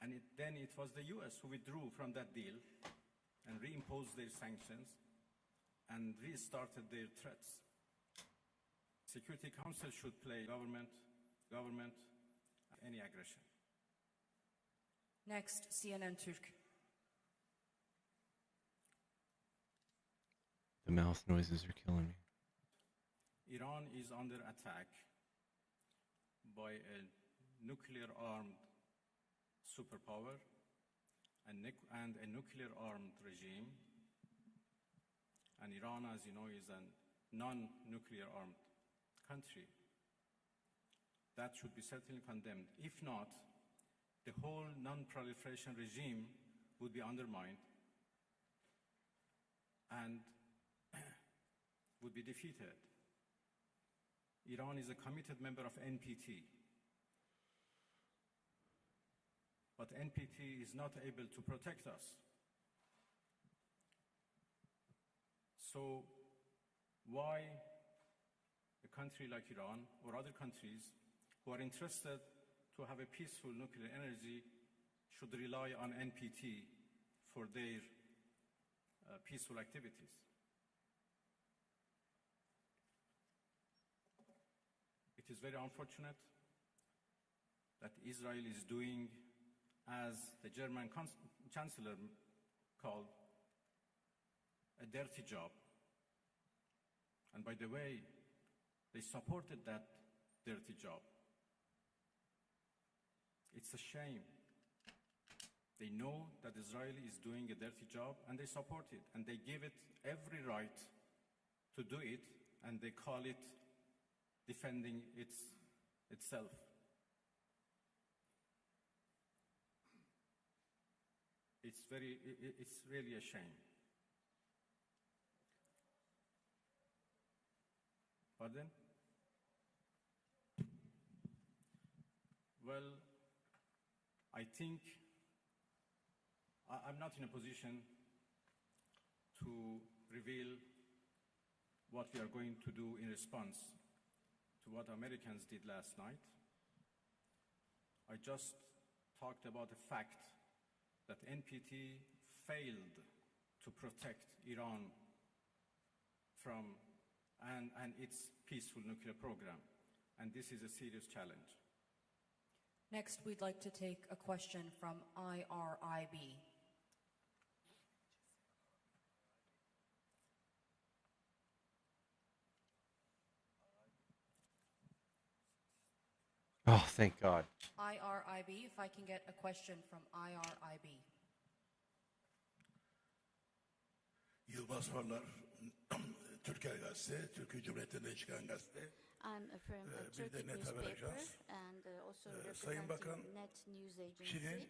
And then it was the US who withdrew from that deal and reimposed their sanctions and restarted their threats. Security Council should play government, any aggression. Next, CNN Türk. The mouth noises are killing me. Iran is under attack by a nuclear-armed superpower and a nuclear-armed regime. And Iran, as you know, is a non-nuclear armed country. That should be certainly condemned. If not, the whole non-proliferation regime would be undermined and would be defeated. Iran is a committed member of NPT. But NPT is not able to protect us. So why a country like Iran or other countries who are interested to have a peaceful nuclear energy should rely on NPT for their peaceful activities. It is very unfortunate that Israel is doing, as the German Chancellor called, a dirty job. And by the way, they supported that dirty job. It's a shame. They know that Israel is doing a dirty job and they support it, and they give it every right to do it, and they call it defending itself. It's really a shame. Pardon? Well, I think I'm not in a position to reveal what we are going to do in response to what Americans did last night. I just talked about the fact that NPT failed to protect Iran from and its peaceful nuclear program, and this is a serious challenge. Next, we'd like to take a question from IRIB. Oh, thank God. IRIB, if I can get a question from IRIB. Yılmaz Varlar, Türker Gazete, Türkiye Cumhuriyeti'nde çıkan gazete. I'm from a Bir Turkic de Net Haber newspaper Ajans. and also Sayın Bakan, representing Net News Agency. Çin'in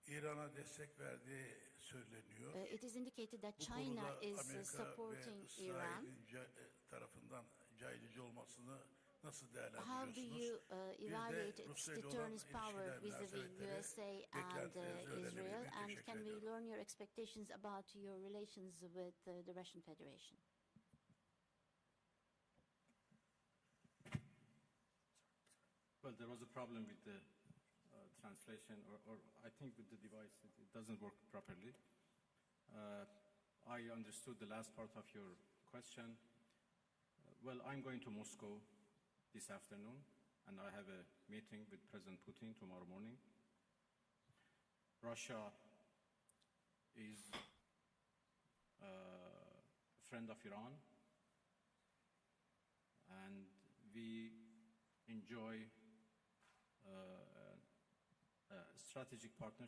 İran'a destek verdiği söyleniyor. It is indicated that Bu China konuda is Amerika supporting ve Iran. İsrail'in tarafından caydırıcı olmasını nasıl How do değerlendiriyorsunuz? you Bir evaluate de its Rusya ile olan deterrence power ilişkiler vis-a-vis münasebetleri, USA and beklentilerinizi Israel? öğrenebilmek. And Teşekkür can we ediyorum. learn your expectations about your relations with the Russian Federation? Well, there was a problem with the translation, or I think with the device, it doesn't work properly. I understood the last part of your question. Well, I'm going to Moscow this afternoon, and I have a meeting with President Putin tomorrow morning. Russia is a friend of Iran, and we enjoy a strategic partnership